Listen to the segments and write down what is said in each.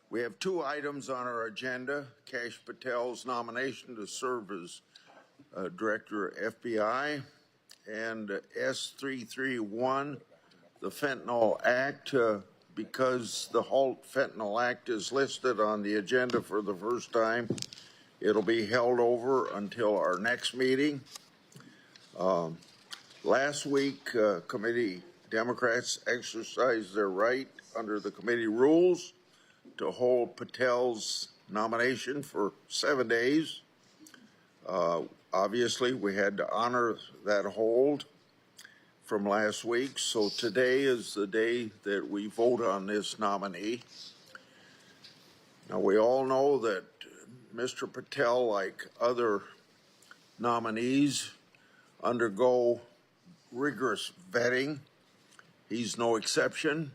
We have two items on our agenda: Kash Patel's nomination to serve as Director of FBI, and S331, the Fentanyl Act. Because the Halt Fentanyl Act is listed on the agenda for the first time, it'll be held over until our next meeting. Last week, committee Democrats exercised their right under the committee rules to hold Patel's nomination for 7 days. Obviously, we had to honor that hold from last week, so today is the day that we vote on this nominee. Now, we all know that Mr. Patel, like other nominees, undergo rigorous vetting. He's no exception.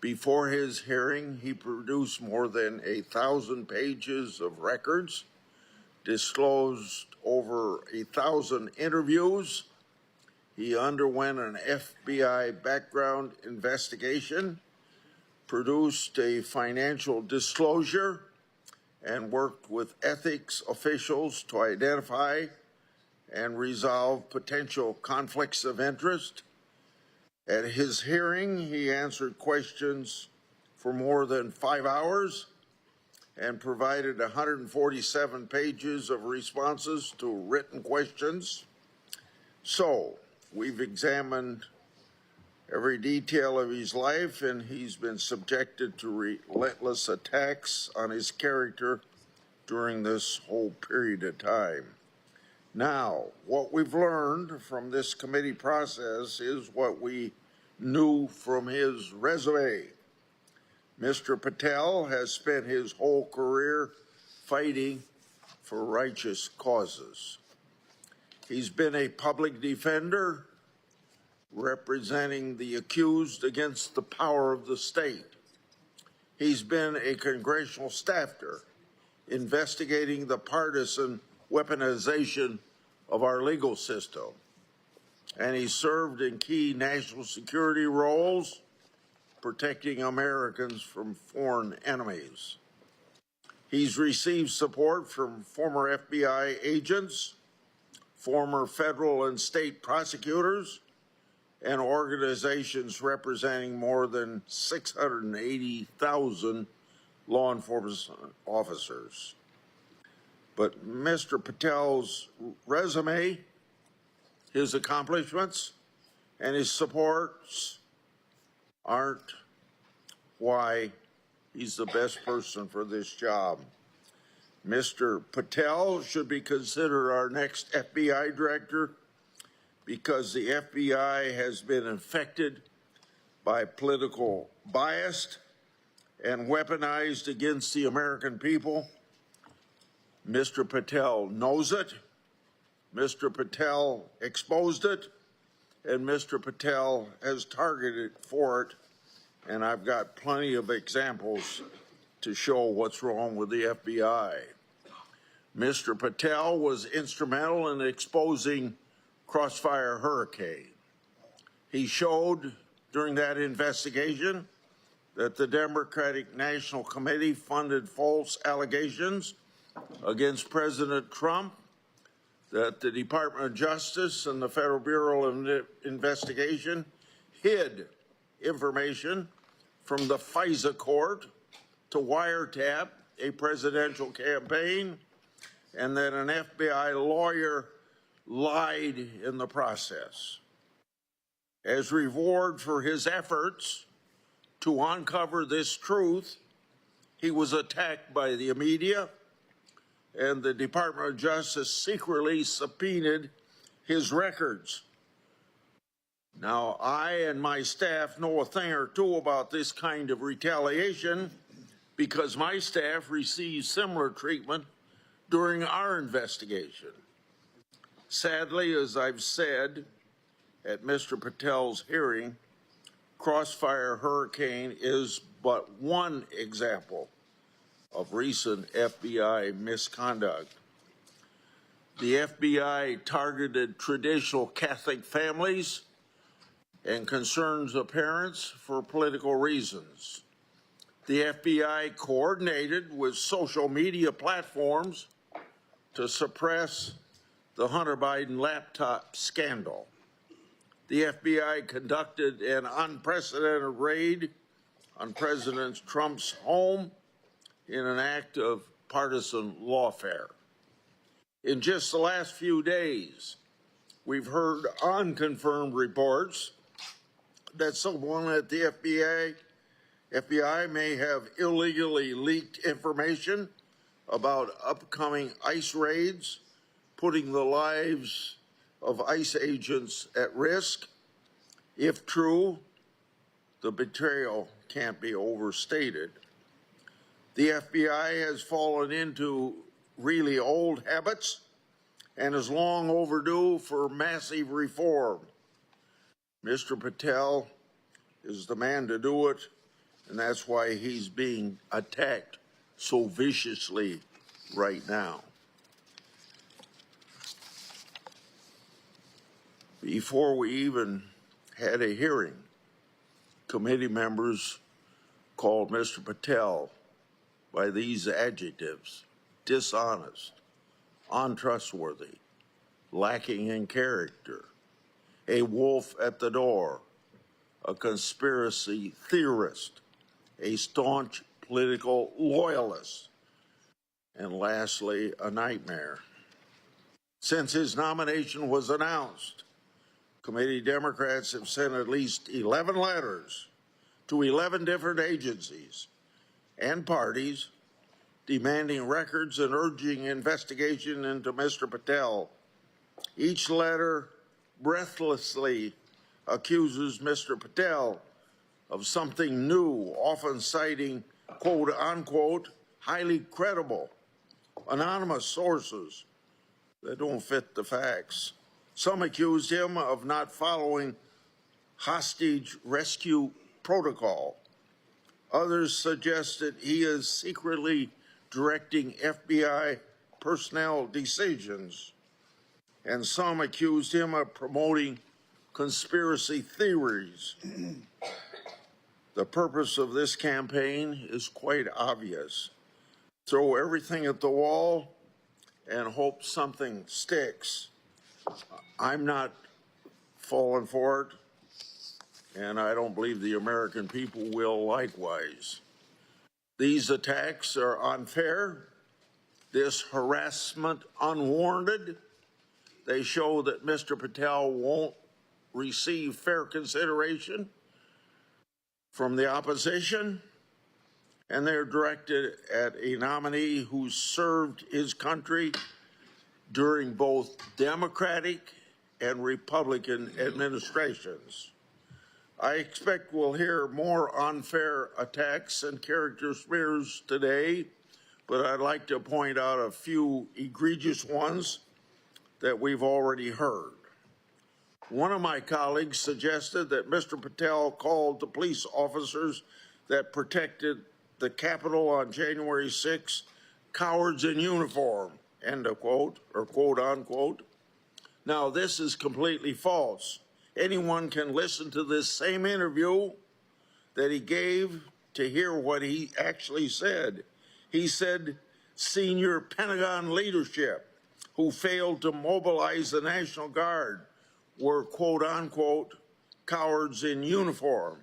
Before his hearing, he produced more than 1,000 pages of records, disclosed over 1,000 interviews. He underwent an FBI background investigation, produced a financial disclosure, and worked with ethics officials to identify and resolve potential conflicts of interest. At his hearing, he answered questions for more than 5 hours and provided 147 pages of responses to written questions. So, we've examined every detail of his life, and he's been subjected to relentless attacks on his character during this whole period of time. Now, what we've learned from this committee process is what we knew from his resume. Mr. Patel has spent his whole career fighting for righteous causes. He's been a public defender representing the accused against the power of the state. He's been a congressional staffer investigating the partisan weaponization of our legal system. And he served in key national security roles, protecting Americans from foreign enemies. He's received support from former FBI agents, former federal and state prosecutors, and organizations representing more than 680,000 law enforcement officers. But Mr. Patel's resume, his accomplishments, and his supports aren't why he's the best person for this job. Mr. Patel should be considered our next FBI director because the FBI has been infected by political bias and weaponized against the American people. Mr. Patel knows it, Mr. Patel exposed it, and Mr. Patel has targeted for it, and I've got plenty of examples to show what's wrong with the FBI. Mr. Patel was instrumental in exposing Crossfire Hurricane. He showed during that investigation that the Democratic National Committee funded false allegations against President Trump, that the Department of Justice and the Federal Bureau of Investigation hid information from the FISA court to wiretap a presidential campaign, and that an FBI lawyer lied in the process. As reward for his efforts to uncover this truth, he was attacked by the media, and the Department of Justice secretly subpoenaed his records. Now, I and my staff know a thing or two about this kind of retaliation because my staff received similar treatment during our investigation. Sadly, as I've said at Mr. Patel's hearing, Crossfire Hurricane is but one example of recent FBI misconduct. The FBI targeted traditional Catholic families and concerns of parents for political reasons. The FBI coordinated with social media platforms to suppress the Hunter Biden laptop scandal. The FBI conducted an unprecedented raid on President Trump's home in an act of partisan lawfare. In just the last few days, we've heard unconfirmed reports that someone at the FBI may have illegally leaked information about upcoming ICE raids, putting the lives of ICE agents at risk. If true, the betrayal can't be overstated. The FBI has fallen into really old habits and is long overdue for massive reform. Mr. Patel is the man to do it, and that's why he's being attacked so viciously right now. Before we even had a hearing, committee members called Mr. Patel by these adjectives: dishonest, untrustworthy, lacking in character, a wolf at the door, a conspiracy theorist, a staunch political loyalist, and lastly, a nightmare. Since his nomination was announced, committee Democrats have sent at least 11 letters to 11 different agencies and parties demanding records and urging investigation into Mr. Patel. Each letter breathlessly accuses Mr. Patel of something new, often citing quote unquote highly credible anonymous sources that don't fit the facts. Some accused him of not following hostage rescue protocol. Others suggested he is secretly directing FBI personnel decisions. And some accused him of promoting conspiracy theories. The purpose of this campaign is quite obvious. Throw everything at the wall and hope something sticks. I'm not falling for it, and I don't believe the American people will likewise. These attacks are unfair, this harassment unwarranted. They show that Mr. Patel won't receive fair consideration from the opposition, and they're directed at a nominee who served his country during both Democratic and Republican administrations. I expect we'll hear more unfair attacks and character smears today, but I'd like to point out a few egregious ones that we've already heard. One of my colleagues suggested that Mr. Patel called the police officers that protected the Capitol on January 6 cowards in uniform, end of quote, or quote unquote. Now, this is completely false. Anyone can listen to this same interview that he gave to hear what he actually said. He said senior Pentagon leadership who failed to mobilize the National Guard were, quote unquote, cowards in uniform.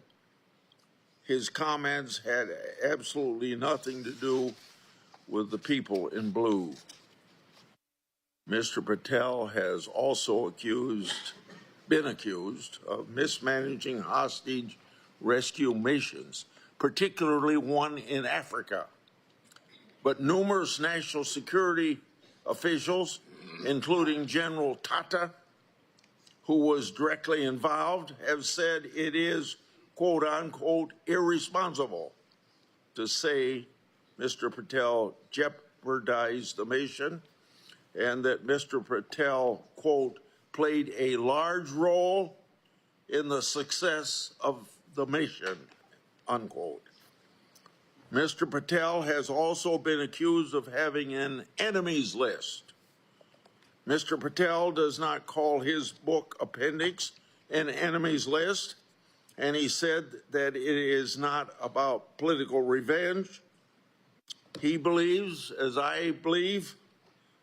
His comments had absolutely nothing to do with the people in blue. Mr. Patel has also been accused of mismanaging hostage rescue missions, particularly one in Africa. But numerous national security officials, including General Tata, who was directly involved, have said it is, quote unquote, irresponsible to say Mr. Patel jeopardized the mission and that Mr. Patel, quote, played a large role in the success of the mission, unquote. Mr. Patel has also been accused of having an enemies list. Mr. Patel does not call his book appendix an enemies list. and he said that it is not about political revenge. He believes, as I believe,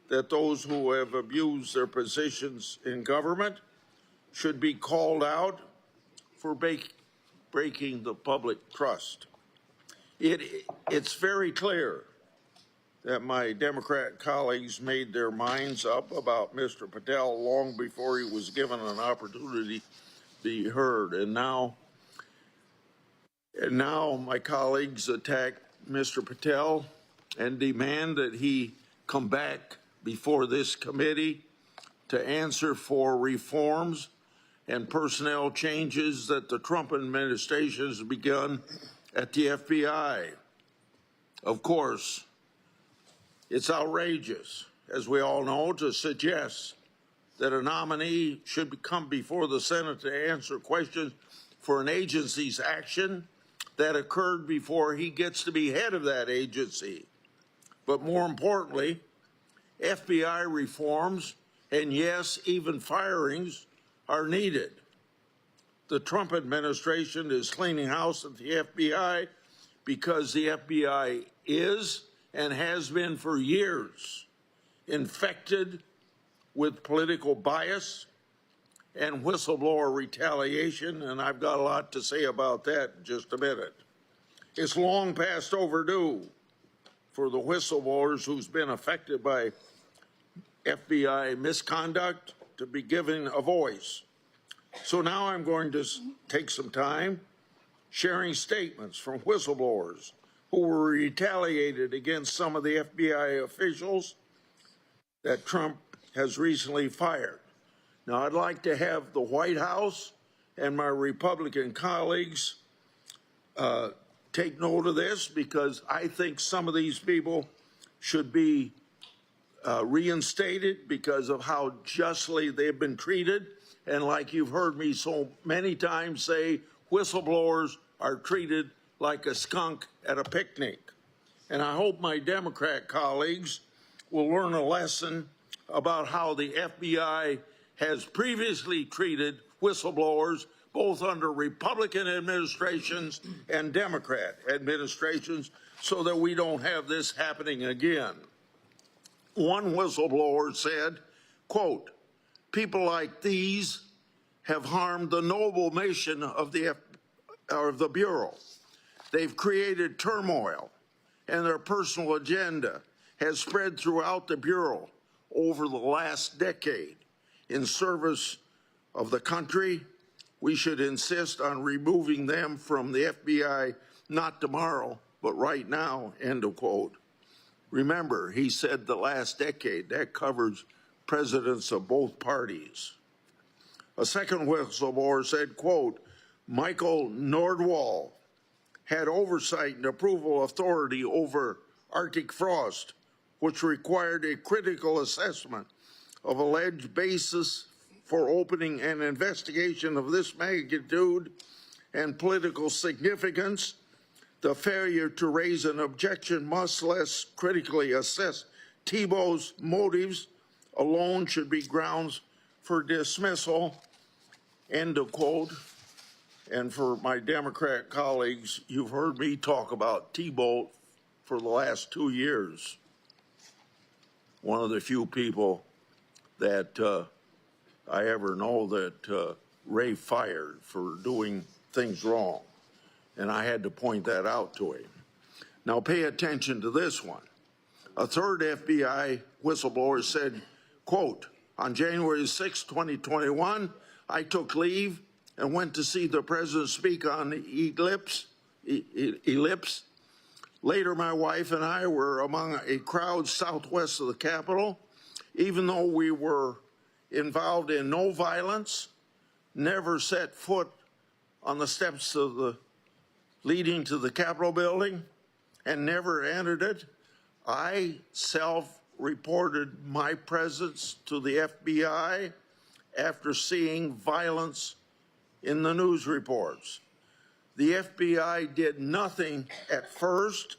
that those who have abused their positions in government should be called out for breaking the public trust. It's very clear that my Democrat colleagues made their minds up about Mr. Patel long before he was given an opportunity to be heard. And now my colleagues attack Mr. Patel and demand that he come back before this committee to answer for reforms and personnel changes that the Trump administration has begun at the FBI. Of course, it's outrageous, as we all know, to suggest that a nominee should come before the Senate to answer questions for an agency's action that occurred before he gets to be head of that agency. But more importantly, FBI reforms, and yes, even firings, are needed. The Trump administration is cleaning house at the FBI because the FBI is and has been for years infected with political bias and whistleblower retaliation, and I've got a lot to say about that in just a minute. It's long past overdue for the whistleblowers who's been affected by FBI misconduct to be given a voice. So now I'm going to take some time sharing statements from whistleblowers who were retaliated against some of the FBI officials that Trump has recently fired. Now, I'd like to have the White House and my Republican colleagues take note of this, because I think some of these people should be reinstated because of how justly they've been treated. And like you've heard me so many times say, whistleblowers are treated like a skunk at a picnic. And I hope my Democrat colleagues will learn a lesson about how the FBI has previously treated whistleblowers, both under Republican administrations and Democrat administrations, so that we don't have this happening again. One whistleblower said, quote, "People like these have harmed the noble mission of the Bureau. They've created turmoil, and their personal agenda has spread throughout the Bureau over the last decade. In service of the country, we should insist on removing them from the FBI, not tomorrow, but right now," end of quote. Remember, he said the last decade. That covers presidents of both parties. A second whistleblower said, quote, "Michael Nordwall had oversight and approval authority over Arctic frost, which required a critical assessment of alleged basis for opening an investigation of this magnitude and political significance. The failure to raise an objection, much less critically assess Thibault's motives, alone should be grounds for dismissal," end of quote. And for my Democrat colleagues, you've heard me talk about Thibault for the last 2 years. One of the few people that I ever know that Ray fired for doing things wrong. And I had to point that out to him. Now pay attention to this one. A third FBI whistleblower said, quote, "On January 6, 2021, I took leave and went to see the president speak on the ellipse. Later, my wife and I were among a crowd southwest of the Capitol. Even though we were involved in no violence, never set foot on the steps of the leading to the Capitol building, and never entered it, I self-reported my presence to the FBI after seeing violence in the news reports. The FBI did nothing at first,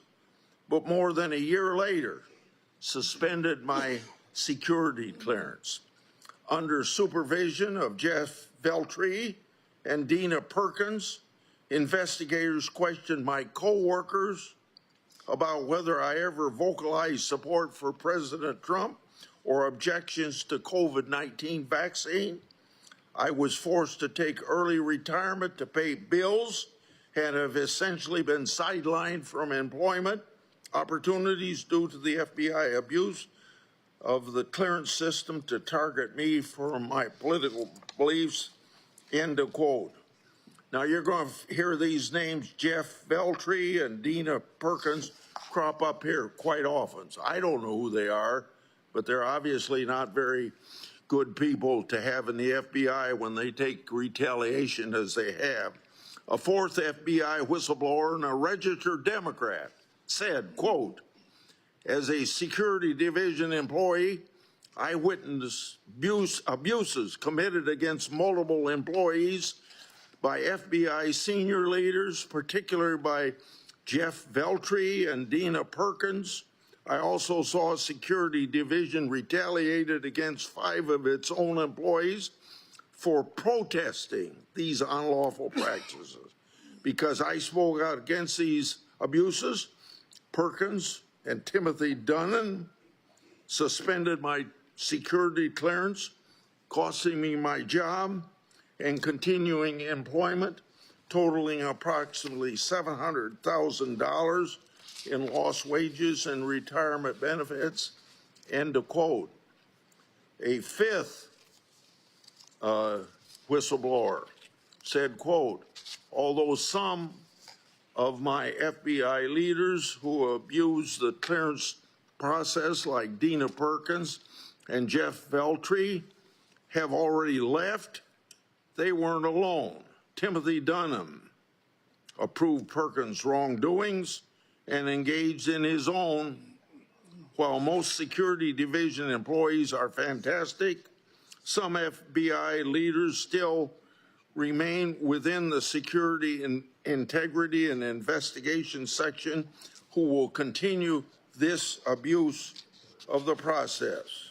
but more than a year later, suspended my security clearance. Under supervision of Jeff Veltri and Dina Perkins, investigators questioned my co-workers about whether I ever vocalized support for President Trump or objections to COVID-19 vaccine. I was forced to take early retirement to pay bills and have essentially been sidelined from employment opportunities due to the FBI abuse of the clearance system to target me for my political beliefs, end of quote. Now you're going to hear these names, Jeff Veltri and Dina Perkins, crop up here quite often. So I don't know who they are, but they're obviously not very good people to have in the FBI when they take retaliation as they have. A fourth FBI whistleblower and a registered Democrat said, quote, as a security division employee, I witnessed abuses committed against multiple employees by FBI senior leaders, particularly by Jeff Veltri and Dina Perkins. I also saw a security division retaliated against 5 of its own employees for protesting these unlawful practices. Because I spoke out against these abuses, Perkins and Timothy Dunnan suspended my security clearance, costing me my job and continuing employment, totaling approximately $700,000 in lost wages and retirement benefits, end of quote. A fifth whistleblower said, quote, although some of my FBI leaders who abused the clearance process, like Dina Perkins and Jeff Veltri, have already left, they weren't alone. Timothy Dunham approved Perkins' wrongdoings and engaged in his own. While most security division employees are fantastic, some FBI leaders still remain within the security and integrity and investigation section who will continue this abuse of the process.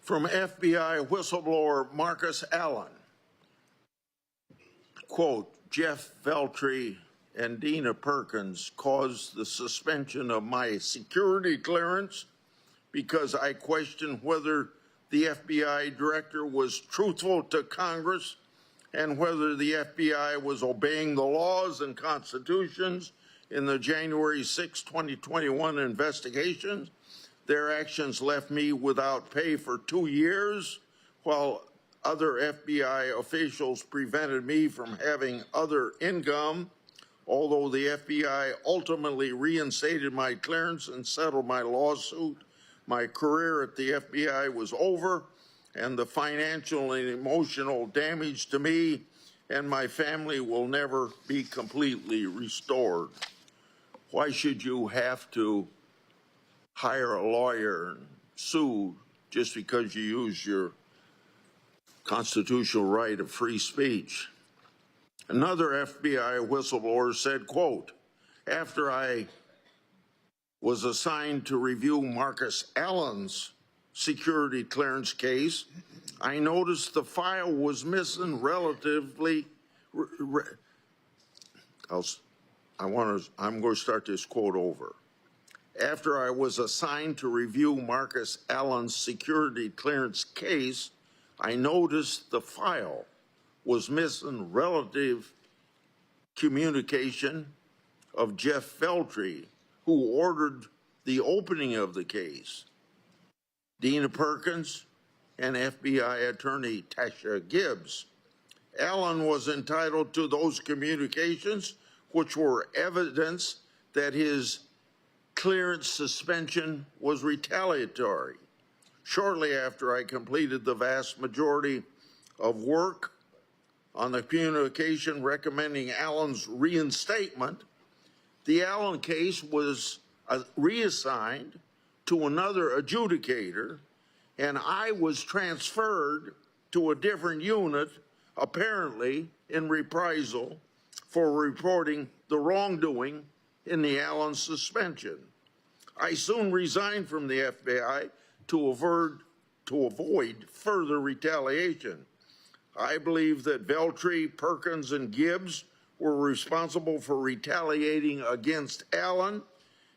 From FBI whistleblower Marcus Allen, quote, Jeff Veltri and Dina Perkins caused the suspension of my security clearance because I questioned whether the FBI director was truthful to Congress and whether the FBI was obeying the laws and constitutions in the January 6, 2021 investigations. Their actions left me without pay for 2 years, while other FBI officials prevented me from having other income. Although the FBI ultimately reinstated my clearance and settled my lawsuit, my career at the FBI was over, and the financial and emotional damage to me and my family will never be completely restored. Why should you have to hire a lawyer and sue just because you use your constitutional right of free speech? Another FBI whistleblower said, quote, after I was assigned to review Marcus Allen's security clearance case, I noticed the file was missing relatively. I'm going to start this quote over. After I was assigned to review Marcus Allen's security clearance case, I noticed the file was missing relative communication of Jeff Veltri, who ordered the opening of the case, Dina Perkins, and FBI attorney Tasha Gibbs. Allen was entitled to those communications, which were evidence that his clearance suspension was retaliatory. Shortly after I completed the vast majority of work on the communication recommending Allen's reinstatement, the Allen case was reassigned to another adjudicator, and I was transferred to a different unit, apparently in reprisal for reporting the wrongdoing in the Allen suspension. I soon resigned from the FBI to avert to avoid further retaliation. I believe that Veltri, Perkins, and Gibbs were responsible for retaliating against Allen,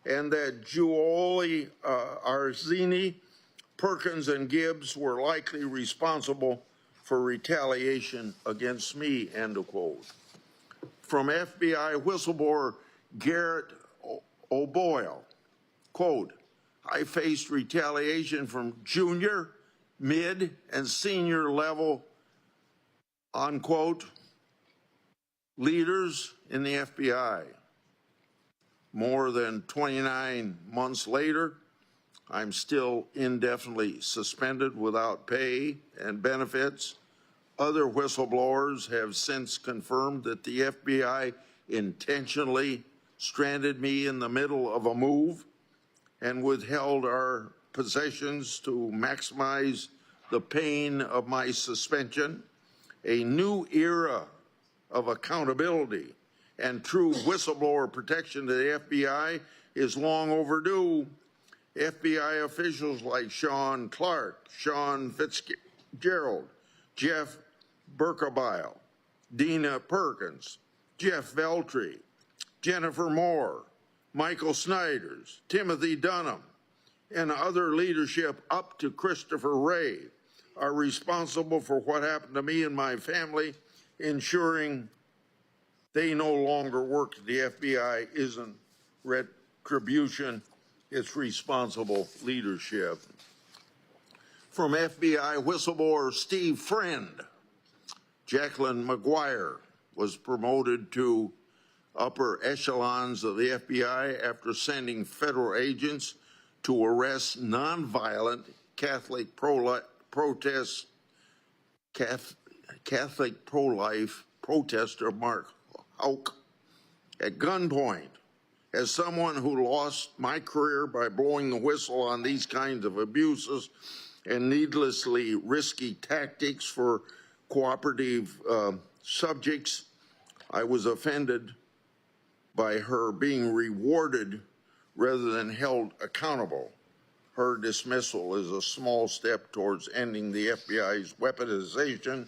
and that Giuliani, Arzini, Perkins, and Gibbs were likely responsible for retaliation against me, end of quote. From FBI whistleblower Garrett O'Boyle, quote, I faced retaliation from junior, mid, and senior level, unquote, leaders in the FBI. More than 29 months later, I'm still indefinitely suspended without pay and benefits. Other whistleblowers have since confirmed that the FBI intentionally stranded me in the middle of a move and withheld our possessions to maximize the pain of my suspension. A new era of accountability and true whistleblower protection to the FBI is long overdue. FBI officials like Sean Clark, Sean Fitzgerald, Jeff Berkebile, Dina Perkins, Jeff Veltri, Jennifer Moore, Michael Snyders, Timothy Dunham, and other leadership up to Christopher Wray are responsible for what happened to me and my family, ensuring they no longer work at the FBI isn't retribution, it's responsible leadership. From FBI whistleblower Steve Friend, Jacqueline McGuire was promoted to upper echelons of the FBI after sending federal agents to arrest nonviolent Catholic pro-life protester Mark Houck at gunpoint. As someone who lost my career by blowing the whistle on these kinds of abuses and needlessly risky tactics for cooperative subjects, I was offended by her being rewarded rather than held accountable. Her dismissal is a small step towards ending the FBI's weaponization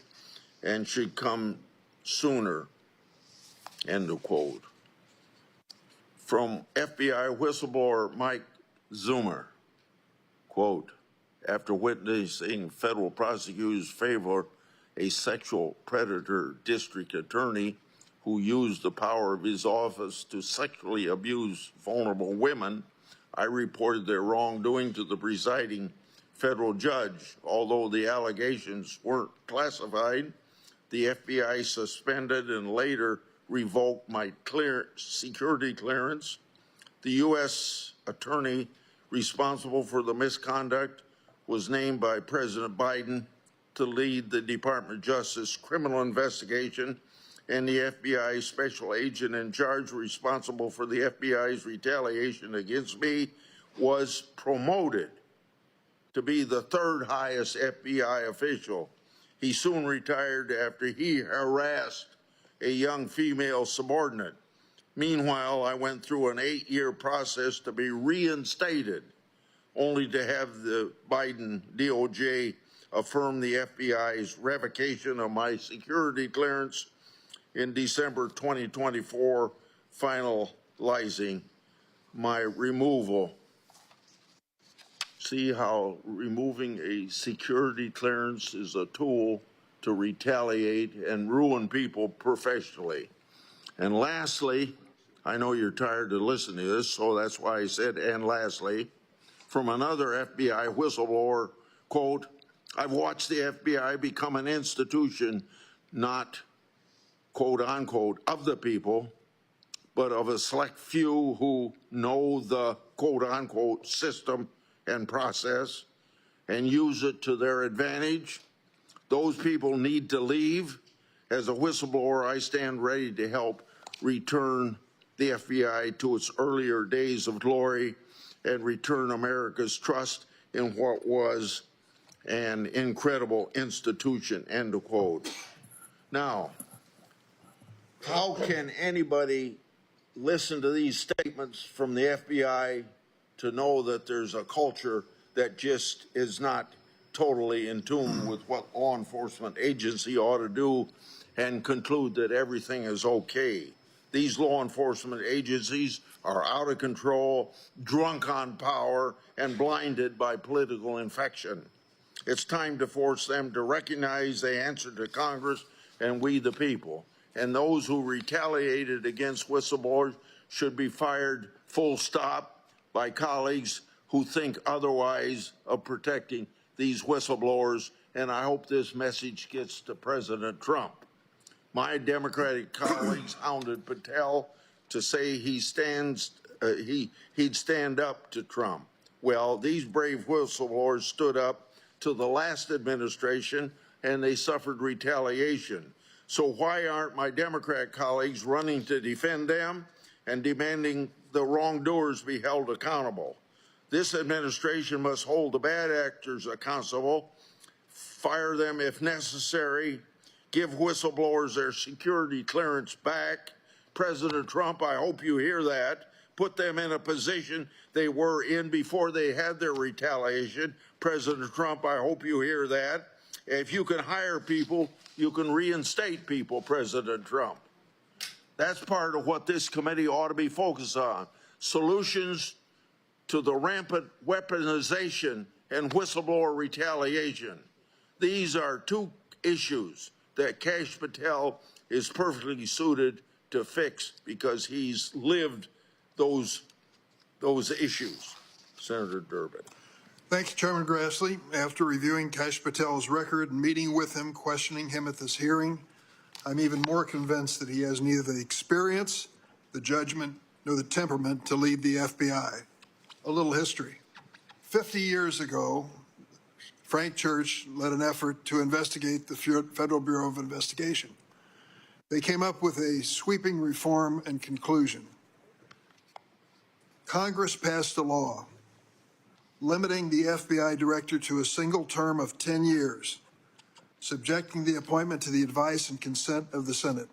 and should come sooner, end of quote. From FBI whistleblower Mike Zoomer, quote, after witnessing federal prosecutors favor a sexual predator district attorney who used the power of his office to sexually abuse vulnerable women, I reported their wrongdoing to the presiding federal judge. Although the allegations weren't classified, the FBI suspended and later revoked my security clearance. The U.S. attorney responsible for the misconduct was named by President Biden to lead the Department of Justice criminal investigation, and the FBI special agent in charge responsible for the FBI's retaliation against me was promoted to be the third highest FBI official. He soon retired after he harassed a young female subordinate. Meanwhile, I went through an 8-year process to be reinstated, only to have the Biden DOJ affirm the FBI's revocation of my security clearance in December 2024, finalizing my removal. See how removing a security clearance is a tool to retaliate and ruin people professionally. And lastly, I know you're tired to listen to this, so that's why I said, and lastly, from another FBI whistleblower, quote, I've watched the FBI become an institution not, quote unquote, of the people, but of a select few who know the, quote unquote, system and process and use it to their advantage. Those people need to leave. As a whistleblower, I stand ready to help return the FBI to its earlier days of glory and return America's trust in what was an incredible institution, end of quote. Now, how can anybody listen to these statements from the FBI to know that there's a culture that just is not totally in tune with what law enforcement agency ought to do and conclude that everything is okay. These law enforcement agencies are out of control, drunk on power, and blinded by political infection. It's time to force them to recognize they answer to Congress and we the people. And those who retaliated against whistleblowers should be fired full stop by colleagues who think otherwise of protecting these whistleblowers. And I hope this message gets to President Trump. My Democratic colleagues hounded Patel to say he'd stand up to Trump. Well, these brave whistleblowers stood up to the last administration and they suffered retaliation. So why aren't my Democrat colleagues running to defend them and demanding the wrongdoers be held accountable? This administration must hold the bad actors accountable, fire them if necessary, give whistleblowers their security clearance back. President Trump, I hope you hear that. Put them in a position they were in before they had their retaliation. President Trump, I hope you hear that. If you can hire people, you can reinstate people, President Trump. That's part of what this committee ought to be focused on. Solutions to the rampant weaponization and whistleblower retaliation. These are two issues that Kash Patel is perfectly suited to fix because he's lived those issues. Senator Durbin. Thank you, Chairman Grassley. After reviewing Kash Patel's record and meeting with him, questioning him at this hearing, I'm even more convinced that he has neither the experience, the judgment, nor the temperament to lead the FBI. A little history. 50 years ago, Frank Church led an effort to investigate the Federal Bureau of Investigation. They came up with a sweeping reform and conclusion. Congress passed a law limiting the FBI director to a single term of 10 years, subjecting the appointment to the advice and consent of the Senate.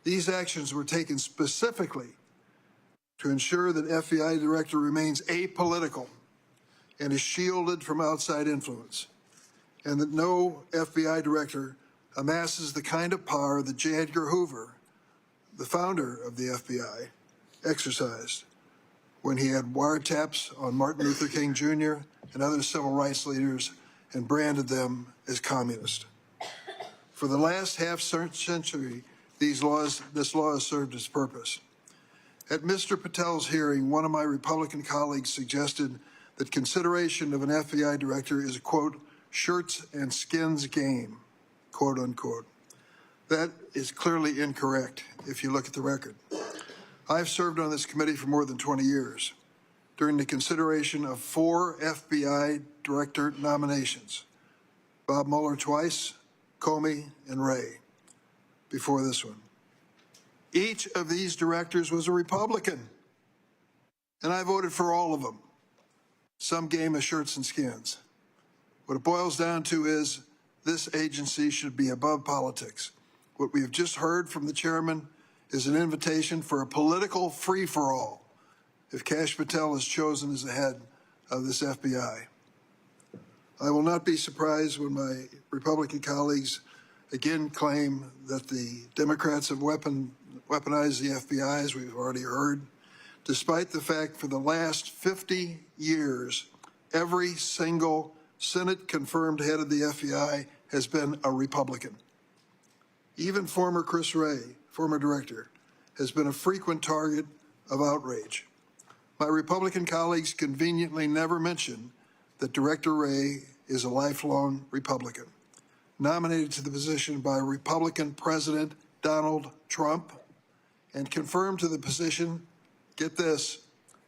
These actions were taken specifically to ensure that FBI director remains apolitical and is shielded from outside influence, and that no FBI director amasses the kind of power that J. Edgar Hoover, the founder of the FBI, exercised when he had wiretaps on Martin Luther King Jr. and other civil rights leaders and branded them as communist. For the last half century, this law has served its purpose. At Mr. Patel's hearing, one of my Republican colleagues suggested that consideration of an FBI director is a, quote, shirts and skins game, quote unquote. That is clearly incorrect if you look at the record. I've served on this committee for more than 20 years during the consideration of 4 FBI director nominations, Bob Mueller twice, Comey, and Wray before this one. Each of these directors was a Republican, and I voted for all of them. Some game of shirts and skins. What it boils down to is this agency should be above politics. What we have just heard from the chairman is an invitation for a political free-for-all if Kash Patel is chosen as the head of this FBI. I will not be surprised when my Republican colleagues again claim that the Democrats have weaponized the FBI, as we've already heard, despite the fact for the last 50 years, every single Senate-confirmed head of the FBI has been a Republican. Even former Chris Wray, former director, has been a frequent target of outrage. My Republican colleagues conveniently never mention that Director Wray is a lifelong Republican, nominated to the position by Republican President Donald Trump, and confirmed to the position, get this,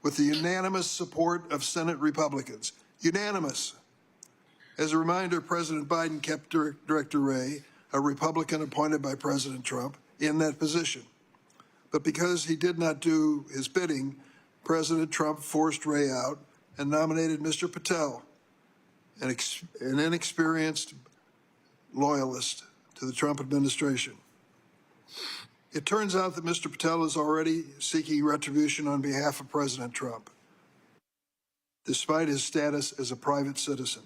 with the unanimous support of Senate Republicans. Unanimous. As a reminder, President Biden kept Director Wray, a Republican appointed by President Trump, in that position. But because he did not do his bidding, President Trump forced Wray out and nominated Mr. Patel, an inexperienced loyalist to the Trump administration. It turns out that Mr. Patel is already seeking retribution on behalf of President Trump, despite his status as a private citizen.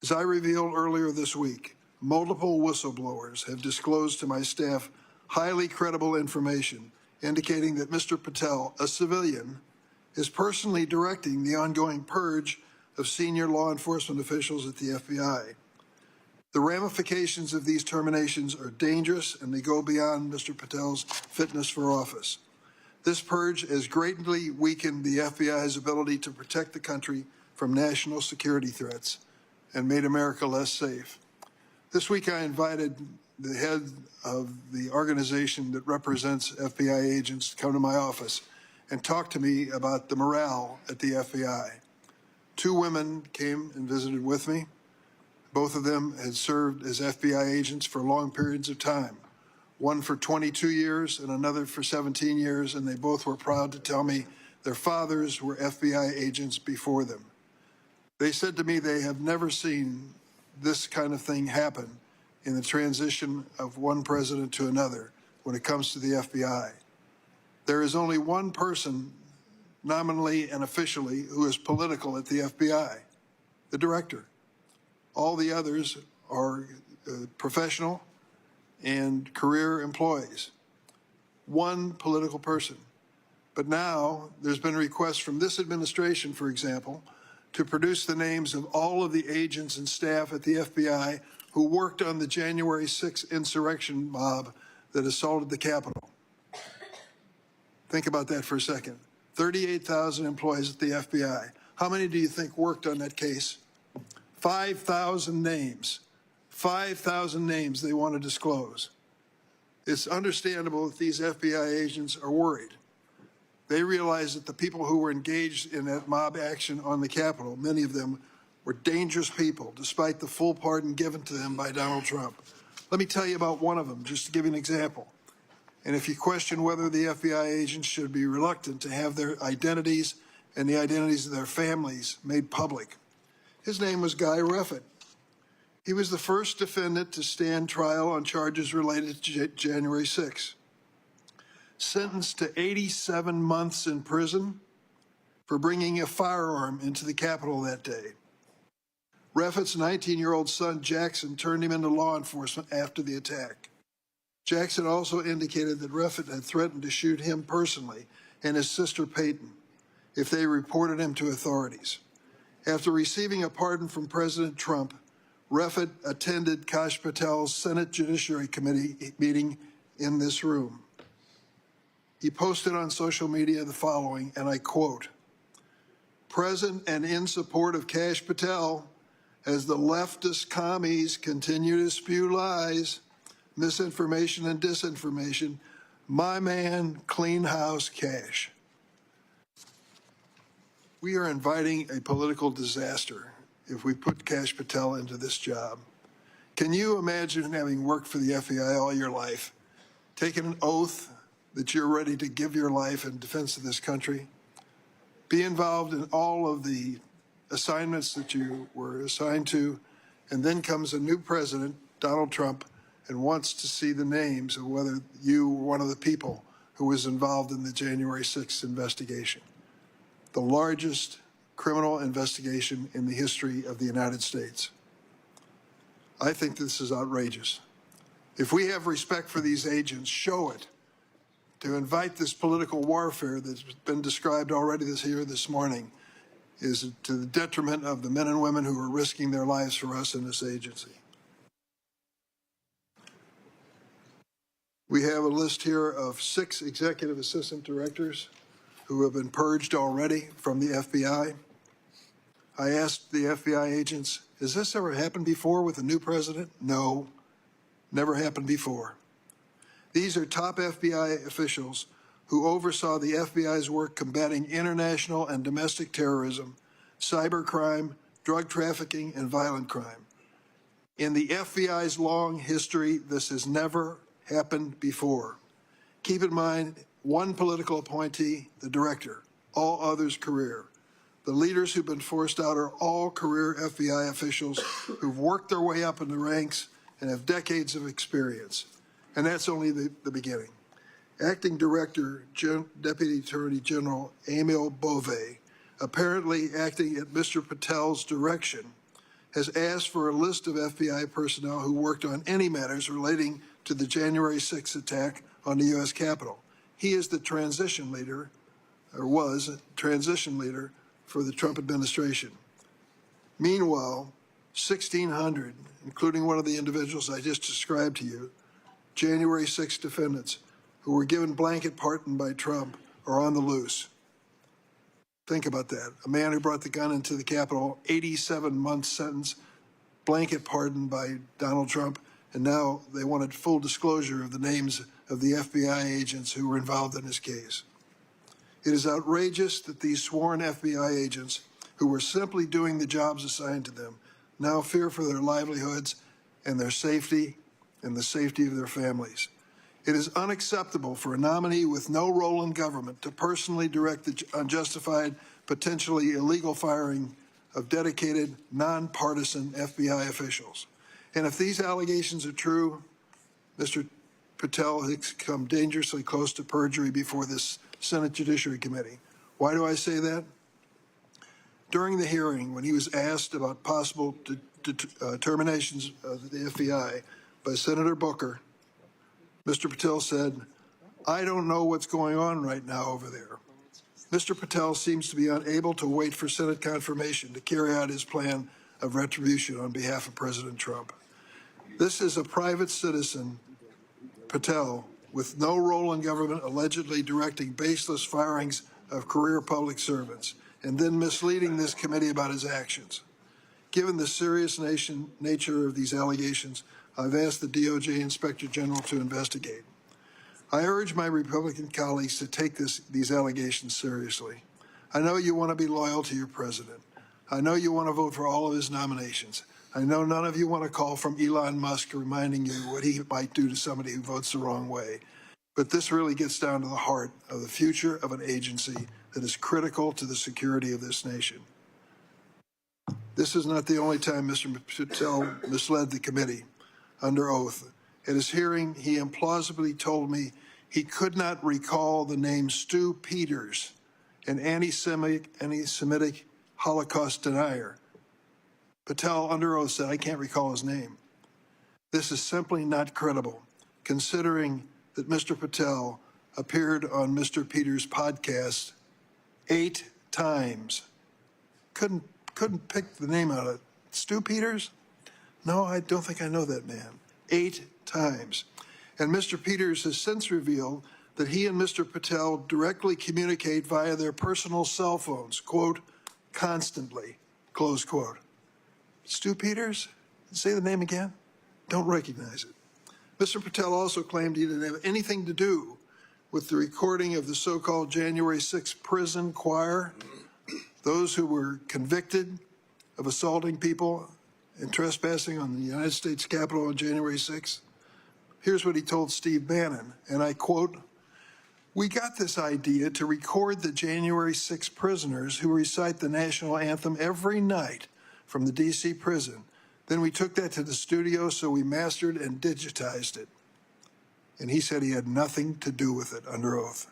As I revealed earlier this week, multiple whistleblowers have disclosed to my staff highly credible information indicating that Mr. Patel, a civilian, is personally directing the ongoing purge of senior law enforcement officials at the FBI. The ramifications of these terminations are dangerous and they go beyond Mr. Patel's fitness for office. This purge has greatly weakened the FBI's ability to protect the country from national security threats and made America less safe. This week I invited the head of the organization that represents FBI agents to come to my office and talk to me about the morale at the FBI. 2 women came and visited with me. Both of them had served as FBI agents for long periods of time, one for 22 years and another for 17 years, and they both were proud to tell me their fathers were FBI agents before them. They said to me they have never seen this kind of thing happen in the transition of one president to another when it comes to the FBI. There is only one person, nominally and officially, who is political at the FBI, the director. All the others are professional and career employees. One political person. But now there's been requests from this administration, for example, to produce the names of all of the agents and staff at the FBI who worked on the January 6th insurrection mob that assaulted the Capitol. Think about that for a second. 38,000 employees at the FBI. How many do you think worked on that case? 5,000 names. 5,000 names they want to disclose. It's understandable that these FBI agents are worried. They realize that the people who were engaged in that mob action on the Capitol, many of them were dangerous people, despite the full pardon given to them by Donald Trump. Let me tell you about one of them, just to give you an example. And if you question whether the FBI agents should be reluctant to have their identities and the identities of their families made public, his name was Guy Reffitt. He was the first defendant to stand trial on charges related to January 6. Sentenced to 87 months in prison for bringing a firearm into the Capitol that day. Reffitt's 19-year-old son, Jackson, turned him into law enforcement after the attack. Jackson also indicated that Reffitt had threatened to shoot him personally and his sister Peyton if they reported him to authorities. After receiving a pardon from President Trump, Reffitt attended Kash Patel's Senate Judiciary Committee meeting in this room. He posted on social media the following, and I quote, "Present and in support of Kash Patel, as the leftist commies continue to spew lies, misinformation and disinformation, my man, clean house Kash." We are inviting a political disaster if we put Kash Patel into this job. Can you imagine having worked for the FBI all your life, taken an oath that you're ready to give your life in defense of this country, be involved in all of the assignments that you were assigned to, and then comes a new president, Donald Trump, and wants to see the names of whether you were one of the people who was involved in the January 6th investigation, the largest criminal investigation in the history of the United States. I think this is outrageous. If we have respect for these agents, show it. To invite this political warfare that's been described already this morning is to the detriment of the men and women who are risking their lives for us in this agency. We have a list here of 6 executive assistant directors who have been purged already from the FBI. I asked the FBI agents, has this ever happened before with a new president? No, never happened before. These are top FBI officials who oversaw the FBI's work combating international and domestic terrorism, cybercrime, drug trafficking, and violent crime. In the FBI's long history, this has never happened before. Keep in mind, one political appointee, the director, all others career. The leaders who've been forced out are all career FBI officials who've worked their way up in the ranks and have decades of experience. And that's only the beginning. Acting Director, Deputy Attorney General Emil Bove, apparently acting at Mr. Patel's direction, has asked for a list of FBI personnel who worked on any matters relating to the January 6th attack on the U.S. Capitol. He is the transition leader, or was a transition leader for the Trump administration. Meanwhile, 1,600, including one of the individuals I just described to you, January 6 defendants who were given blanket pardon by Trump are on the loose. Think about that. A man who brought the gun into the Capitol, 87-month sentence, blanket pardon by Donald Trump, and now they wanted full disclosure of the names of the FBI agents who were involved in his case. It is outrageous that these sworn FBI agents, who were simply doing the jobs assigned to them, now fear for their livelihoods and their safety and the safety of their families. It is unacceptable for a nominee with no role in government to personally direct the unjustified, potentially illegal firing of dedicated, nonpartisan FBI officials. And if these allegations are true, Mr. Patel has come dangerously close to perjury before this Senate Judiciary Committee. Why do I say that? During the hearing, when he was asked about possible terminations of the FBI by Senator Booker, Mr. Patel said, "I don't know what's going on right now over there." Mr. Patel seems to be unable to wait for Senate confirmation to carry out his plan of retribution on behalf of President Trump. This is a private citizen, Patel, with no role in government, allegedly directing baseless firings of career public servants, and then misleading this committee about his actions. Given the serious nature of these allegations, I've asked the DOJ Inspector General to investigate. I urge my Republican colleagues to take these allegations seriously. I know you want to be loyal to your president. I know you want to vote for all of his nominations. I know none of you want to call from Elon Musk reminding you what he might do to somebody who votes the wrong way. But this really gets down to the heart of the future of an agency that is critical to the security of this nation. This is not the only time Mr. Patel misled the committee. Under oath, at his hearing, he implausibly told me he could not recall the name Stu Peters, an anti-Semitic Holocaust denier. Patel, under oath, said, "I can't recall his name." This is simply not credible, considering that Mr. Patel appeared on Mr. Peters' podcast 8 times. Couldn't pick the name out of it. Stu Peters? No, I don't think I know that man. 8 times. And Mr. Peters has since revealed that he and Mr. Patel directly communicate via their personal cell phones, quote, constantly, close quote. Stu Peters? Say the name again? Don't recognize it. Mr. Patel also claimed he didn't have anything to do with the recording of the so-called January 6th prison choir, those who were convicted of assaulting people and trespassing on the United States Capitol on January 6th. Here's what he told Steve Bannon, and I quote, "We got this idea to record the January 6 prisoners who recite the national anthem every night from the D.C. prison. Then we took that to the studio, so we mastered and digitized it." And he said he had nothing to do with it, under oath.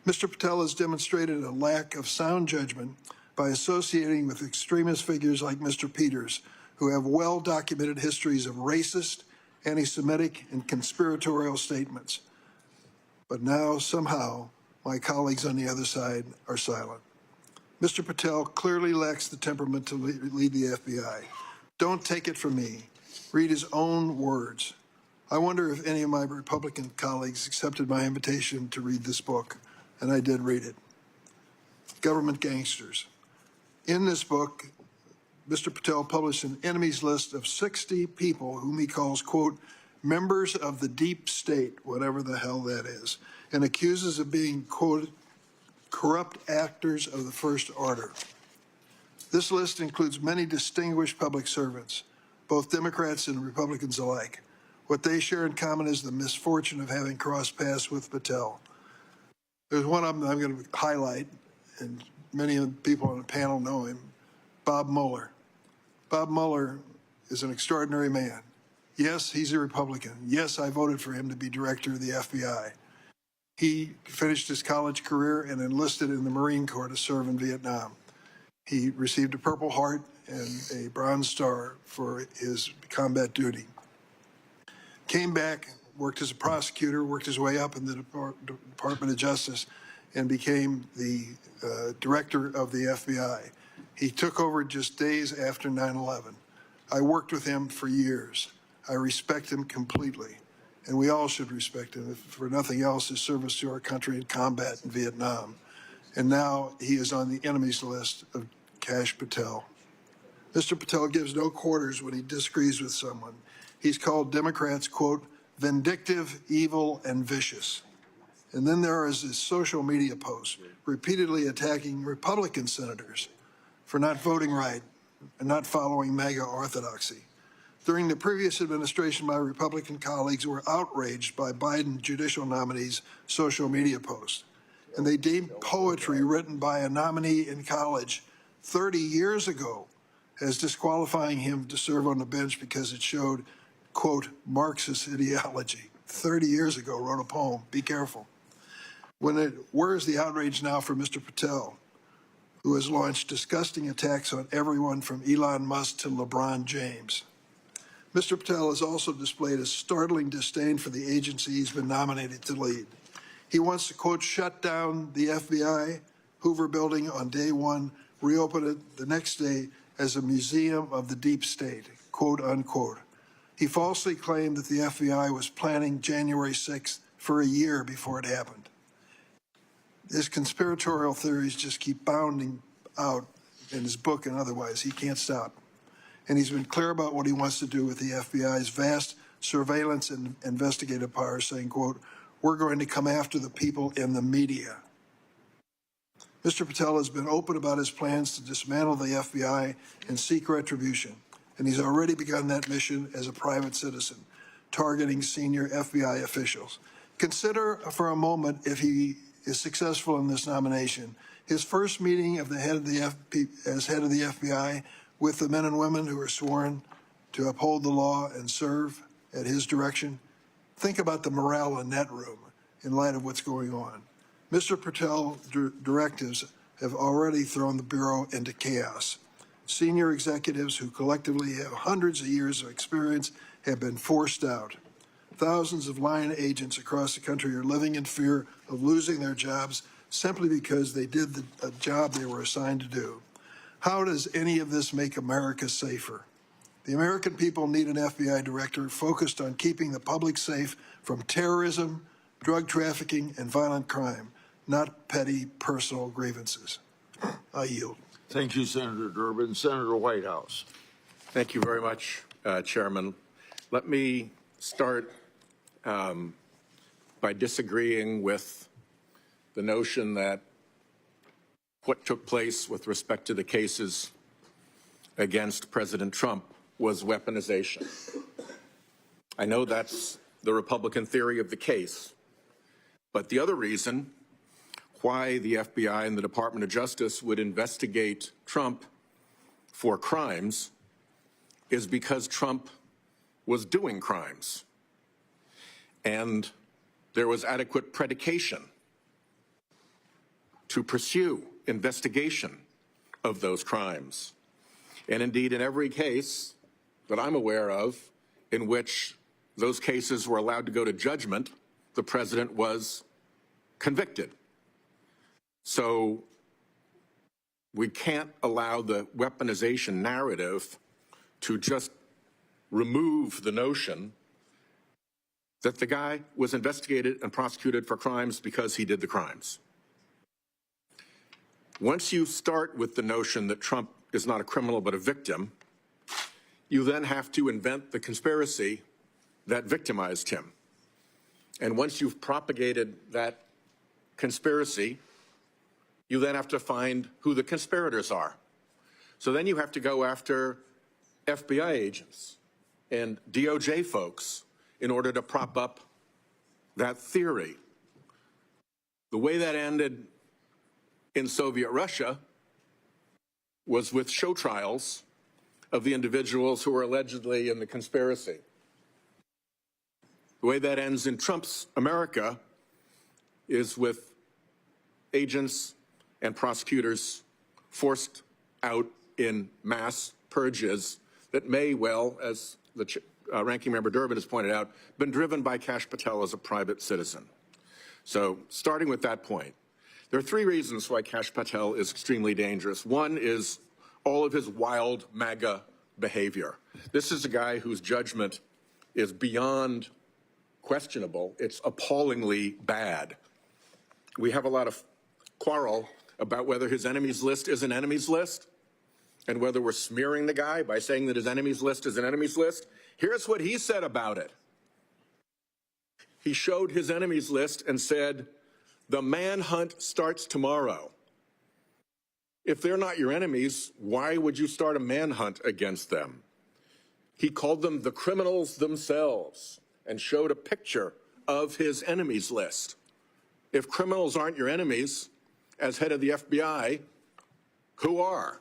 Mr. Patel has demonstrated a lack of sound judgment by associating with extremist figures like Mr. Peters, who have well-documented histories of racist, anti-Semitic, and conspiratorial statements. But now, somehow, my colleagues on the other side are silent. Mr. Patel clearly lacks the temperament to lead the FBI. Don't take it from me. Read his own words. I wonder if any of my Republican colleagues accepted my invitation to read this book, and I did read it. Government Gangsters. In this book, Mr. Patel published an enemies list of 60 people whom he calls, quote, members of the deep state, whatever the hell that is, and accuses of being, quote, corrupt actors of the first order. This list includes many distinguished public servants, both Democrats and Republicans alike. What they share in common is the misfortune of having crossed paths with Patel. There's one of them I'm going to highlight, and many of the people on the panel know him, Bob Mueller. Bob Mueller is an extraordinary man. Yes, he's a Republican. Yes, I voted for him to be director of the FBI. He finished his college career and enlisted in the Marine Corps to serve in Vietnam. He received a Purple Heart and a Bronze Star for his combat duty. Came back, worked as a prosecutor, worked his way up in the Department of Justice, and became the director of the FBI. He took over just days after 9/11. I worked with him for years. I respect him completely, and we all should respect him, if for nothing else, his service to our country in combat in Vietnam. And now he is on the enemies list of Kash Patel. Mr. Patel gives no quarters when he disagrees with someone. He's called Democrats, quote, vindictive, evil, and vicious. And then there is his social media posts repeatedly attacking Republican senators for not voting right and not following MAGA orthodoxy. During the previous administration, my Republican colleagues were outraged by Biden judicial nominees' social media posts. And they deemed poetry written by a nominee in college 30 years ago as disqualifying him to serve on the bench because it showed, quote, Marxist ideology. 30 years ago, wrote a poem. Be careful. Where is the outrage now for Mr. Patel, who has launched disgusting attacks on everyone from Elon Musk to LeBron James? Mr. Patel has also displayed a startling disdain for the agency he's been nominated to lead. He wants to, quote, shut down the FBI, Hoover Building on day one, reopen it the next day as a museum of the deep state, quote, unquote. He falsely claimed that the FBI was planning January 6th for a year before it happened. His conspiratorial theories just keep bounding out in his book and otherwise. He can't stop. And he's been clear about what he wants to do with the FBI's vast surveillance and investigative powers, saying, quote, we're going to come after the people in the media. Mr. Patel has been open about his plans to dismantle the FBI and seek retribution, and he's already begun that mission as a private citizen, targeting senior FBI officials. Consider for a moment, if he is successful in this nomination, his first meeting of the head of the as head of the FBI with the men and women who are sworn to uphold the law and serve at his direction. Think about the morale in that room in light of what's going on. Mr. Patel's directives have already thrown the Bureau into chaos. Senior executives who collectively have hundreds of years of experience have been forced out. Thousands of line agents across the country are living in fear of losing their jobs simply because they did the job they were assigned to do. How does any of this make America safer? The American people need an FBI director focused on keeping the public safe from terrorism, drug trafficking, and violent crime, not petty personal grievances. I yield. Thank you, Senator Durbin. Senator Whitehouse. Thank you very much, Chairman. Let me start by disagreeing with the notion that what took place with respect to the cases against President Trump was weaponization. I know that's the Republican theory of the case, but the other reason why the FBI and the Department of Justice would investigate Trump for crimes is because Trump was doing crimes, and there was adequate predication to pursue investigation of those crimes. And indeed, in every case that I'm aware of in which those cases were allowed to go to judgment, the president was convicted. So we can't allow the weaponization narrative to just remove the notion that the guy was investigated and prosecuted for crimes because he did the crimes. Once you start with the notion that Trump is not a criminal but a victim, you then have to invent the conspiracy that victimized him. And once you've propagated that conspiracy, you then have to find who the conspirators are. So then you have to go after FBI agents and DOJ folks in order to prop up that theory. The way that ended in Soviet Russia was with show trials of the individuals who were allegedly in the conspiracy. The way that ends in Trump's America is with agents and prosecutors forced out in mass purges that may well, as the Ranking Member Durbin has pointed out, been driven by Kash Patel as a private citizen. So starting with that point, there are three reasons why Kash Patel is extremely dangerous. One is all of his wild MAGA behavior. This is a guy whose judgment is beyond questionable. It's appallingly bad. We have a lot of quarrel about whether his enemies list is an enemies list and whether we're smearing the guy by saying that his enemies list is an enemies list. Here's what he said about it. He showed his enemies list and said, the manhunt starts tomorrow. If they're not your enemies, why would you start a manhunt against them? He called them the criminals themselves and showed a picture of his enemies list. If criminals aren't your enemies, as head of the FBI, who are?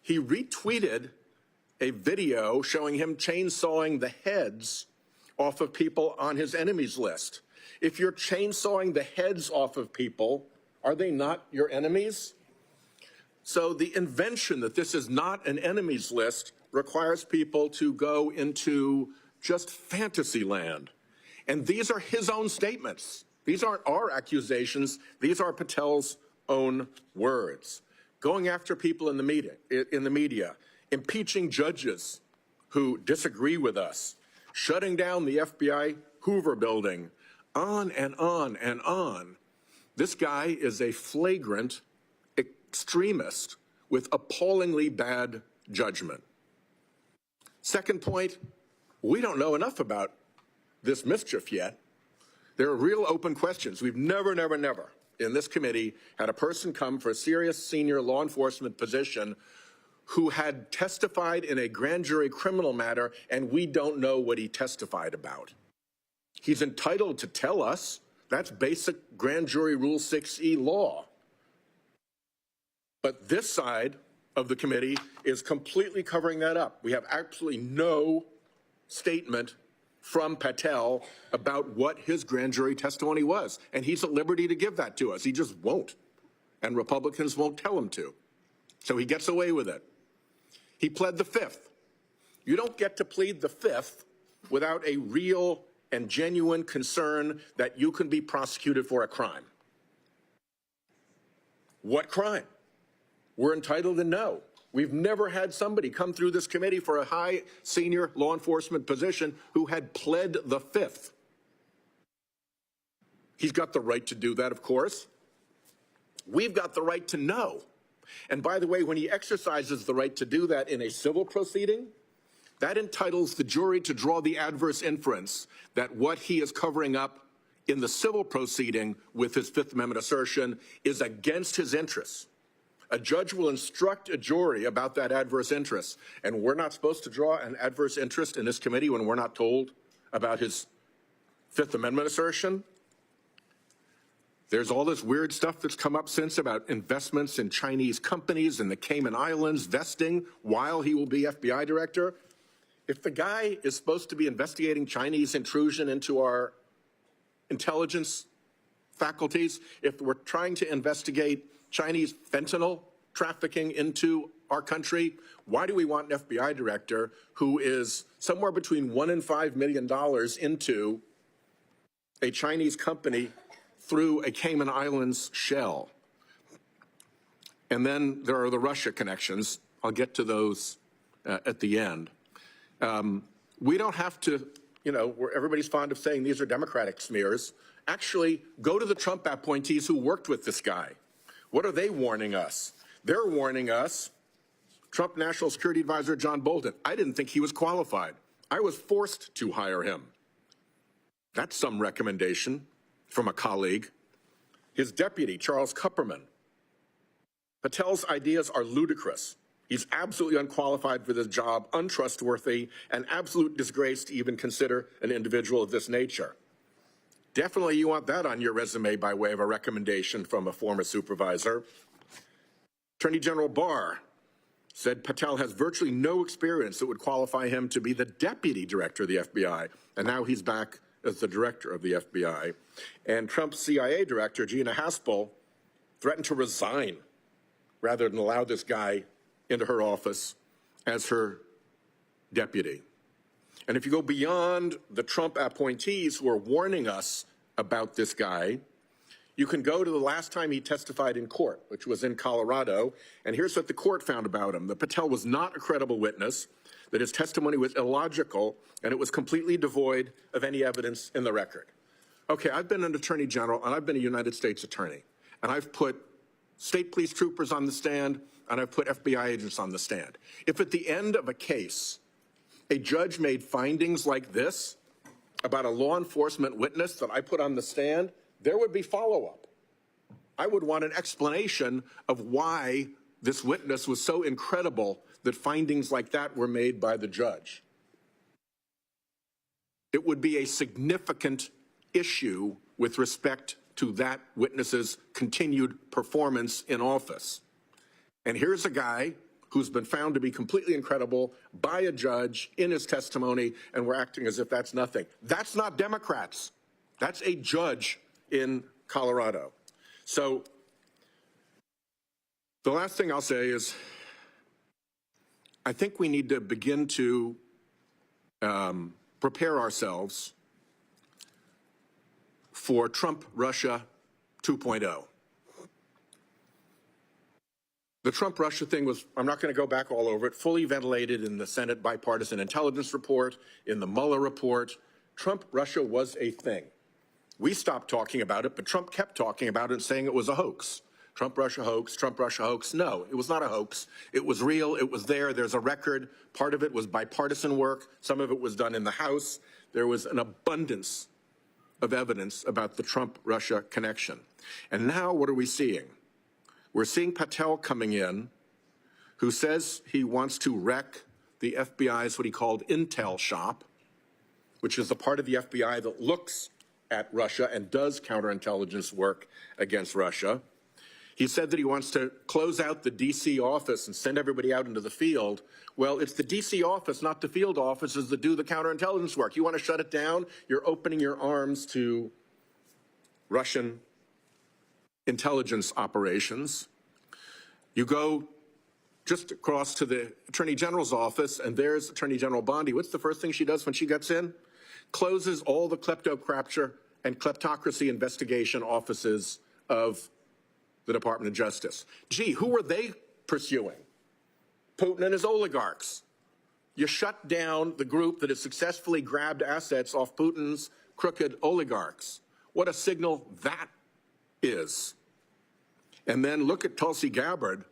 He retweeted a video showing him chainsawing the heads off of people on his enemies list. If you're chainsawing the heads off of people, are they not your enemies? So the invention that this is not an enemies list requires people to go into just fantasy land. And these are his own statements. These aren't our accusations. These are Patel's own words. Going after people in the media, impeaching judges who disagree with us, shutting down the FBI Hoover building, on and on and on. This guy is a flagrant extremist with appallingly bad judgment. Second point, we don't know enough about this mischief yet. There are real open questions. We've never in this committee had a person come for a serious senior law enforcement position who had testified in a grand jury criminal matter, and we don't know what he testified about. He's entitled to tell us. That's basic grand jury Rule 6E law. But this side of the committee is completely covering that up. We have absolutely no statement from Patel about what his grand jury testimony was. And he's at liberty to give that to us. He just won't. And Republicans won't tell him to. So he gets away with it. He pled the fifth. You don't get to plead the fifth without a real and genuine concern that you can be prosecuted for a crime. What crime? We're entitled to know. We've never had somebody come through this committee for a high senior law enforcement position who had pled the fifth. He's got the right to do that, of course. We've got the right to know. And by the way, when he exercises the right to do that in a civil proceeding, that entitles the jury to draw the adverse inference that what he is covering up in the civil proceeding with his Fifth Amendment assertion is against his interests. A judge will instruct a jury about that adverse interest, and we're not supposed to draw an adverse interest in this committee when we're not told about his Fifth Amendment assertion. There's all this weird stuff that's come up since about investments in Chinese companies in the Cayman Islands vesting while he will be FBI director. If the guy is supposed to be investigating Chinese intrusion into our intelligence faculties, if we're trying to investigate Chinese fentanyl trafficking into our country, why do we want an FBI director who is somewhere between $1 and $5 million into a Chinese company through a Cayman Islands shell? And then there are the Russia connections. I'll get to those at the end. We don't have to, everybody's fond of saying these are Democratic smears. Actually, go to the Trump appointees who worked with this guy. What are they warning us? They're warning us, Trump National Security Advisor John Bolton, I didn't think he was qualified. I was forced to hire him. That's some recommendation from a colleague. His deputy, Charles Kupperman. Patel's ideas are ludicrous. He's absolutely unqualified for this job, untrustworthy, an absolute disgrace to even consider an individual of this nature. Definitely you want that on your resume by way of a recommendation from a former supervisor. Attorney General Barr said Patel has virtually no experience that would qualify him to be the deputy director of the FBI, and now he's back as the director of the FBI. And Trump's CIA director, Gina Haspel, threatened to resign rather than allow this guy into her office as her deputy. And if you go beyond the Trump appointees who are warning us about this guy, you can go to the last time he testified in court, which was in Colorado, and here's what the court found about him. That Patel was not a credible witness, that his testimony was illogical, and it was completely devoid of any evidence in the record. Okay, I've been an attorney general, and I've been a United States attorney, and I've put state police troopers on the stand, and I've put FBI agents on the stand. If at the end of a case, a judge made findings like this about a law enforcement witness that I put on the stand, there would be follow-up. I would want an explanation of why this witness was so incredible that findings like that were made by the judge. It would be a significant issue with respect to that witness's continued performance in office. And here's a guy who's been found to be completely incredible by a judge in his testimony, and we're acting as if that's nothing. That's not Democrats. That's a judge in Colorado. So the last thing I'll say is I think we need to begin to prepare ourselves for Trump Russia 2.0. The Trump-Russia thing was, I'm not going to go back all over it, fully ventilated in the Senate Bipartisan Intelligence Report, in the Mueller report. Trump-Russia was a thing. We stopped talking about it, but Trump kept talking about it and saying it was a hoax. Trump-Russia hoax, Trump-Russia hoax. No, it was not a hoax. It was real. It was there. There's a record. Part of it was bipartisan work. Some of it was done in the House. There was an abundance of evidence about the Trump-Russia connection. And now what are we seeing? We're seeing Patel coming in, who says he wants to wreck the FBI's what he called intel shop, which is the part of the FBI that looks at Russia and does counterintelligence work against Russia. He said that he wants to close out the D.C. office and send everybody out into the field. Well, it's the D.C. office, not the field offices, that do the counterintelligence work. You want to shut it down? You're opening your arms to Russian intelligence operations. You go just across to the Attorney General's office, and there's Attorney General Bondi. What's the first thing she does when she gets in? Closes all the kleptocrature and kleptocracy investigation offices of the Department of Justice. Gee, who were they pursuing? Putin and his oligarchs. You shut down the group that has successfully grabbed assets off Putin's crooked oligarchs. What a signal that is. And then look at Tulsi Gabbard.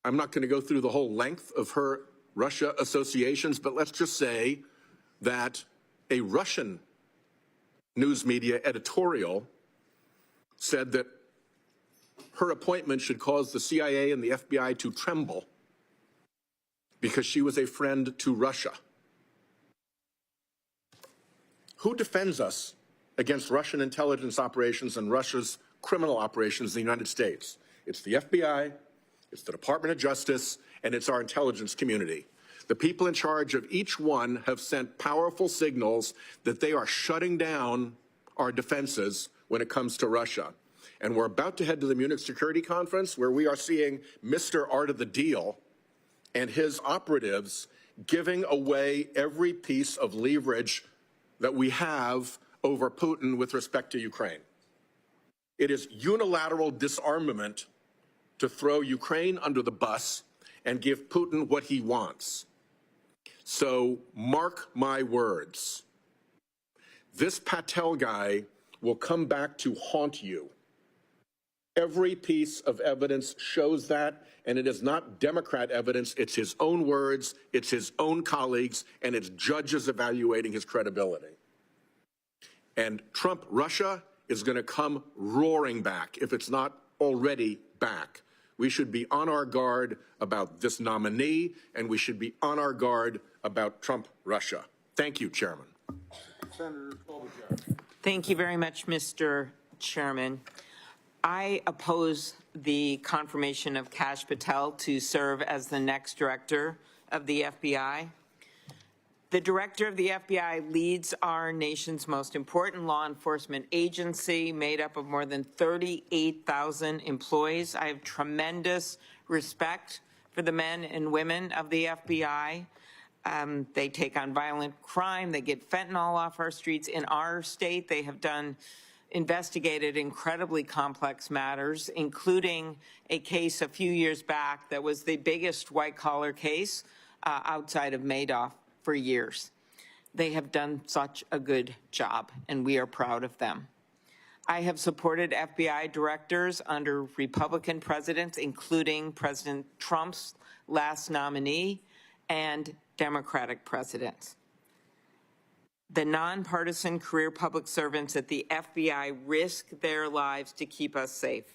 I'm not going to go through the whole length of her Russia associations, but let's just say that a Russian news media editorial said that her appointment should cause the CIA and the FBI to tremble because she was a friend to Russia. Who defends us against Russian intelligence operations and Russia's criminal operations in the United States? It's the FBI, it's the Department of Justice, and it's our intelligence community. The people in charge of each one have sent powerful signals that they are shutting down our defenses when it comes to Russia. And we're about to head to the Munich Security Conference, where we are seeing Mr. Art of the Deal and his operatives giving away every piece of leverage that we have over Putin with respect to Ukraine. It is unilateral disarmament to throw Ukraine under the bus and give Putin what he wants. So mark my words. This Patel guy will come back to haunt you. Every piece of evidence shows that, and it is not Democrat evidence. It's his own words, it's his own colleagues, and it's judges evaluating his credibility. And Trump Russia is going to come roaring back, if it's not already back. We should be on our guard about this nominee, and we should be on our guard about Trump Russia. Thank you, Chairman. Senator Klobuchar. Thank you very much, Mr. Chairman. I oppose the confirmation of Kash Patel to serve as the next director of the FBI. The director of the FBI leads our nation's most important law enforcement agency, made up of more than 38,000 employees. I have tremendous respect for the men and women of the FBI. They take on violent crime. They get fentanyl off our streets. In our state, they have investigated incredibly complex matters, including a case a few years back that was the biggest white-collar case outside of Madoff for years. They have done such a good job, and we are proud of them. I have supported FBI directors under Republican presidents, including President Trump's last nominee, and Democratic presidents. The nonpartisan career public servants at the FBI risk their lives to keep us safe.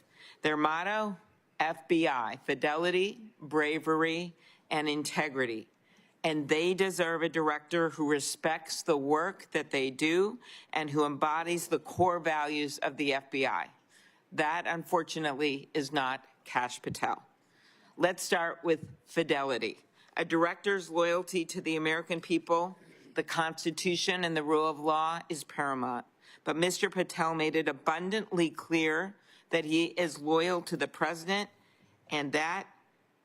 Their motto, FBI, fidelity, bravery, and integrity. And they deserve a director who respects the work that they do and who embodies the core values of the FBI. That, unfortunately, is not Kash Patel. Let's start with fidelity. A director's loyalty to the American people, the Constitution, and the rule of law is paramount. But Mr. Patel made it abundantly clear that he is loyal to the president, and that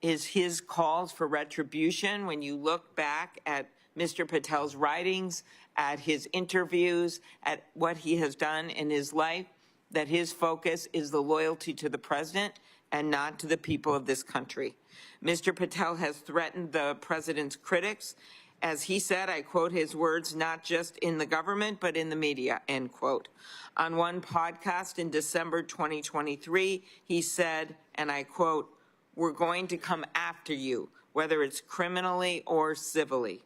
is his calls for retribution. When you look back at Mr. Patel's writings, at his interviews, at what he has done in his life, that his focus is the loyalty to the president and not to the people of this country. Mr. Patel has threatened the president's critics. As he said, I quote his words, not just in the government, but in the media, end quote. On one podcast in December 2023, he said, and I quote, "We're going to come after you, whether it's criminally or civilly."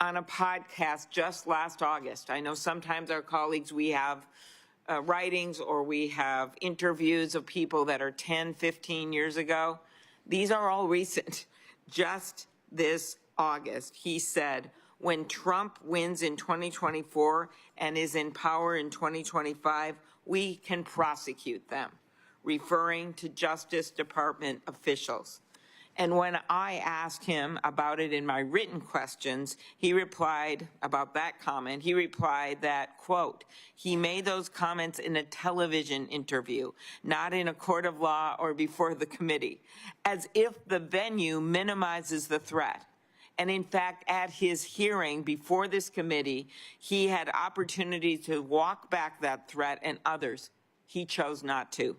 On a podcast just last August, I know sometimes our colleagues, we have writings or we have interviews of people that are 10, 15 years ago. These are all recent. Just this August, he said, when Trump wins in 2024 and is in power in 2025, we can prosecute them, referring to Justice Department officials. And when I asked him about it in my written questions, he replied about that comment, he replied that, quote, he made those comments in a television interview, not in a court of law or before the committee, as if the venue minimizes the threat. And in fact, at his hearing before this committee, he had opportunity to walk back that threat and others. He chose not to.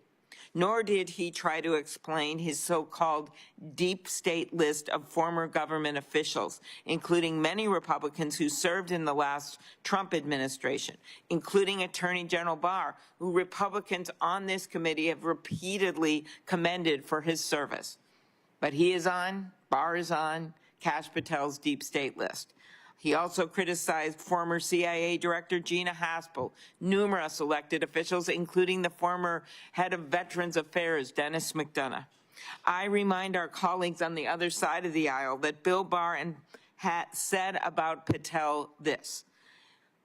Nor did he try to explain his so-called deep state list of former government officials, including many Republicans who served in the last Trump administration, including Attorney General Barr, who Republicans on this committee have repeatedly commended for his service. But he is on, Barr is on, Kash Patel's deep state list. He also criticized former CIA Director Gina Haspel, numerous elected officials, including the former head of Veterans Affairs, Dennis McDonough. I remind our colleagues on the other side of the aisle that Bill Barr said about Patel this: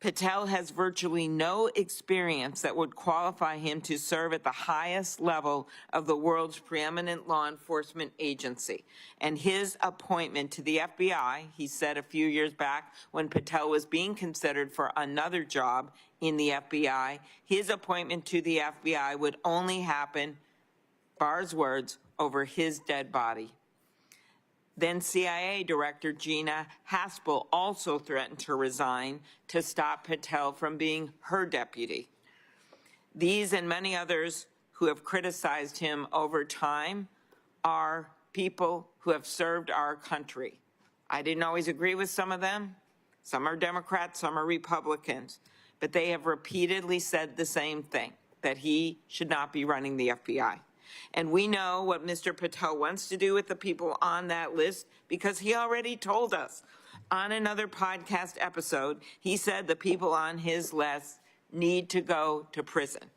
Patel has virtually no experience that would qualify him to serve at the highest level of the world's preeminent law enforcement agency. And his appointment to the FBI, he said a few years back when Patel was being considered for another job in the FBI, his appointment to the FBI would only happen, Barr's words, over his dead body. Then CIA Director Gina Haspel also threatened to resign to stop Patel from being her deputy. These and many others who have criticized him over time are people who have served our country. I didn't always agree with some of them. Some are Democrats, some are Republicans. But they have repeatedly said the same thing, that he should not be running the FBI. And we know what Mr. Patel wants to do with the people on that list because he already told us. On another podcast episode, he said the people on his list need to go to prison.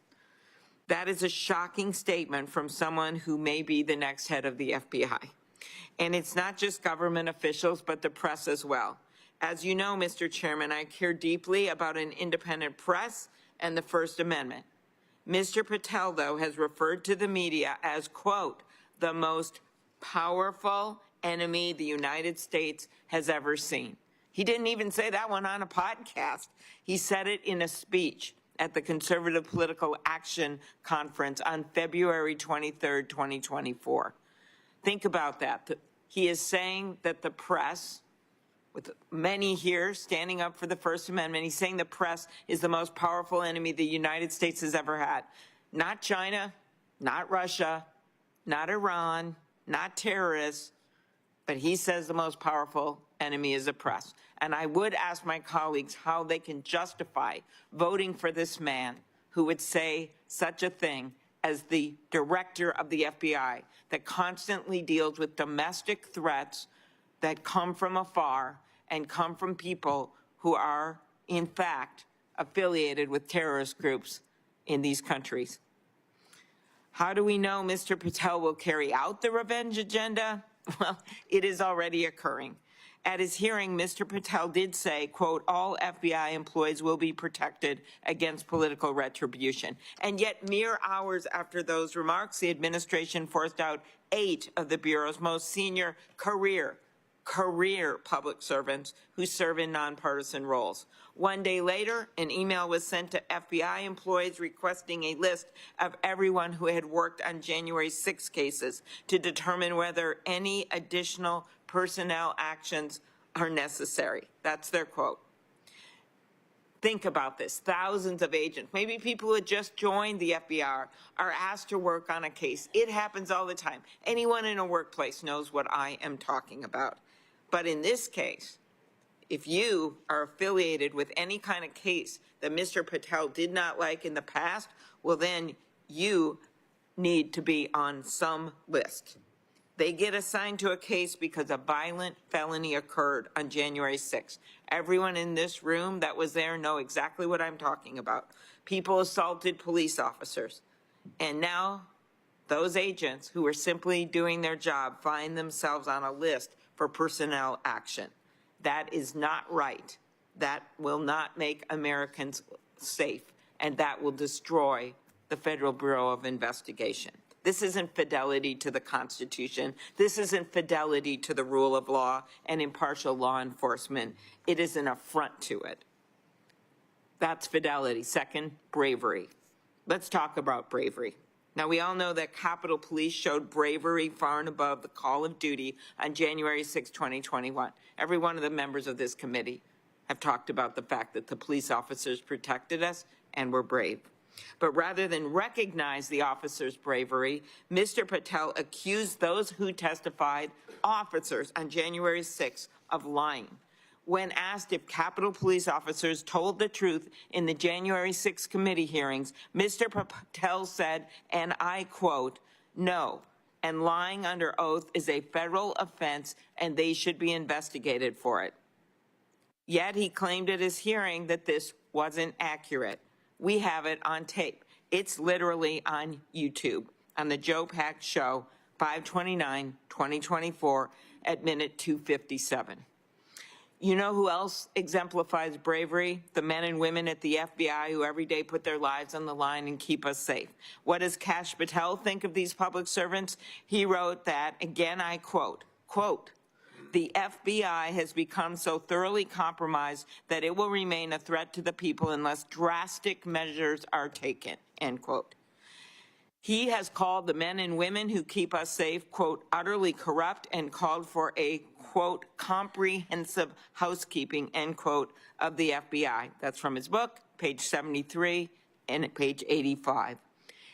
That is a shocking statement from someone who may be the next head of the FBI. And it's not just government officials, but the press as well. As you know, Mr. Chairman, I care deeply about an independent press and the First Amendment. Mr. Patel, though, has referred to the media as, quote, the most powerful enemy the United States has ever seen. He didn't even say that one on a podcast. He said it in a speech at the Conservative Political Action Conference on February 23rd, 2024. Think about that. He is saying that the press, with many here standing up for the First Amendment, he's saying the press is the most powerful enemy the United States has ever had. Not China, not Russia, not Iran, not terrorists, but he says the most powerful enemy is the press. And I would ask my colleagues how they can justify voting for this man who would say such a thing as the director of the FBI that constantly deals with domestic threats that come from afar and come from people who are, in fact, affiliated with terrorist groups in these countries. How do we know Mr. Patel will carry out the revenge agenda? Well, it is already occurring. At his hearing, Mr. Patel did say, quote, all FBI employees will be protected against political retribution. And yet, mere hours after those remarks, the administration forced out 8 of the Bureau's most senior career public servants who serve in nonpartisan roles. One day later, an email was sent to FBI employees requesting a list of everyone who had worked on January 6 cases to determine whether any additional personnel actions are necessary. That's their quote. Think about this. Thousands of agents, maybe people who had just joined the FBI, are asked to work on a case. It happens all the time. Anyone in a workplace knows what I am talking about. But in this case, if you are affiliated with any kind of case that Mr. Patel did not like in the past, well, then you need to be on some list. They get assigned to a case because a violent felony occurred on January 6th. Everyone in this room that was there know exactly what I'm talking about. People assaulted police officers. And now those agents who were simply doing their job find themselves on a list for personnel action. That is not right. That will not make Americans safe, and that will destroy the Federal Bureau of Investigation. This isn't fidelity to the Constitution. This isn't fidelity to the rule of law and impartial law enforcement. It is an affront to it. That's fidelity. Second, bravery. Let's talk about bravery. Now, we all know that Capitol Police showed bravery far and above the call of duty on January 6, 2021. Every one of the members of this committee have talked about the fact that the police officers protected us and were brave. But rather than recognize the officers' bravery, Mr. Patel accused those who testified, officers, on January 6, of lying. When asked if Capitol Police officers told the truth in the January 6 committee hearings, Mr. Patel said, and I quote, no, and lying under oath is a federal offense and they should be investigated for it. Yet he claimed at his hearing that this wasn't accurate. We have it on tape. It's literally on YouTube, on the Joe Pack Show, 5/29/2024 at minute 2:57. You know who else exemplifies bravery? The men and women at the FBI who every day put their lives on the line and keep us safe. What does Kash Patel think of these public servants? He wrote that, again, I quote, the FBI has become so thoroughly compromised that it will remain a threat to the people unless drastic measures are taken, end quote. He has called the men and women who keep us safe, quote, utterly corrupt, and called for a, quote, comprehensive housekeeping, end quote, of the FBI. That's from his book, page 73 and page 85.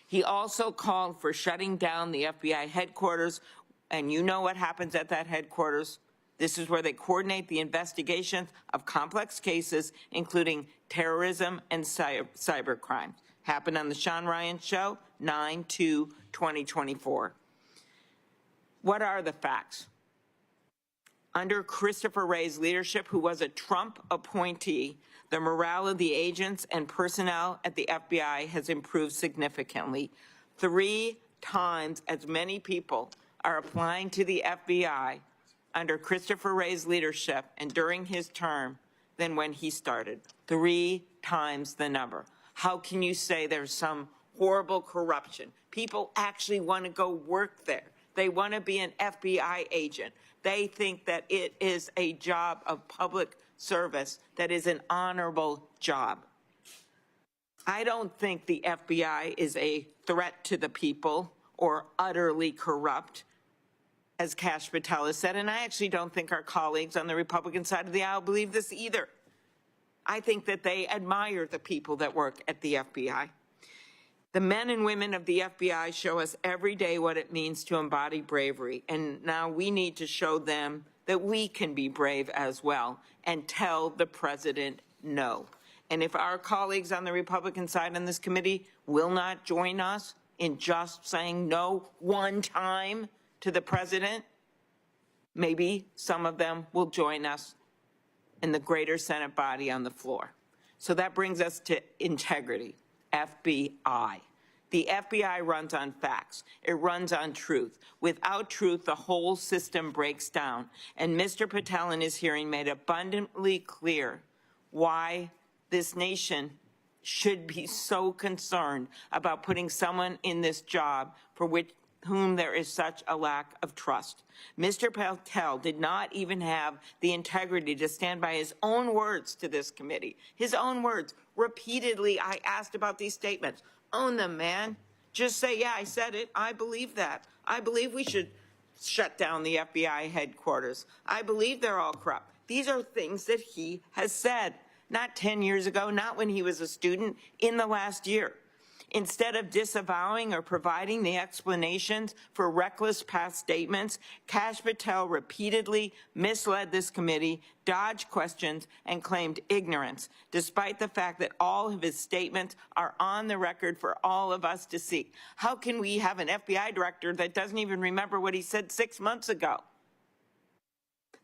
He also called for shutting down the FBI headquarters, and you know what happens at that headquarters. This is where they coordinate the investigations of complex cases, including terrorism and cybercrime. Happened on the Sean Ryan Show, 9/2/2024. What are the facts? Under Christopher Wray's leadership, who was a Trump appointee, the morale of the agents and personnel at the FBI has improved significantly. 3 times as many people are applying to the FBI under Christopher Wray's leadership and during his term than when he started. 3 times the number. How can you say there's some horrible corruption? People actually want to go work there. They want to be an FBI agent. They think that it is a job of public service, that is an honorable job. I don't think the FBI is a threat to the people or utterly corrupt. as Kash Patel has said, and I actually don't think our colleagues on the Republican side of the aisle believe this either. I think that they admire the people that work at the FBI. The men and women of the FBI show us every day what it means to embody bravery, and now we need to show them that we can be brave as well and tell the president no. And if our colleagues on the Republican side on this committee will not join us in just saying no one time to the president, maybe some of them will join us in the greater Senate body on the floor. So that brings us to integrity, FBI. The FBI runs on facts. It runs on truth. Without truth, the whole system breaks down. And Mr. Patel in his hearing made abundantly clear why this nation should be so concerned about putting someone in this job for whom there is such a lack of trust. Mr. Patel did not even have the integrity to stand by his own words to this committee. His own words. Repeatedly, I asked about these statements. Own them, man. Just say, yeah, I said it. I believe that. I believe we should shut down the FBI headquarters. I believe they're all corrupt. These are things that he has said, not 10 years ago, not when he was a student, in the last year. Instead of disavowing or providing the explanations for reckless past statements, Kash Patel repeatedly misled this committee, dodged questions, and claimed ignorance, despite the fact that all of his statements are on the record for all of us to see. How can we have an FBI director that doesn't even remember what he said 6 months ago?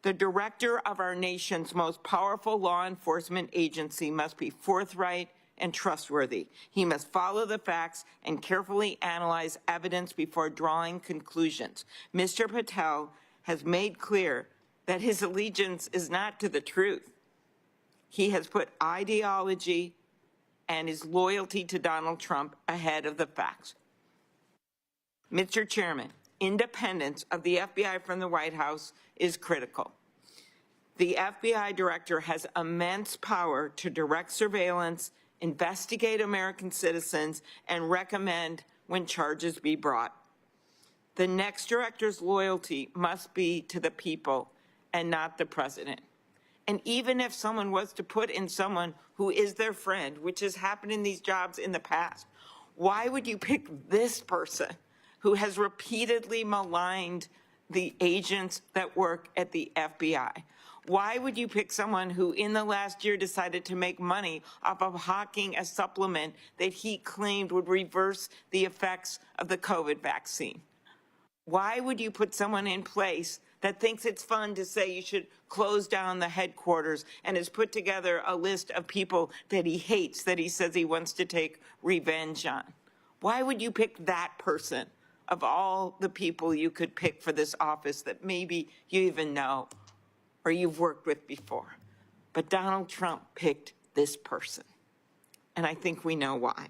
The director of our nation's most powerful law enforcement agency must be forthright and trustworthy. He must follow the facts and carefully analyze evidence before drawing conclusions. Mr. Patel has made clear that his allegiance is not to the truth. He has put ideology and his loyalty to Donald Trump ahead of the facts. Mr. Chairman, independence of the FBI from the White House is critical. The FBI director has immense power to direct surveillance, investigate American citizens, and recommend when charges be brought. The next director's loyalty must be to the people and not the president. And even if someone was to put in someone who is their friend, which has happened in these jobs in the past, why would you pick this person who has repeatedly maligned the agents that work at the FBI? Why would you pick someone who in the last year decided to make money off of hawking a supplement that he claimed would reverse the effects of the COVID vaccine? Why would you put someone in place that thinks it's fun to say you should close down the headquarters and has put together a list of people that he hates, that he says he wants to take revenge on? Why would you pick that person of all the people you could pick for this office that maybe you even know or you've worked with before? But Donald Trump picked this person, and I think we know why.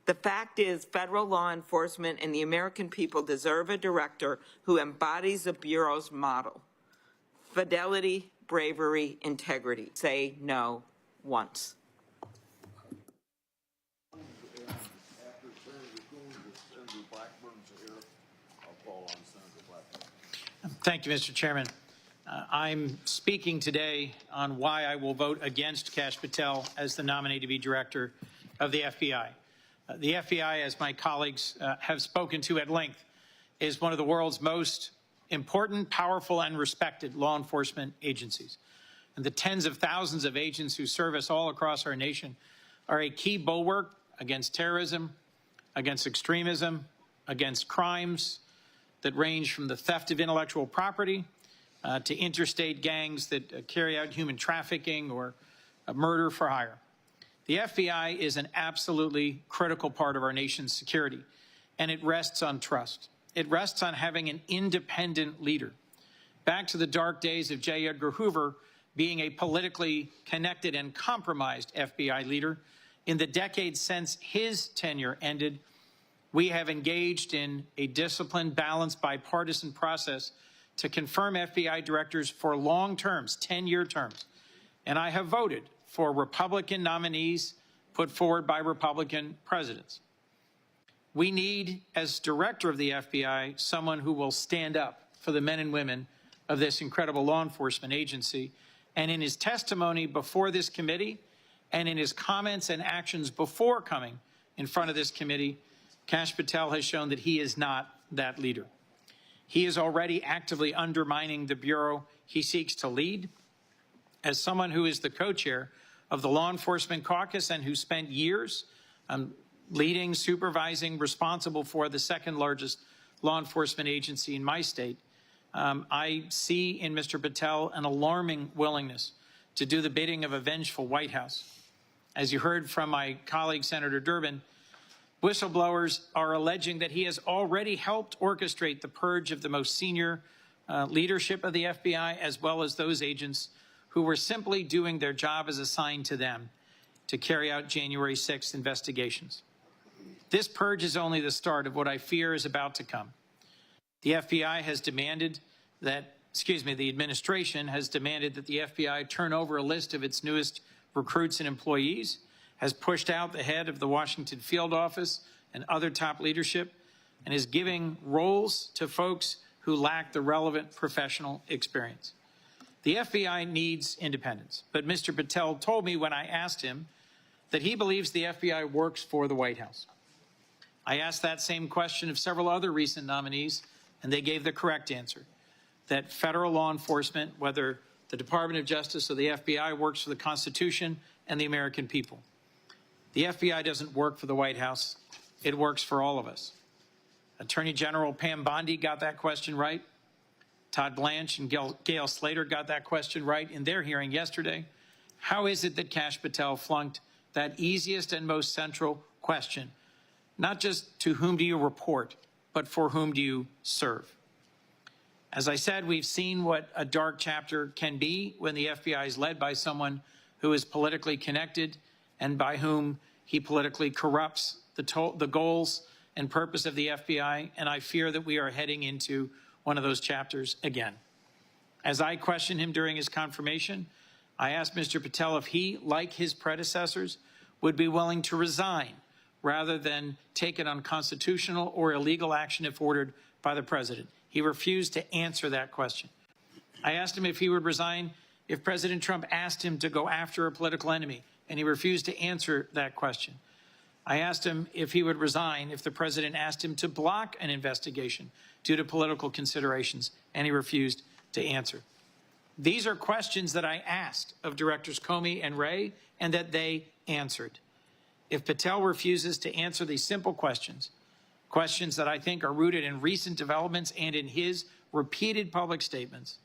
The fact is, federal law enforcement and the American people deserve a director who embodies the Bureau's model: fidelity, bravery, integrity. Say no once. Thank you, Mr. Chairman. I'm speaking today on why I will vote against Kash Patel as the nominee to be director of the FBI. The FBI, as my colleagues have spoken to at length, is one of the world's most important, powerful, and respected law enforcement agencies. And the tens of thousands of agents who serve us all across our nation are a key bulwark against terrorism, against extremism, against crimes that range from the theft of intellectual property to interstate gangs that carry out human trafficking or murder for hire. The FBI is an absolutely critical part of our nation's security, and it rests on trust. It rests on having an independent leader. Back to the dark days of J. Edgar Hoover being a politically connected and compromised FBI leader, in the decades since his tenure ended, we have engaged in a disciplined, balanced, bipartisan process to confirm FBI directors for long terms, 10-year terms. And I have voted for Republican nominees put forward by Republican presidents. We need, as director of the FBI, someone who will stand up for the men and women of this incredible law enforcement agency. And in his testimony before this committee and in his comments and actions before coming in front of this committee, Kash Patel has shown that he is not that leader. He is already actively undermining the bureau he seeks to lead. As someone who is the co-chair of the Law Enforcement Caucus and who spent years leading, supervising, responsible for the second largest law enforcement agency in my state, I see in Mr. Patel an alarming willingness to do the bidding of a vengeful White House. As you heard from my colleague, Senator Durbin, whistleblowers are alleging that he has already helped orchestrate the purge of the most senior leadership of the FBI, as well as those agents who were simply doing their job as assigned to them to carry out January 6th investigations. This purge is only the start of what I fear is about to come. The FBI has demanded that, the administration has demanded that the FBI turn over a list of its newest recruits and employees, has pushed out the head of the Washington field office and other top leadership, and is giving roles to folks who lack the relevant professional experience. The FBI needs independence, but Mr. Patel told me when I asked him that he believes the FBI works for the White House. I asked that same question of several other recent nominees, and they gave the correct answer, that federal law enforcement, whether the Department of Justice or the FBI, works for the Constitution and the American people. The FBI doesn't work for the White House. It works for all of us. Attorney General Pam Bondi got that question right. Todd Blanche and Gail Slater got that question right in their hearing yesterday. How is it that Kash Patel flunked that easiest and most central question? Not just to whom do you report, but for whom do you serve? As I said, we've seen what a dark chapter can be when the FBI is led by someone who is politically connected and by whom he politically corrupts the goals and purpose of the FBI, and I fear that we are heading into one of those chapters again. As I questioned him during his confirmation, I asked Mr. Patel if he, like his predecessors, would be willing to resign rather than take an unconstitutional or illegal action if ordered by the president. He refused to answer that question. I asked him if he would resign if President Trump asked him to go after a political enemy, and he refused to answer that question. I asked him if he would resign if the president asked him to block an investigation due to political considerations, and he refused to answer. These are questions that I asked of Directors Comey and Wray, and that they answered. If Patel refuses to answer these simple questions, questions that I think are rooted in recent developments and in his repeated public statements,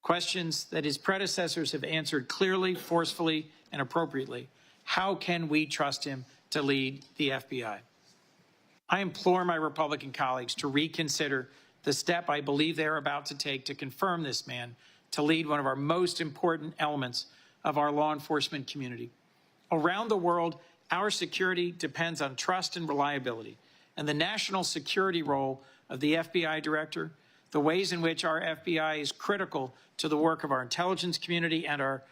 questions that his predecessors have answered clearly, forcefully, and appropriately, how can we trust him to lead the FBI? I implore my Republican colleagues to reconsider the step I believe they are about to take to confirm this man to lead one of our most important elements of our law enforcement community. Around the world, our security depends on trust and reliability, and the national security role of the FBI director, the ways in which our FBI is critical to the work of our intelligence community and our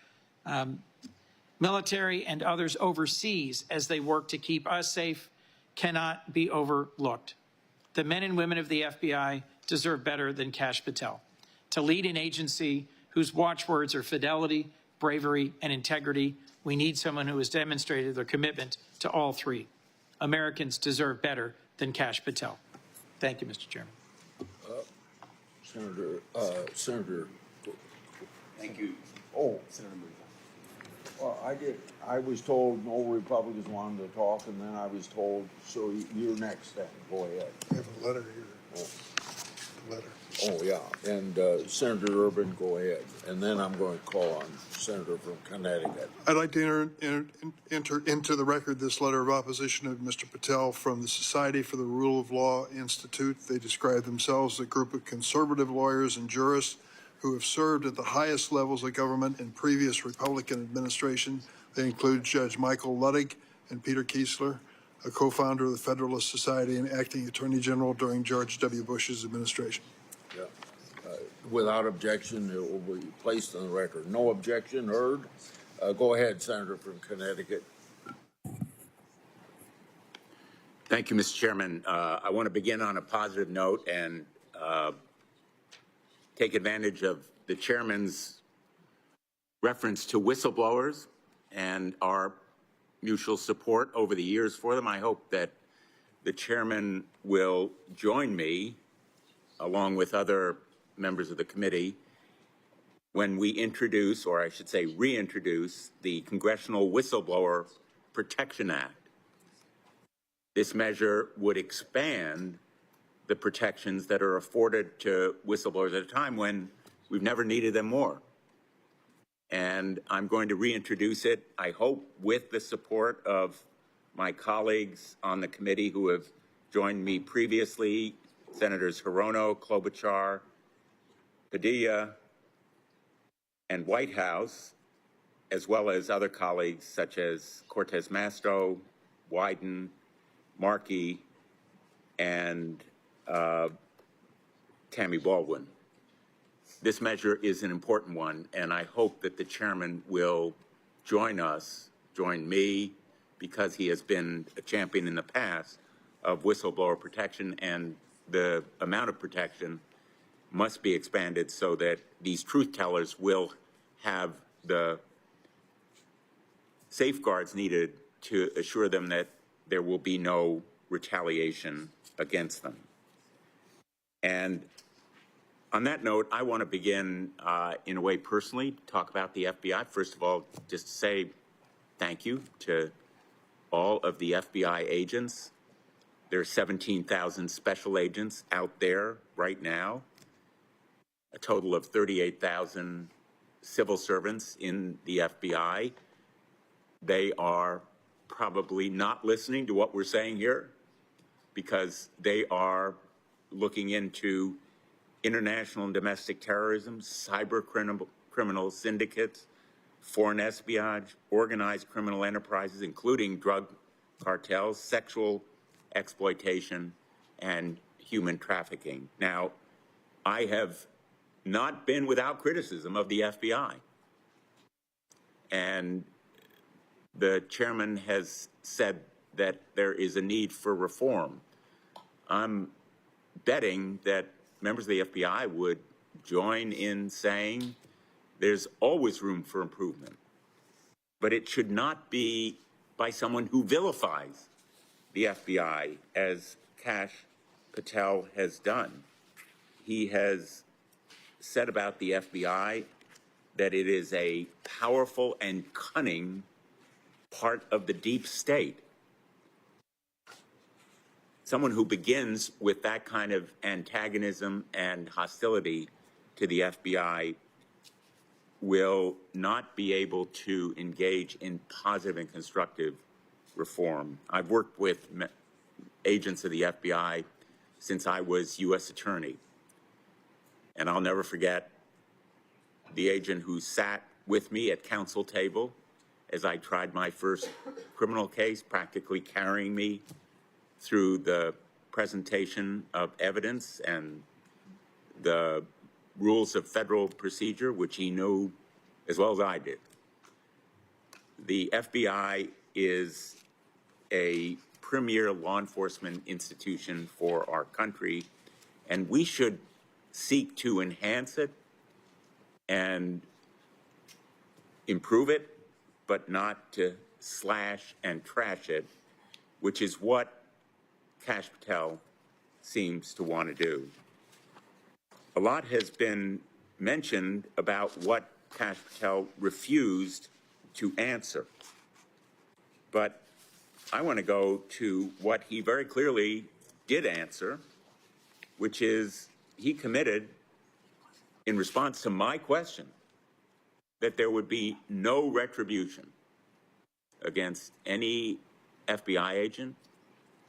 military and others overseas as they work to keep us safe, cannot be overlooked. The men and women of the FBI deserve better than Kash Patel. To lead an agency whose watchwords are fidelity, bravery, and integrity, we need someone who has demonstrated their commitment to all three. Americans deserve better than Kash Patel. Thank you, Mr. Chairman. Senator. Thank you. Oh, well, I was told no Republicans wanted to talk, and then I was told, so you're next then. Go ahead. We have a letter here. Oh. Letter. Oh, yeah, and Senator Urban, go ahead, and then I'm going to call on Senator from Connecticut. I'd like to enter into the record this letter of opposition of Mr. Patel from the Society for the Rule of Law Institute. They describe themselves as a group of conservative lawyers and jurists who have served at the highest levels of government in previous Republican administration. They include Judge Michael Luttig and Peter Kiesler, a co-founder of the Federalist Society and acting Attorney General during George W. Bush's administration. Yeah. Without objection, it will be placed on the record. No objection heard. Go ahead, Senator from Connecticut. Thank you, Mr. Chairman. I want to begin on a positive note and take advantage of the chairman's reference to whistleblowers and our mutual support over the years for them. I hope that the chairman will join me, along with other members of the committee, when we introduce, or I should say reintroduce, the Congressional Whistleblower Protection Act. This measure would expand the protections that are afforded to whistleblowers at a time when we've never needed them more. And I'm going to reintroduce it, I hope, with the support of my colleagues on the committee who have joined me previously, Senators Hirono, Klobuchar, Padilla, and Whitehouse, as well as other colleagues such as Cortez Masto, Wyden, Markey, and Tammy Baldwin. This measure is an important one, and I hope that the chairman will join me, because he has been a champion in the past of whistleblower protection, and the amount of protection must be expanded so that these truth tellers will have the safeguards needed to assure them that there will be no retaliation against them. And on that note, I want to begin in a way personally to talk about the FBI. First of all, just to say thank you to all of the FBI agents. There are 17,000 special agents out there right now, a total of 38,000 civil servants in the FBI. They are probably not listening to what we're saying here, because they are looking into international and domestic terrorism, cyber criminal syndicates, foreign espionage, organized criminal enterprises, including drug cartels, sexual exploitation, and human trafficking. Now, I have not been without criticism of the FBI. And the chairman has said that there is a need for reform. I'm betting that members of the FBI would join in saying there's always room for improvement, but it should not be by someone who vilifies the FBI, as Kash Patel has done. He has said about the FBI that it is a powerful and cunning part of the deep state. Someone who begins with that kind of antagonism and hostility to the FBI will not be able to engage in positive and constructive reform. I've worked with agents of the FBI since I was U.S. Attorney, and I'll never forget the agent who sat with me at counsel table as I tried my first criminal case, practically carrying me through the presentation of evidence and the rules of federal procedure, which he knew as well as I did. The FBI is a premier law enforcement institution for our country, and we should seek to enhance it and improve it, but not to slash and trash it, which is what Kash Patel seems to want to do. A lot has been mentioned about what Kash Patel refused to answer, but I want to go to what he very clearly did answer, which is he committed, in response to my question, that there would be no retribution against any FBI agent,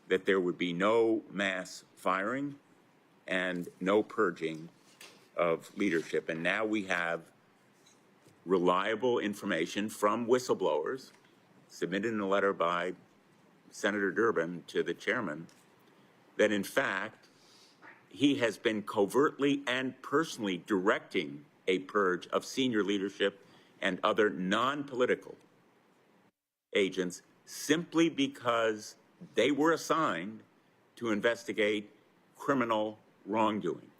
that there would be no mass firing, and no purging of leadership. And now we have reliable information from whistleblowers submitted in a letter by Senator Durbin to the chairman that, in fact, he has been covertly and personally directing a purge of senior leadership and other non-political agents simply because they were assigned to investigate criminal wrongdoing.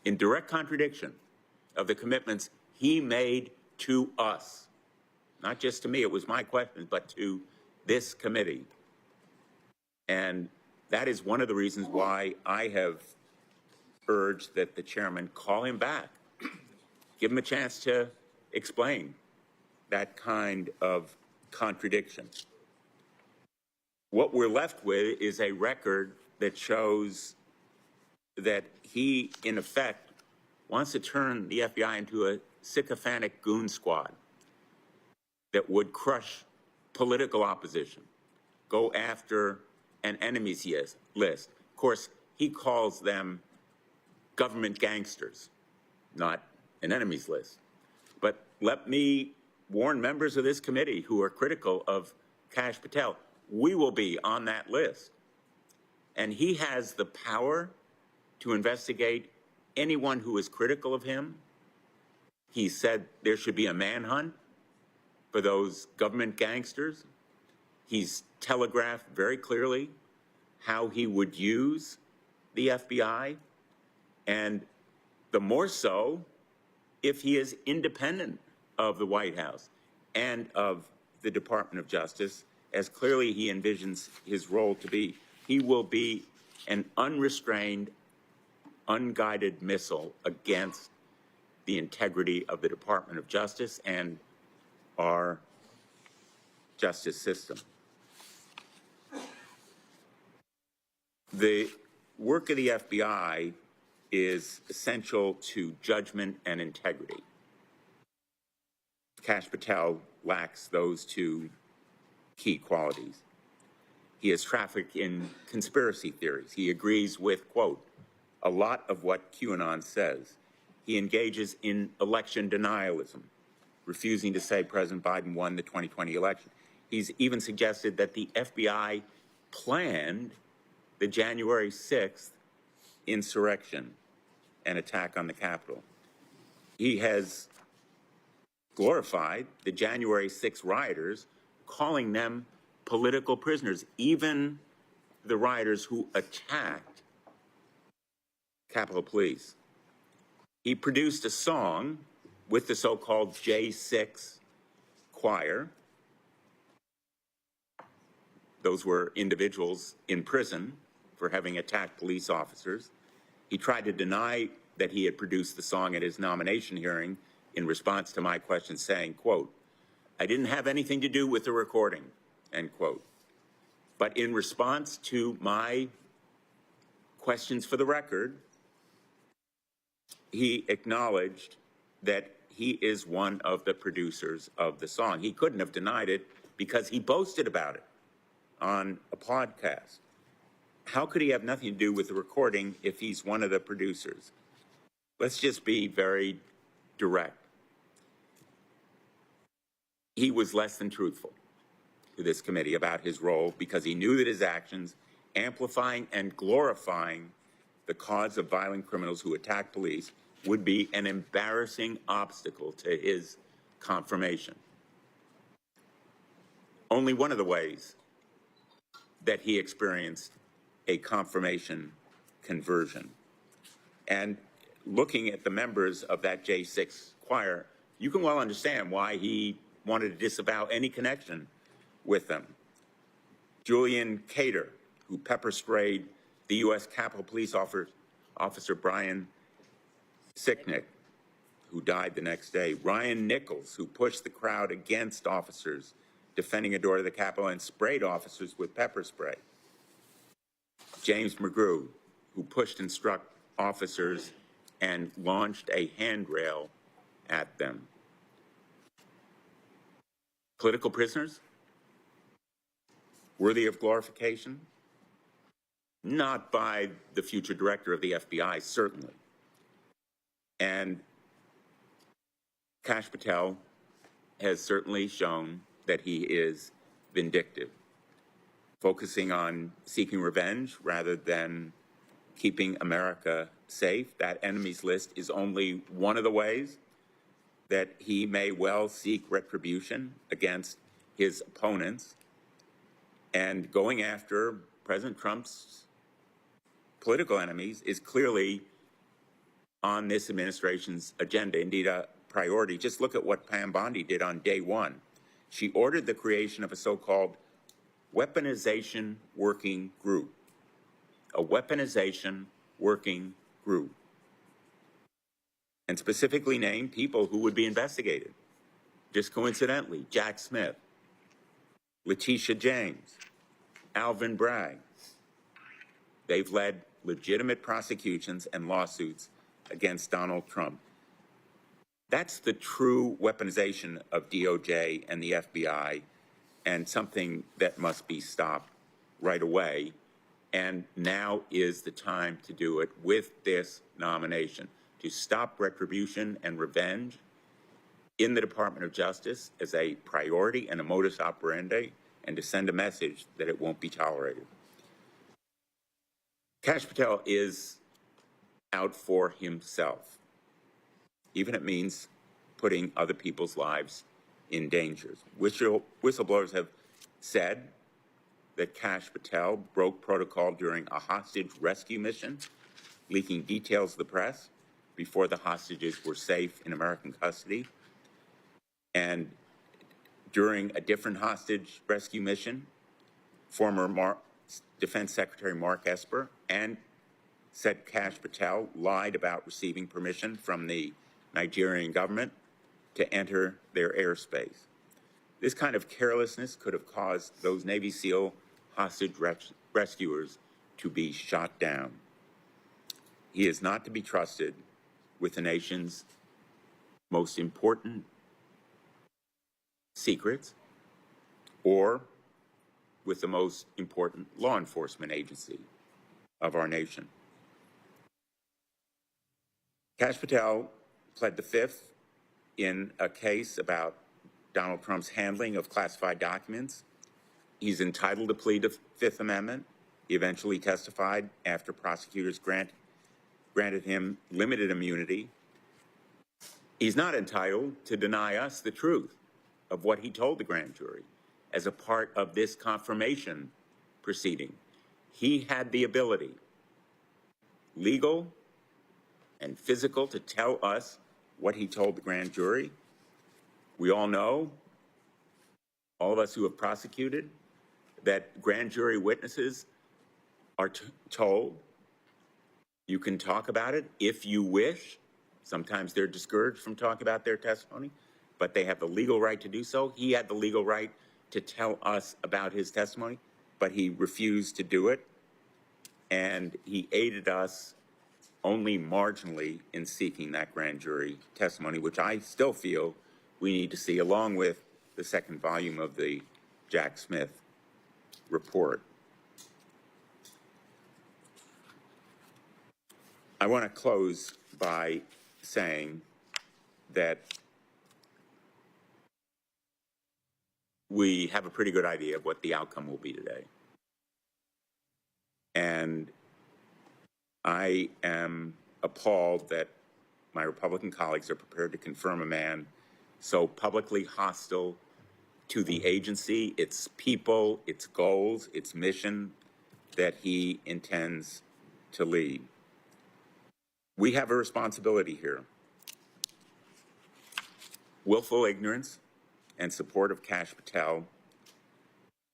in direct contradiction of the commitments he made to us. Not just to me, it was my question, but to this committee. And that is one of the reasons why I have urged that the chairman call him back, give him a chance to explain that kind of contradiction. What we're left with is a record that shows that he, in effect, wants to turn the FBI into a sycophantic goon squad that would crush political opposition, go after an enemies list. Of course, he calls them government gangsters, not an enemies list. But let me warn members of this committee who are critical of Kash Patel, we will be on that list. And he has the power to investigate anyone who is critical of him. He said there should be a manhunt for those government gangsters. He's telegraphed very clearly how he would use the FBI, and the more so if he is independent of the White House and of the Department of Justice, as clearly he envisions his role to be. He will be an unrestrained, unguided missile against the integrity of the Department of Justice and our justice system. The work of the FBI is essential to judgment and integrity. Kash Patel lacks those two key qualities. He is trafficked in conspiracy theories. He agrees with, quote, a lot of what QAnon says. He engages in election denialism, refusing to say President Biden won the 2020 election. He's even suggested that the FBI planned the January 6th insurrection and attack on the Capitol. He has glorified the January 6th rioters, calling them political prisoners, even the rioters who attacked Capitol Police. He produced a song with the so-called J6 choir. Those were individuals in prison for having attacked police officers. He tried to deny that he had produced the song at his nomination hearing in response to my question, saying, quote, I didn't have anything to do with the recording, end quote. But in response to my questions for the record, he acknowledged that he is one of the producers of the song. He couldn't have denied it because he boasted about it on a podcast. How could he have nothing to do with the recording if he's one of the producers? Let's just be very direct. He was less than truthful to this committee about his role because he knew that his actions amplifying and glorifying the cause of violent criminals who attack police would be an embarrassing obstacle to his confirmation. Only one of the ways that he experienced a confirmation conversion. And looking at the members of that J6 choir, you can well understand why he wanted to disavow any connection with them. Julian Cater, who pepper sprayed the U.S. Capitol Police Officer Brian Sicknick, who died the next day. Ryan Nichols, who pushed the crowd against officers defending a door to the Capitol and sprayed officers with pepper spray. James McGrew, who pushed and struck officers and launched a handrail at them. Political prisoners? Worthy of glorification? Not by the future director of the FBI, certainly. And Kash Patel has certainly shown that he is vindictive, focusing on seeking revenge rather than keeping America safe. That enemies list is only one of the ways that he may well seek retribution against his opponents. And going after President Trump's political enemies is clearly on this administration's agenda, indeed a priority. Just look at what Pam Bondi did on day one. She ordered the creation of a so-called weaponization working group, a weaponization working group, and specifically named people who would be investigated. Just coincidentally, Jack Smith, Letitia James, Alvin Bragg. They've led legitimate prosecutions and lawsuits against Donald Trump. That's the true weaponization of DOJ and the FBI, and something that must be stopped right away. And now is the time to do it with this nomination, to stop retribution and revenge in the Department of Justice as a priority and a modus operandi, and to send a message that it won't be tolerated. Kash Patel is out for himself, even if it means putting other people's lives in danger. Whistleblowers have said that Kash Patel broke protocol during a hostage rescue mission, leaking details to the press before the hostages were safe in American custody. And during a different hostage rescue mission, former Defense Secretary Mark Esper and said Kash Patel lied about receiving permission from the Nigerian government to enter their airspace. This kind of carelessness could have caused those Navy SEAL hostage rescuers to be shot down. He is not to be trusted with the nation's most important secrets or with the most important law enforcement agency of our nation. Kash Patel pled the Fifth in a case about Donald Trump's handling of classified documents. He's entitled to plead the Fifth Amendment. He eventually testified after prosecutors granted him limited immunity. He's not entitled to deny us the truth of what he told the grand jury as a part of this confirmation proceeding. He had the ability, legal and physical, to tell us what he told the grand jury. We all know, all of us who have prosecuted, that grand jury witnesses are told you can talk about it if you wish. Sometimes they're discouraged from talking about their testimony, but they have the legal right to do so. He had the legal right to tell us about his testimony, but he refused to do it, and he aided us only marginally in seeking that grand jury testimony, which I still feel we need to see, along with the second volume of the Jack Smith report. I want to close by saying that we have a pretty good idea of what the outcome will be today. And I am appalled that my Republican colleagues are prepared to confirm a man so publicly hostile to the agency, its people, its goals, its mission that he intends to lead. We have a responsibility here. Willful ignorance and support of Kash Patel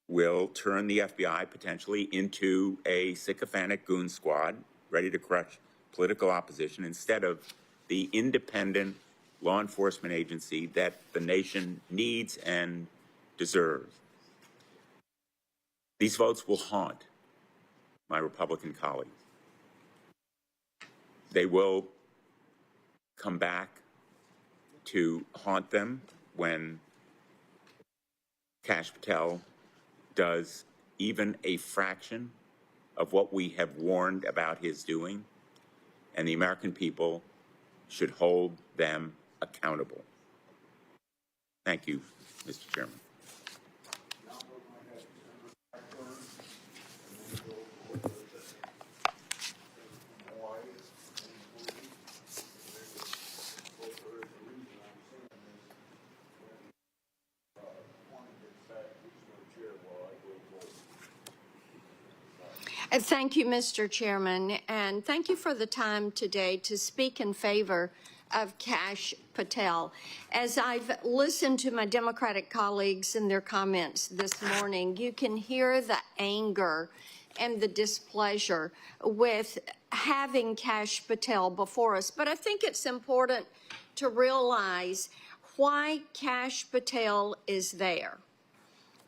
will turn the FBI potentially into a sycophantic goon squad ready to crush political opposition instead of the independent law enforcement agency that the nation needs and deserves. These votes will haunt my Republican colleagues. They will come back to haunt them when Kash Patel does even a fraction of what we have warned about his doing, and the American people should hold them accountable. Thank you, Mr. Chairman. Thank you, Mr. Chairman, and thank you for the time today to speak in favor of Kash Patel. As I've listened to my Democratic colleagues and their comments this morning, you can hear the anger and the displeasure with having Kash Patel before us. But I think it's important to realize why Kash Patel is there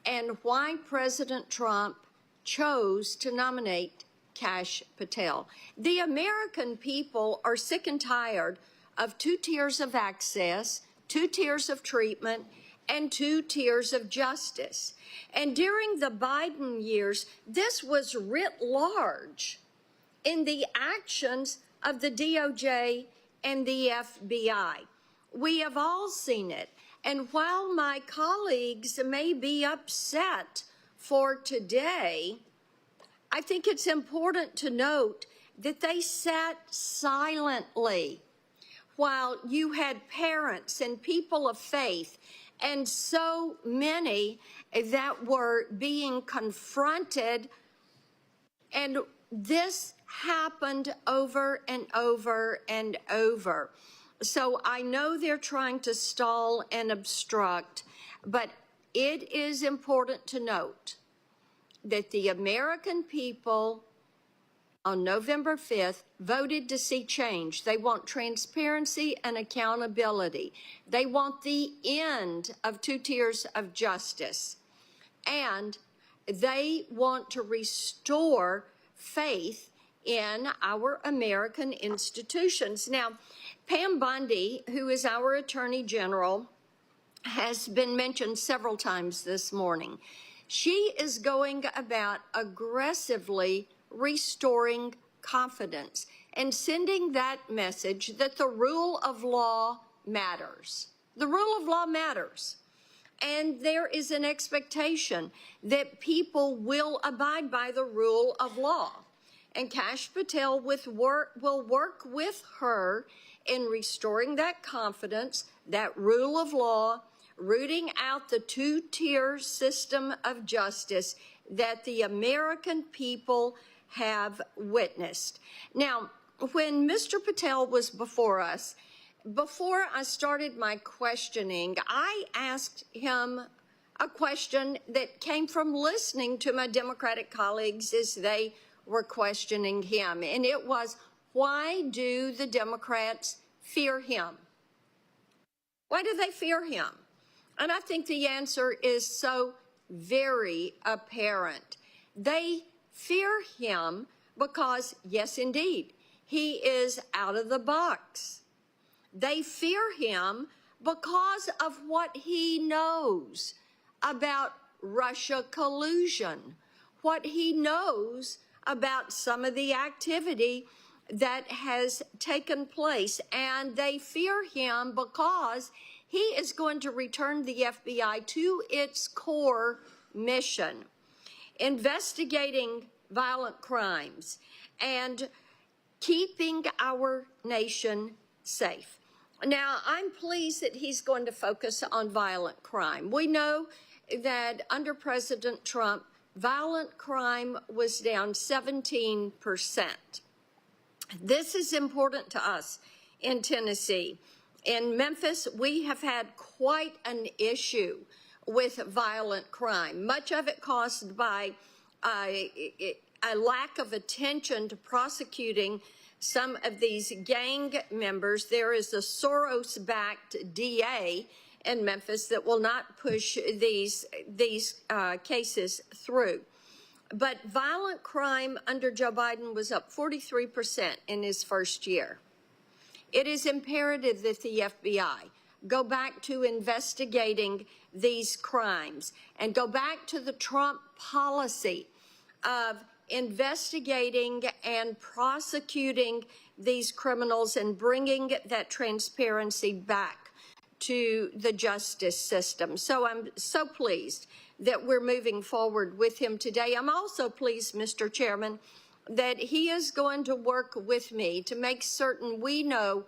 and why President Trump chose to nominate Kash Patel. The American people are sick and tired of 2 tiers of access, 2 tiers of treatment, and 2 tiers of justice. And during the Biden years, this was writ large in the actions of the DOJ and the FBI. We have all seen it. And while my colleagues may be upset for today, I think it's important to note that they sat silently while you had parents and people of faith and so many that were being confronted. And this happened over and over and over. So I know they're trying to stall and obstruct, but it is important to note that the American people on November 5th voted to see change. They want transparency and accountability. They want the end of 2 tiers of justice. And they want to restore faith in our American institutions. Now, Pam Bondi, who is our Attorney General, has been mentioned several times this morning. She is going about aggressively restoring confidence and sending that message that the rule of law matters. The rule of law matters. And there is an expectation that people will abide by the rule of law. And Kash Patel will work with her in restoring that confidence, that rule of law, rooting out the 2-tier system of justice that the American people have witnessed. Now, when Mr. Patel was before us, before I started my questioning, I asked him a question that came from listening to my Democratic colleagues as they were questioning him. And it was, why do the Democrats fear him? Why do they fear him? And I think the answer is so very apparent. They fear him because, yes, indeed, he is out of the box. They fear him because of what he knows about Russia collusion, what he knows about some of the activity that has taken place. And they fear him because he is going to return the FBI to its core mission, investigating violent crimes and keeping our nation safe. Now, I'm pleased that he's going to focus on violent crime. We know that under President Trump, violent crime was down 17%. This is important to us in Tennessee. In Memphis, we have had quite an issue with violent crime, much of it caused by a lack of attention to prosecuting some of these gang members. There is a Soros-backed DA in Memphis that will not push these cases through. But violent crime under Joe Biden was up 43% in his first year. It is imperative that the FBI go back to investigating these crimes and go back to the Trump policy of investigating and prosecuting these criminals and bringing that transparency back to the justice system. So I'm so pleased that we're moving forward with him today. I'm also pleased, Mr. Chairman, that he is going to work with me to make certain we know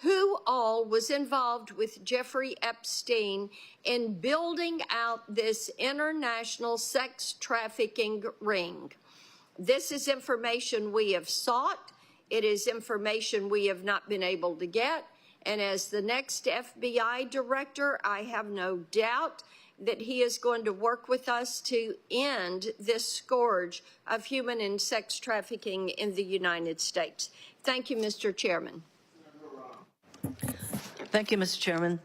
who all was involved with Jeffrey Epstein in building out this international sex trafficking ring. This is information we have sought. It is information we have not been able to get. And as the next FBI director, I have no doubt that he is going to work with us to end this scourge of human and sex trafficking in the United States. Thank you, Mr. Chairman. Thank you, Mr. Chairman.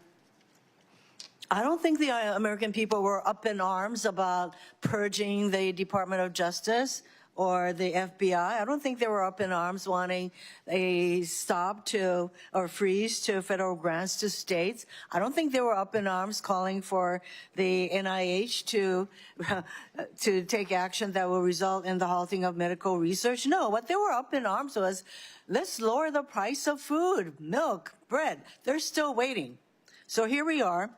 I don't think the American people were up in arms about purging the Department of Justice or the FBI. I don't think they were up in arms wanting a stop to or freeze to federal grants to states. I don't think they were up in arms calling for the NIH to take action that will result in the halting of medical research. No, what they were up in arms was, let's lower the price of food, milk, bread. They're still waiting. So here we are,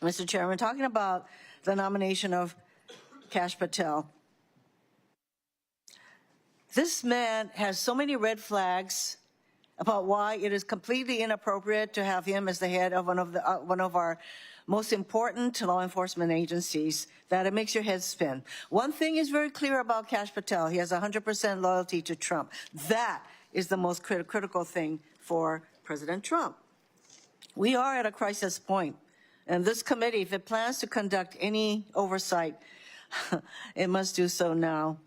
Mr. Chairman, talking about the nomination of Kash Patel. This man has so many red flags about why it is completely inappropriate to have him as the head of one of our most important law enforcement agencies that it makes your head spin. One thing is very clear about Kash Patel. He has 100% loyalty to Trump. That is the most critical thing for President Trump. We are at a crisis point, and this committee, if it plans to conduct any oversight, it must do so now.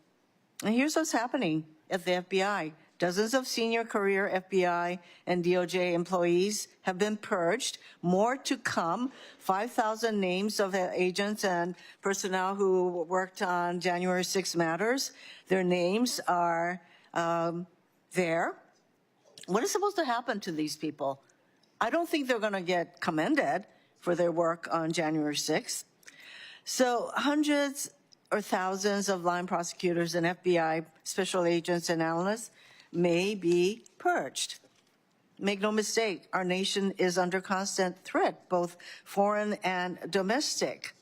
And here's what's happening at the FBI. Dozens of senior career FBI and DOJ employees have been purged. More to come. 5,000 names of agents and personnel who worked on January 6 matters. Their names are there. What is supposed to happen to these people? I don't think they're going to get commended for their work on January 6th. So hundreds or thousands of line prosecutors and FBI special agents and analysts may be purged. Make no mistake, our nation is under constant threat, both foreign and domestic.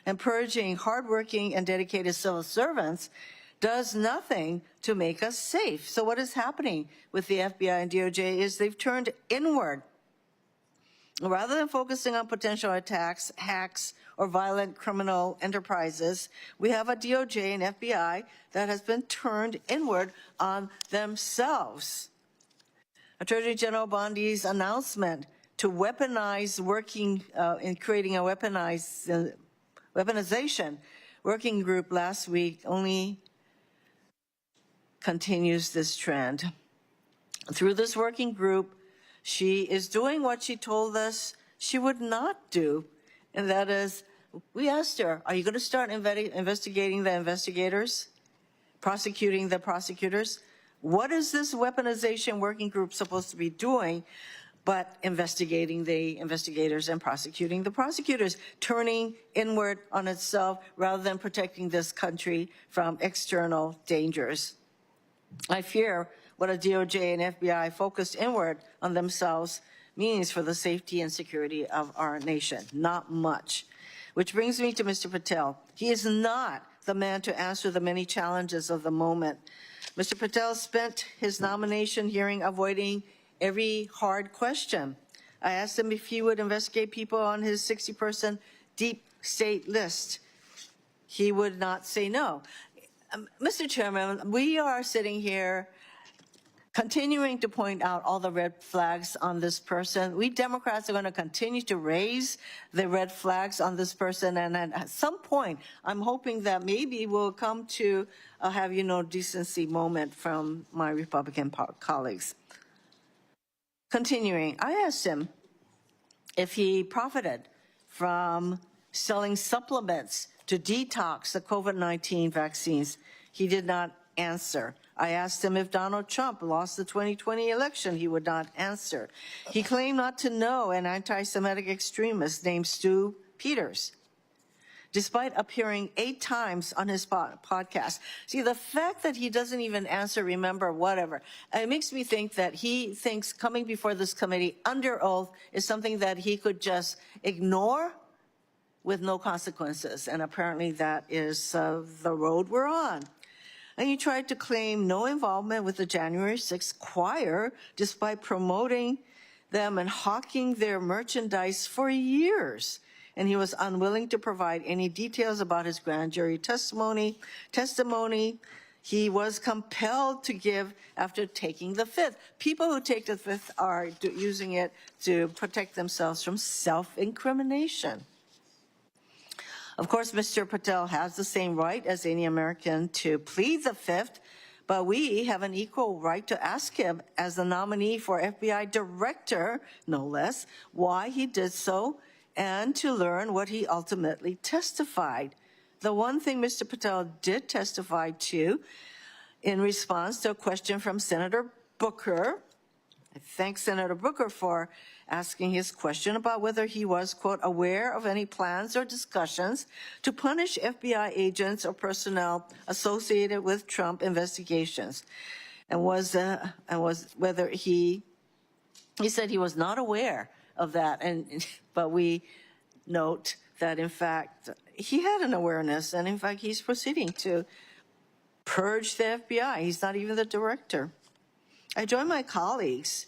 And purging hardworking and dedicated civil servants does nothing to make us safe. So what is happening with the FBI and DOJ is they've turned inward. Rather than focusing on potential attacks, hacks, or violent criminal enterprises, we have a DOJ and FBI that has been turned inward on themselves. Attorney General Bondi's announcement to weaponize in creating a weaponization working group last week only continues this trend. Through this working group, she is doing what she told us she would not do, and that is, we asked her, are you going to start investigating the investigators, prosecuting the prosecutors? What is this weaponization working group supposed to be doing but investigating the investigators and prosecuting the prosecutors, turning inward on itself rather than protecting this country from external dangers? I fear what a DOJ and FBI focused inward on themselves means for the safety and security of our nation. Not much. Which brings me to Mr. Patel. He is not the man to answer the many challenges of the moment. Mr. Patel spent his nomination hearing avoiding every hard question. I asked him if he would investigate people on his 60-person deep state list. He would not say no. Mr. Chairman, we are sitting here continuing to point out all the red flags on this person. We Democrats are going to continue to raise the red flags on this person, and at some point, I'm hoping that maybe we'll come to a decency moment from my Republican colleagues. Continuing, I asked him if he profited from selling supplements to detox the COVID-19 vaccines. He did not answer. I asked him if Donald Trump lost the 2020 election. He would not answer. He claimed not to know an anti-Semitic extremist named Stu Peters, despite appearing 8 times on his podcast. See, the fact that he doesn't even answer, remember, whatever, it makes me think that he thinks coming before this committee under oath is something that he could just ignore with no consequences. And apparently that is the road we're on. And he tried to claim no involvement with the January 6th choir, despite promoting them and hawking their merchandise for years. And he was unwilling to provide any details about his grand jury testimony. he was compelled to give after taking the fifth. People who take the fifth are using it to protect themselves from self-incrimination. Of course, Mr. Patel has the same right as any American to plead the fifth, but we have an equal right to ask him, as the nominee for FBI director, no less, why he did so, and to learn what he ultimately testified. The one thing Mr. Patel did testify to in response to a question from Senator Booker, I thank Senator Booker for asking his question about whether he was, quote, aware of any plans or discussions to punish FBI agents or personnel associated with Trump investigations, and whether he said he was not aware of that, but we note that in fact he had an awareness, and in fact he's proceeding to purge the FBI. He's not even the director. I join my colleagues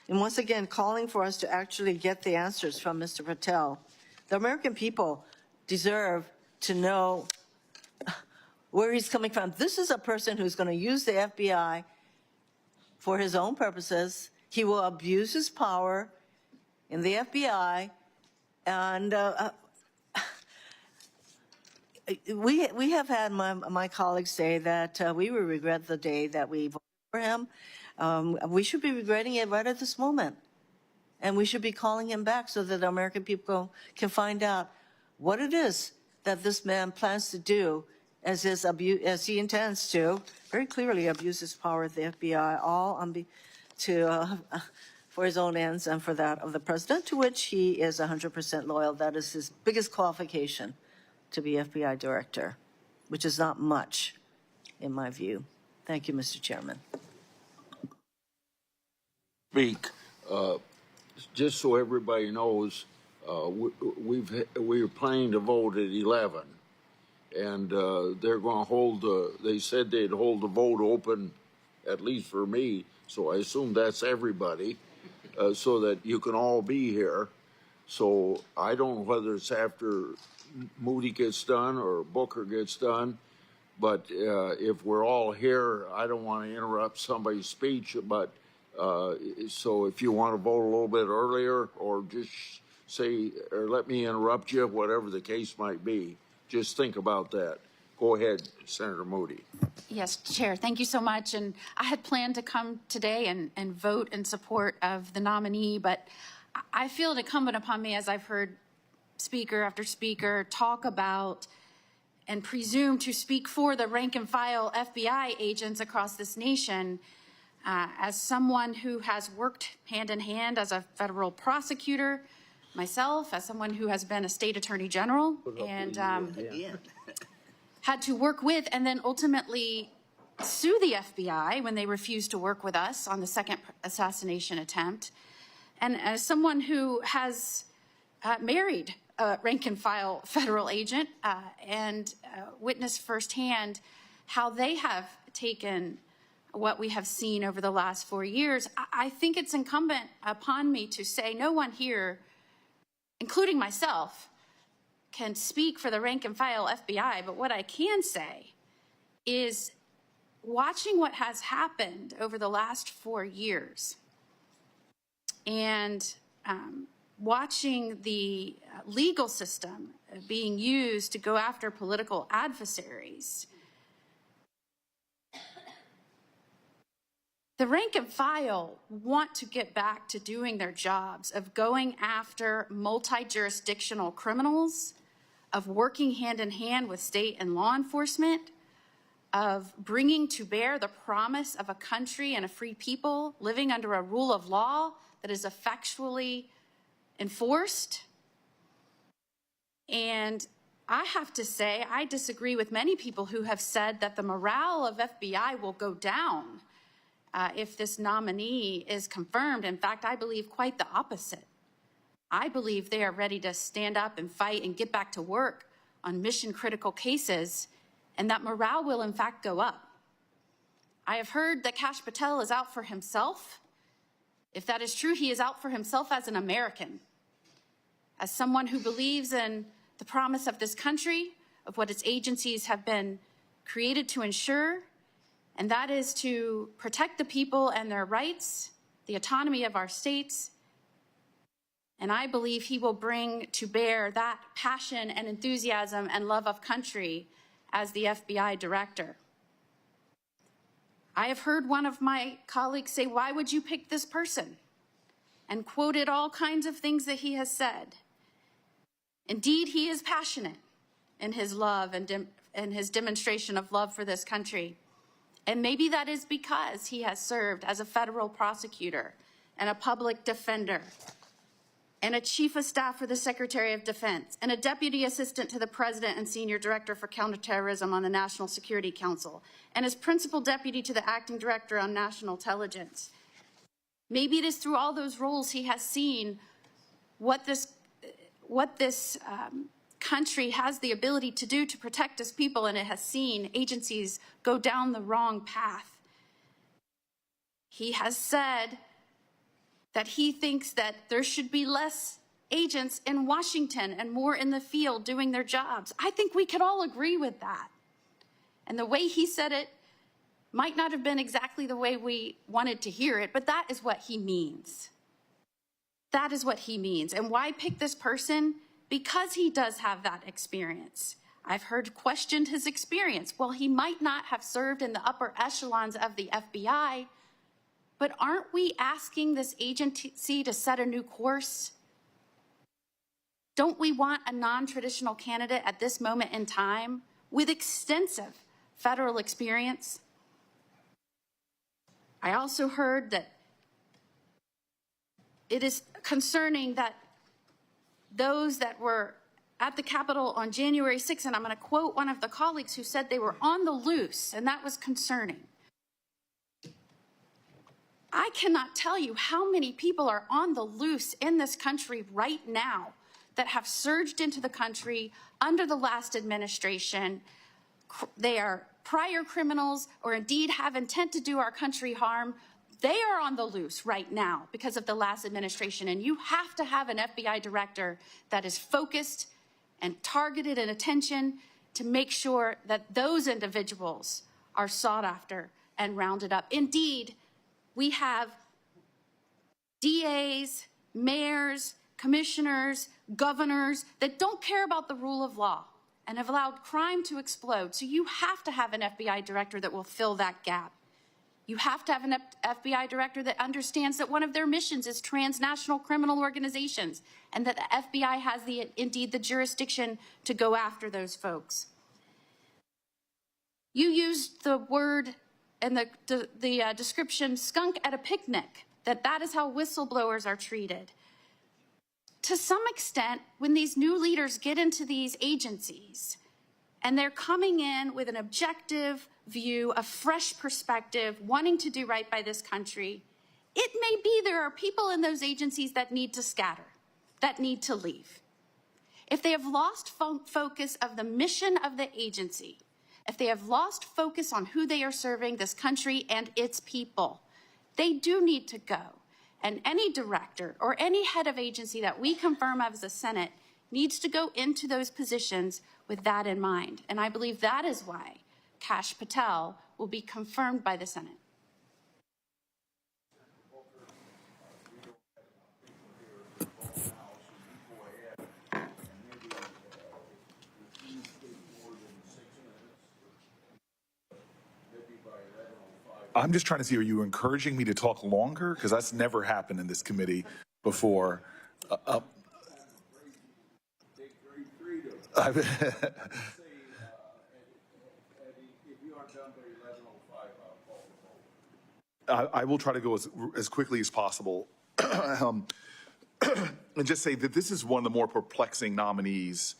in once again calling for us to actually get the answers from Mr. Patel. The American people deserve to know where he's coming from. This is a person who's going to use the FBI for his own purposes. He will abuse his power in the FBI, and we have had my colleagues say that we will regret the day that we voted for him. We should be regretting it right at this moment. And we should be calling him back so that the American people can find out what it is that this man plans to do as he intends to very clearly abuse his power at the FBI, all for his own ends and for that of the president, to which he is 100% loyal. That is his biggest qualification to be FBI director, which is not much in my view. Thank you, Mr. Chairman. Speak. Just so everybody knows, we're planning to vote at 11, and they're going to hold. They said they'd hold the vote open, at least for me. So I assume that's everybody, so that you can all be here. So I don't know whether it's after Moody gets done or Booker gets done, but if we're all here, I don't want to interrupt somebody's speech, but. So if you want to vote a little bit earlier, or just say, or let me interrupt you, whatever the case might be, just think about that. Go ahead, Senator Moody. Yes, Chair, thank you so much. And I had planned to come today and vote in support of the nominee, but I feel it incumbent upon me, as I've heard speaker after speaker talk about and presume to speak for the rank and file FBI agents across this nation. As someone who has worked hand in hand as a federal prosecutor, myself, as someone who has been a state attorney general, and had to work with and then ultimately sue the FBI when they refused to work with us on the second assassination attempt, and as someone who has married a rank and file federal agent and witnessed firsthand how they have taken what we have seen over the last 4 years, I think it's incumbent upon me to say no one here, including myself, can speak for the rank and file FBI, but what I can say is watching what has happened over the last 4 years and watching the legal system being used to go after political adversaries, the rank and file want to get back to doing their jobs of going after multi-jurisdictional criminals, of working hand in hand with state and law enforcement, of bringing to bear the promise of a country and a free people living under a rule of law that is effectually enforced. And I have to say, I disagree with many people who have said that the morale of FBI will go down if this nominee is confirmed. In fact, I believe quite the opposite. I believe they are ready to stand up and fight and get back to work on mission-critical cases, and that morale will in fact go up. I have heard that Kash Patel is out for himself. If that is true, he is out for himself as an American, as someone who believes in the promise of this country, of what its agencies have been created to ensure, and that is to protect the people and their rights, the autonomy of our states, and I believe he will bring to bear that passion and enthusiasm and love of country as the FBI director. I have heard one of my colleagues say, "Why would you pick this person?" and quoted all kinds of things that he has said. Indeed, he is passionate in his love and his demonstration of love for this country. And maybe that is because he has served as a federal prosecutor and a public defender and a chief of staff for the Secretary of Defense and a deputy assistant to the president and senior director for counterterrorism on the National Security Council and as principal deputy to the acting director on national intelligence. Maybe it is through all those roles he has seen what this country has the ability to do to protect its people, and it has seen agencies go down the wrong path. He has said that he thinks that there should be less agents in Washington and more in the field doing their jobs. I think we could all agree with that. And the way he said it might not have been exactly the way we wanted to hear it, but that is what he means. That is what he means. And why pick this person? Because he does have that experience. I've heard questioned his experience. Well, he might not have served in the upper echelons of the FBI, but aren't we asking this agency to set a new course? Don't we want a non-traditional candidate at this moment in time with extensive federal experience? I also heard that it is concerning that those that were at the Capitol on January 6th, and I'm going to quote one of the colleagues who said they were on the loose, and that was concerning. I cannot tell you how many people are on the loose in this country right now that have surged into the country under the last administration. They are prior criminals or indeed have intent to do our country harm. They are on the loose right now because of the last administration, and you have to have an FBI director that is focused and targeted in attention to make sure that those individuals are sought after and rounded up. Indeed, we have DAs, mayors, commissioners, governors that don't care about the rule of law and have allowed crime to explode. So you have to have an FBI director that will fill that gap. You have to have an FBI director that understands that one of their missions is transnational criminal organizations and that the FBI has indeed the jurisdiction to go after those folks. You used the word and the description skunk at a picnic, that is how whistleblowers are treated. To some extent, when these new leaders get into these agencies and they're coming in with an objective view, a fresh perspective, wanting to do right by this country, it may be there are people in those agencies that need to scatter, that need to leave. If they have lost focus of the mission of the agency, if they have lost focus on who they are serving, this country and its people, they do need to go. And any director or any head of agency that we confirm as a Senate needs to go into those positions with that in mind. And I believe that is why Kash Patel will be confirmed by the Senate. I'm just trying to see, are you encouraging me to talk longer? Because that's never happened in this committee before. I will try to go as quickly as possible. And just say that this is one of the more perplexing nominees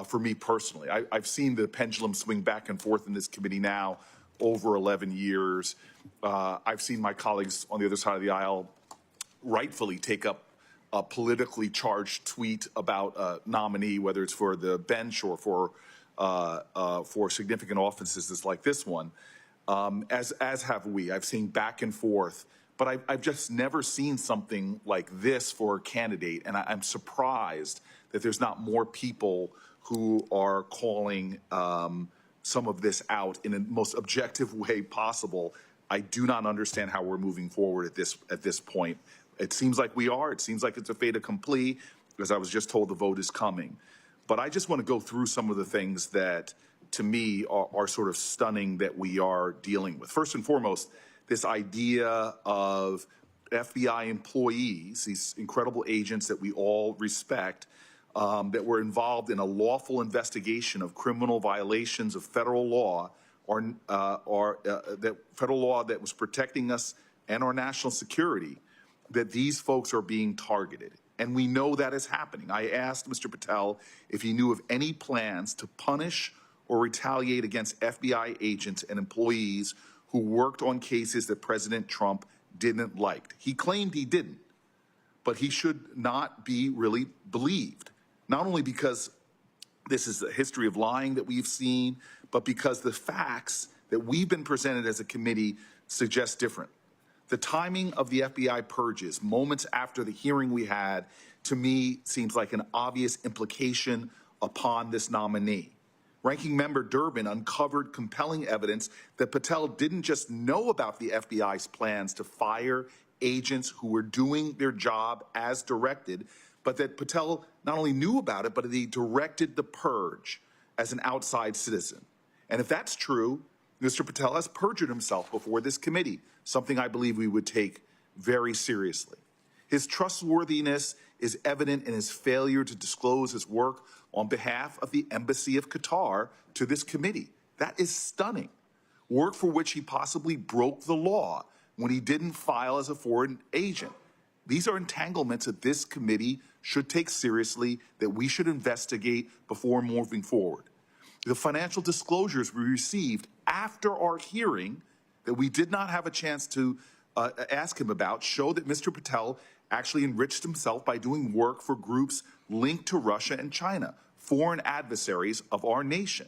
for me personally. I've seen the pendulum swing back and forth in this committee now over 11 years. I've seen my colleagues on the other side of the aisle rightfully take up a politically charged tweet about a nominee, whether it's for the bench or for significant offices like this one, as have we. I've seen back and forth, but I've just never seen something like this for a candidate, and I'm surprised that there's not more people who are calling some of this out in the most objective way possible, I do not understand how we're moving forward at this point. It seems like we are. It seems like it's a fait accompli, because I was just told the vote is coming. But I just want to go through some of the things that, to me, are sort of stunning that we are dealing with. First and foremost, this idea of FBI employees, these incredible agents that we all respect, that were involved in a lawful investigation of criminal violations of federal law, that federal law that was protecting us and our national security, that these folks are being targeted. And we know that is happening. I asked Mr. Patel if he knew of any plans to punish or retaliate against FBI agents and employees who worked on cases that President Trump didn't like. He claimed he didn't, but he should not be really believed, not only because this is a history of lying that we've seen, but because the facts that we've been presented as a committee suggest different. The timing of the FBI purges, moments after the hearing we had, to me seems like an obvious implication upon this nominee. Ranking Member Durbin uncovered compelling evidence that Patel didn't just know about the FBI's plans to fire agents who were doing their job as directed, but that Patel not only knew about it, but that he directed the purge as an outside citizen. And if that's true, Mr. Patel has perjured himself before this committee, something I believe we would take very seriously. His trustworthiness is evident in his failure to disclose his work on behalf of the Embassy of Qatar to this committee. That is stunning. Work for which he possibly broke the law when he didn't file as a foreign agent. These are entanglements that this committee should take seriously, that we should investigate before moving forward. The financial disclosures we received after our hearing that we did not have a chance to ask him about show that Mr. Patel actually enriched himself by doing work for groups linked to Russia and China, foreign adversaries of our nation.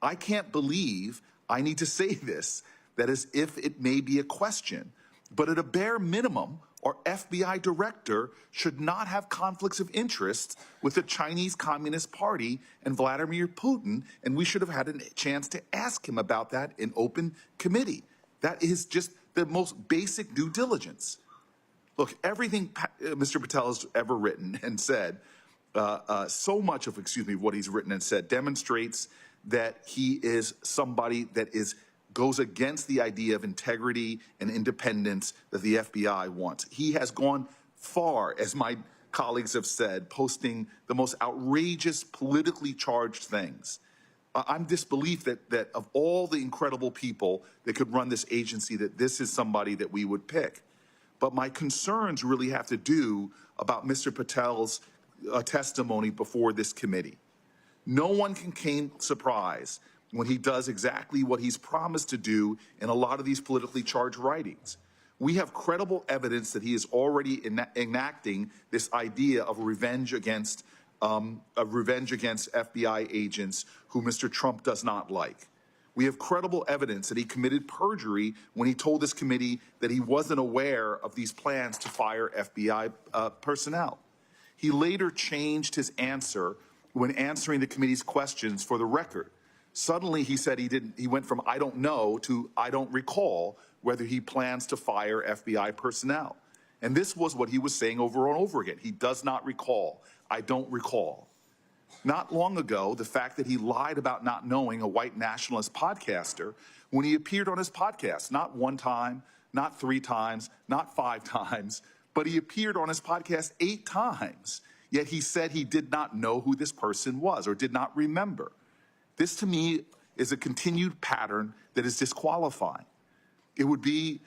I can't believe I need to say this, that as if it may be a question, but at a bare minimum, our FBI director should not have conflicts of interest with the Chinese Communist Party and Vladimir Putin, and we should have had a chance to ask him about that in open committee. That is just the most basic due diligence. Look, everything Mr. Patel has ever written and said, so much of, what he's written and said demonstrates that he is somebody that goes against the idea of integrity and independence that the FBI wants. He has gone far, as my colleagues have said, posting the most outrageous politically charged things. I'm disbelief that of all the incredible people that could run this agency, that this is somebody that we would pick. But my concerns really have to do about Mr. Patel's testimony before this committee. No one can claim surprise when he does exactly what he's promised to do in a lot of these politically charged writings. We have credible evidence that he is already enacting this idea of revenge against FBI agents who Mr. Trump does not like. We have credible evidence that he committed perjury when he told this committee that he wasn't aware of these plans to fire FBI personnel. He later changed his answer when answering the committee's questions for the record. Suddenly, he said he went from I don't know to I don't recall whether he plans to fire FBI personnel. And this was what he was saying over and over again. He does not recall. I don't recall. Not long ago, the fact that he lied about not knowing a white nationalist podcaster when he appeared on his podcast, not one time, not 3 times, not 5 times, but he appeared on his podcast 8 times. Yet he said he did not know who this person was or did not remember. This, to me, is a continued pattern that is disqualifying. It would be,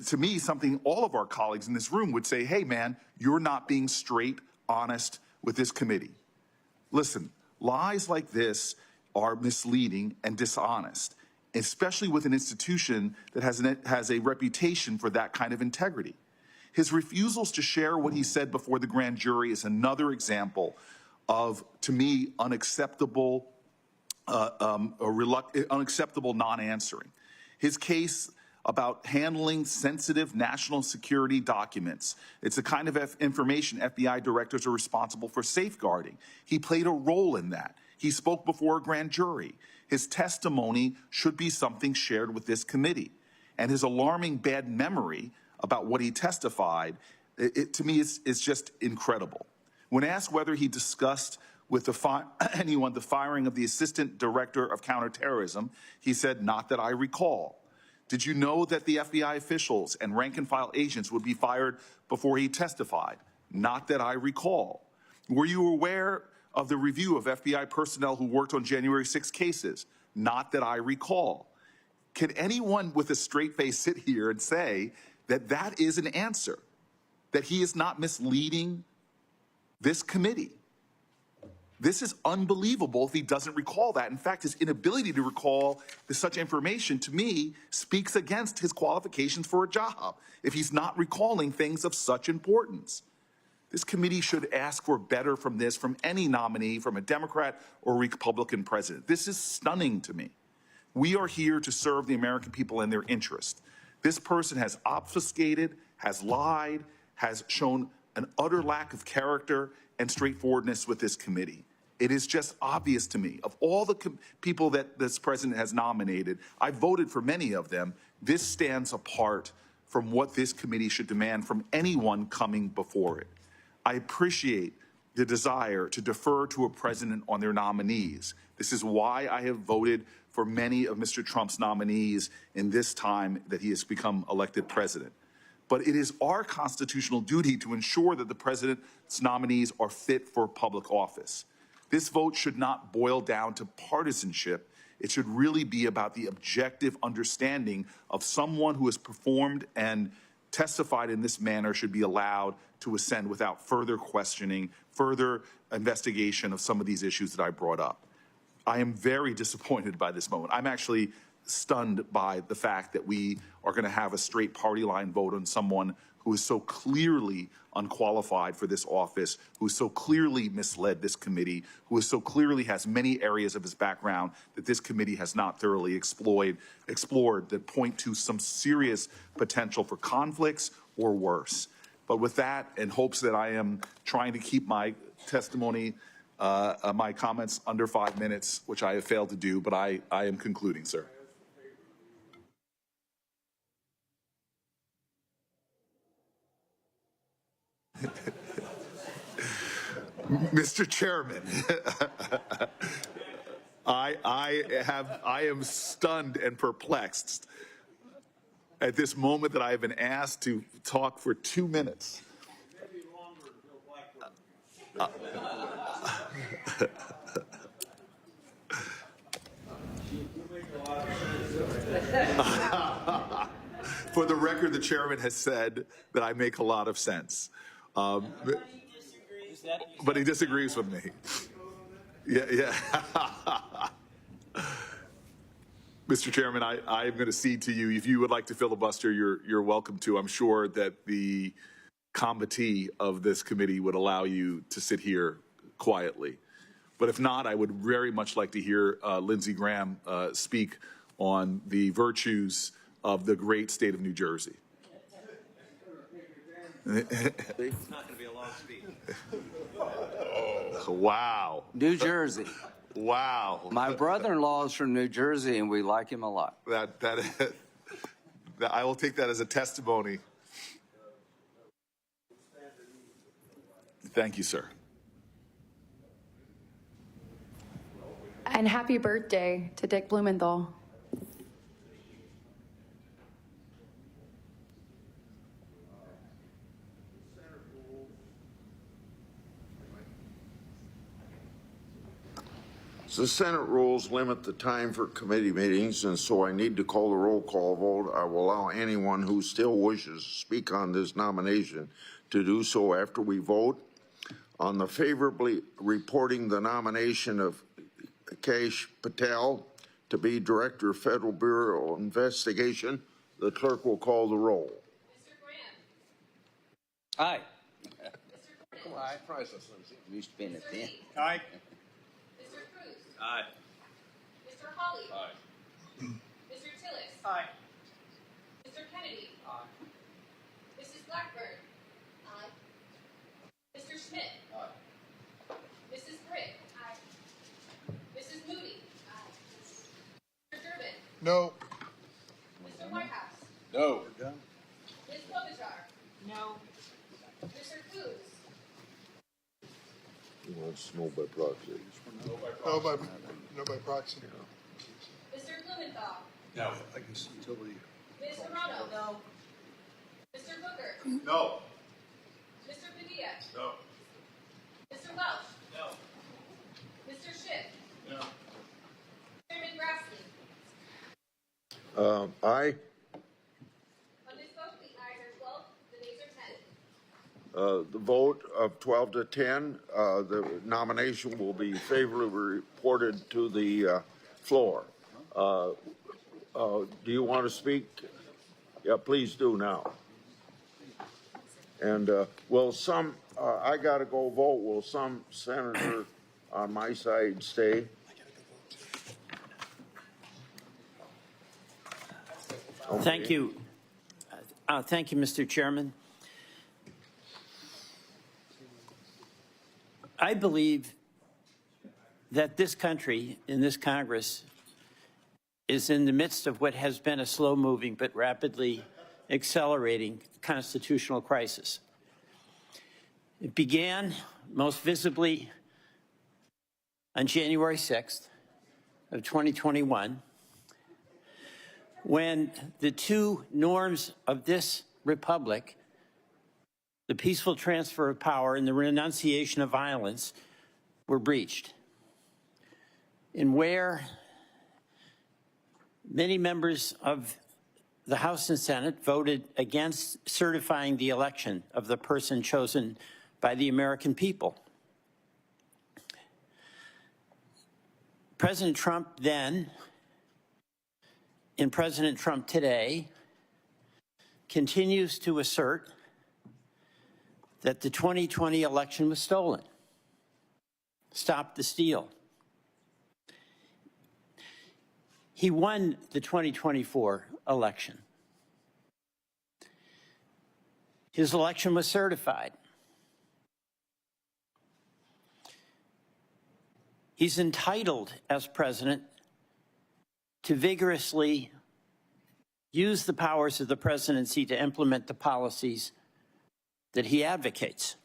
to me, something all of our colleagues in this room would say, hey, man, you're not being straight, honest with this committee. Listen, lies like this are misleading and dishonest, especially with an institution that has a reputation for that kind of integrity. His refusals to share what he said before the grand jury is another example of, to me, unacceptable unacceptable non-answering. His case about handling sensitive national security documents. It's the kind of information FBI directors are responsible for safeguarding. He played a role in that. He spoke before a grand jury. His testimony should be something shared with this committee. And his alarming bad memory about what he testified, to me, is just incredible. When asked whether he discussed with anyone the firing of the Assistant Director of Counterterrorism, he said, "Not that I recall." Did you know that the FBI officials and rank-and-file agents would be fired before he testified? Not that I recall. Were you aware of the review of FBI personnel who worked on January 6 cases? Not that I recall. Can anyone with a straight face sit here and say that that is an answer, that he is not misleading this committee? This is unbelievable if he doesn't recall that. In fact, his inability to recall such information, to me, speaks against his qualifications for a job if he's not recalling things of such importance. This committee should ask for better from this, from any nominee, from a Democrat or Republican president. This is stunning to me. We are here to serve the American people and their interest. This person has obfuscated, has lied, has shown an utter lack of character and straightforwardness with this committee. It is just obvious to me, of all the people that this president has nominated, I voted for many of them, this stands apart from what this committee should demand from anyone coming before it. I appreciate the desire to defer to a president on their nominees. This is why I have voted for many of Mr. Trump's nominees in this time that he has become elected president. But it is our constitutional duty to ensure that the president's nominees are fit for public office. This vote should not boil down to partisanship. It should really be about the objective understanding of someone who has performed and testified in this manner should be allowed to ascend without further questioning, further investigation of some of these issues that I brought up. I am very disappointed by this moment. I'm actually stunned by the fact that we are going to have a straight party line vote on someone who is so clearly unqualified for this office, who so clearly misled this committee, who so clearly has many areas of his background that this committee has not thoroughly explored that point to some serious potential for conflicts or worse. But with that, in hopes that I am trying to keep my testimony, my comments under 5 minutes, which I have failed to do, but I am concluding, sir. Mr. Chairman, I am stunned and perplexed at this moment that I have been asked to talk for 2 minutes. For the record, the chairman has said that I make a lot of sense. But he disagrees with me. Yeah. Mr. Chairman, I'm going to cede to you. If you would like to filibuster, you're welcome to. I'm sure that the committee of this committee would allow you to sit here quietly. But if not, I would very much like to hear Lindsey Graham speak on the virtues of the great state of New Jersey. It's not going to be a long speech. Wow. New Jersey. Wow. My brother-in-law is from New Jersey, and we like him a lot. That I will take that as a testimony. Thank you, sir. And happy birthday to Dick Blumenthal. The Senate rules limit the time for committee meetings, and so I need to call the roll call vote. I will allow anyone who still wishes to speak on this nomination to do so after we vote. On the favorably reporting the nomination of Kash Patel to be Director of Federal Bureau of Investigation, the clerk will call the roll. Mr. Graham. Aye. Mr. Aye. Used to be in the pen. Aye. Mr. Cruz. Aye. Mr. Hawley. Aye. Mr. Tillis. Aye. Mr. Kennedy. Aye. Mrs. Blackburn. Aye. Mr. Schmidt. Aye. Mrs. Britt. Aye. Mrs. Moody. Aye. No. Mr. Whitehouse. No. Ms. Klobuchar. No. Mr. Coons. He wants to know by proxy. No by proxy. Mr. Blumenthal. No. Ms. Serrano. No. Mr. Booker. No. Mr. Padilla. No. Mr. Welch. No. Mr. Schiff. No. Chairman Grassley. Aye. On this vote, the ayes are 12, the nays are 10. The vote of 12 to 10, the nomination will be favorably reported to the floor. Do you want to speak? Yeah, please do now. And will some, I got to go vote, will some senator on my side stay? Okay. Thank you. Thank you, Mr. Chairman. I believe that this country, in this Congress, is in the midst of what has been a slow-moving but rapidly accelerating constitutional crisis. It began most visibly on January 6th of 2021, when the two norms of this republic, the peaceful transfer of power and the renunciation of violence, were breached. And where many members of the House and Senate voted against certifying the election of the person chosen by the American people. President Trump then, and President Trump today, continues to assert that the 2020 election was stolen. Stop the steal. He won the 2024 election. His election was certified. He's entitled, as president, to vigorously use the powers of the presidency to implement the policies that he advocates.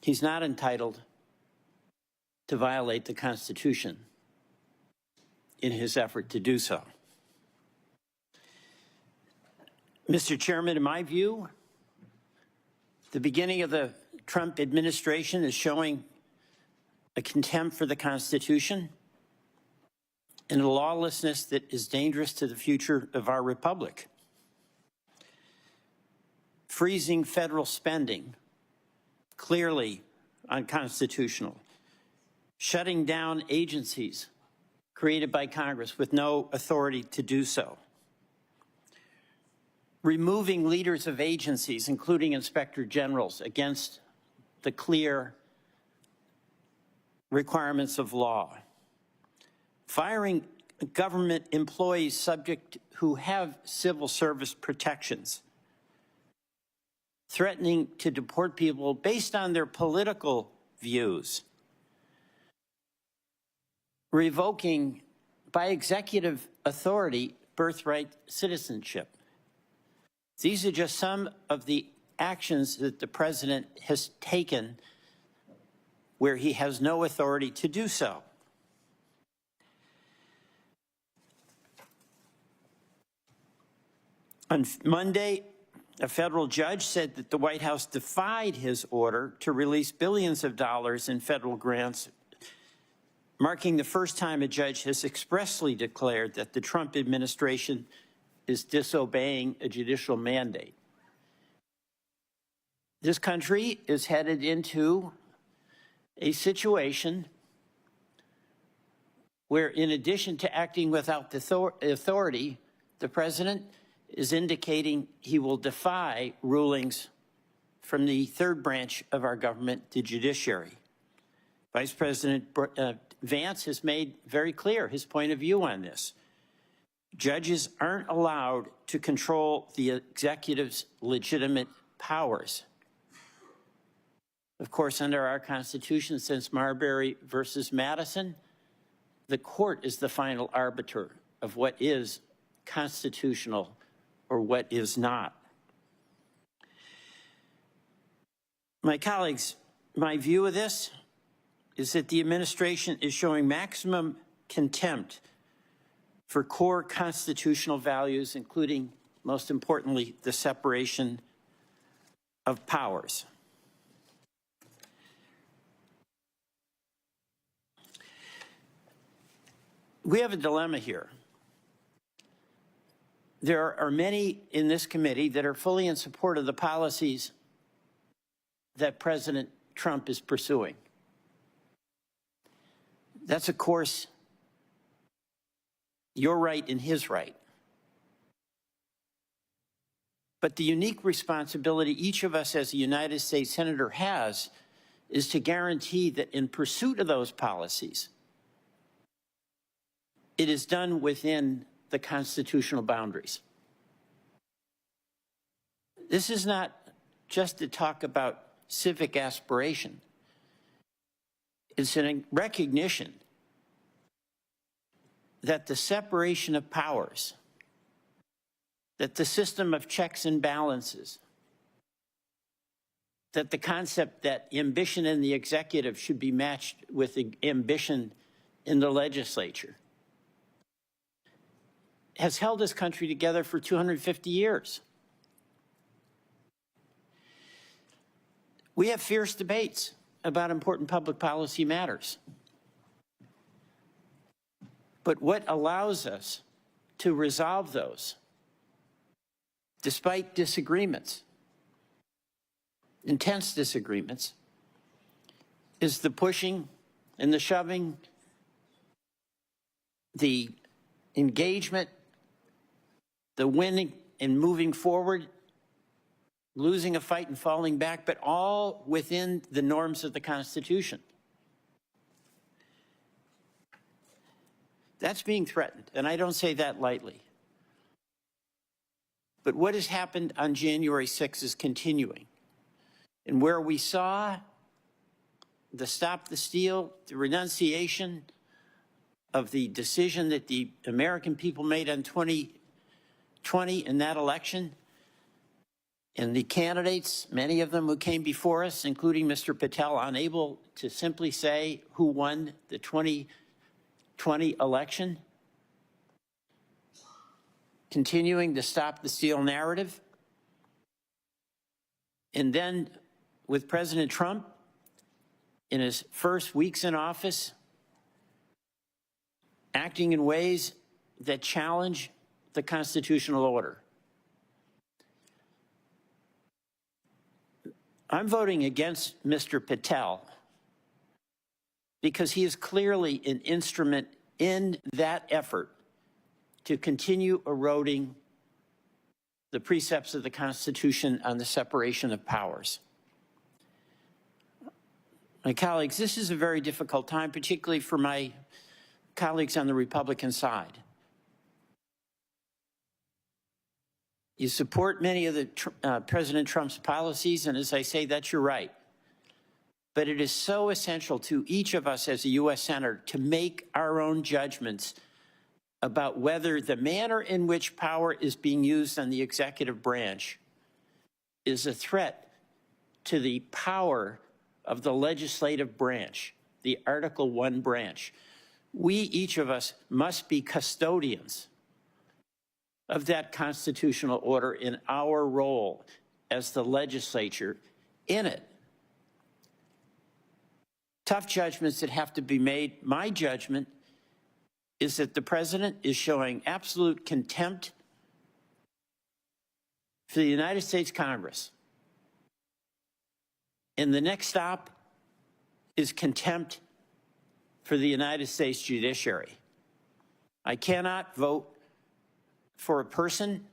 He's not entitled to violate the Constitution in his effort to do so. Mr. Chairman, in my view, the beginning of the Trump administration is showing a contempt for the Constitution and a lawlessness that is dangerous to the future of our republic. Freezing federal spending, clearly unconstitutional. Shutting down agencies created by Congress with no authority to do so. Removing leaders of agencies, including inspector generals, against the clear requirements of law. Firing government employees who have civil service protections. Threatening to deport people based on their political views. Revoking, by executive authority, birthright citizenship. These are just some of the actions that the president has taken where he has no authority to do so. On Monday, a federal judge said that the White House defied his order to release billions of dollars in federal grants, marking the first time a judge has expressly declared that the Trump administration is disobeying a judicial mandate. This country is headed into a situation where, in addition to acting without authority, the president is indicating he will defy rulings from the third branch of our government, the judiciary. Vice President Vance has made very clear his point of view on this. Judges aren't allowed to control the executive's legitimate powers. Of course, under our Constitution, since Marbury versus Madison, the court is the final arbiter of what is constitutional or what is not. My colleagues, my view of this is that the administration is showing maximum contempt for core constitutional values, including, most importantly, the separation of powers. We have a dilemma here. There are many in this committee that are fully in support of the policies that President Trump is pursuing. That's, of course, your right and his right. But the unique responsibility each of us as a United States Senator has is to guarantee that in pursuit of those policies, it is done within the constitutional boundaries. This is not just to talk about civic aspiration. It's a recognition that the separation of powers, that the system of checks and balances, that the concept that ambition in the executive should be matched with ambition in the legislature, has held this country together for 250 years. We have fierce debates about important public policy matters. But what allows us to resolve those, despite disagreements, intense disagreements, is the pushing and the shoving, the engagement, the winning and moving forward, losing a fight and falling back, but all within the norms of the Constitution. That's being threatened, and I don't say that lightly. But what has happened on January 6th is continuing. And where we saw the Stop the Steal, the renunciation of the decision that the American people made on 2020 in that election, and the candidates, many of them who came before us, including Mr. Patel, unable to simply say who won the 2020 election, continuing to Stop the Steal narrative. And then with President Trump, in his first weeks in office, acting in ways that challenge the constitutional order. I'm voting against Mr. Patel because he is clearly an instrument in that effort to continue eroding the precepts of the Constitution on the separation of powers. My colleagues, this is a very difficult time, particularly for my colleagues on the Republican side. You support many of the President Trump's policies, and as I say, that's your right. But it is so essential to each of us as a U.S. Senator to make our own judgments about whether the manner in which power is being used on the executive branch is a threat to the power of the legislative branch, the Article I branch. We, each of us, must be custodians of that constitutional order in our role as the legislature in it. Tough judgments that have to be made. My judgment is that the president is showing absolute contempt for the United States Congress. And the next stop is contempt for the United States judiciary. I cannot vote for a person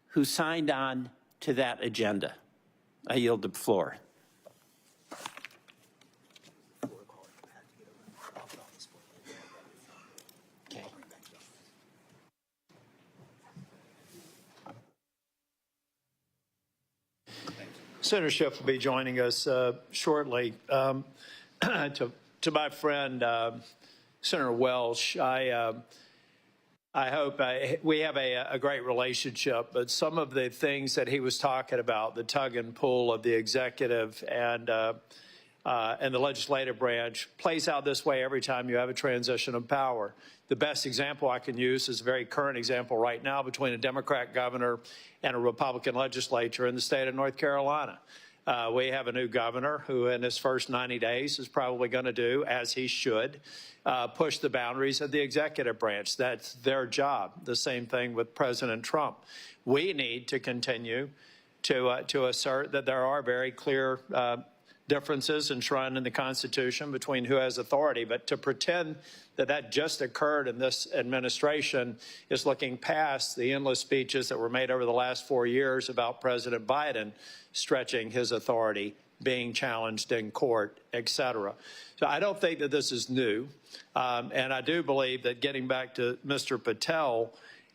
who signed on to that agenda. I yield the floor. Okay. Senator Schiff will be joining us shortly. To my friend, Senator Welch, I hope we have a great relationship, but some of the things that he was talking about, the tug and pull of the executive and the legislative branch, plays out this way every time you have a transition of power. The best example I can use is a very current example right now between a Democrat governor and a Republican legislature in the state of North Carolina. We have a new governor who in his first 90 days is probably going to do, as he should, push the boundaries of the executive branch. That's their job. The same thing with President Trump. We need to continue to assert that there are very clear differences enshrined in the Constitution between who has authority, but to pretend that that just occurred in this administration is looking past the endless speeches that were made over the last 4 years about President Biden stretching his authority, being challenged in court, et cetera. So I don't think that this is new, and I do believe that getting back to Mr. Patel,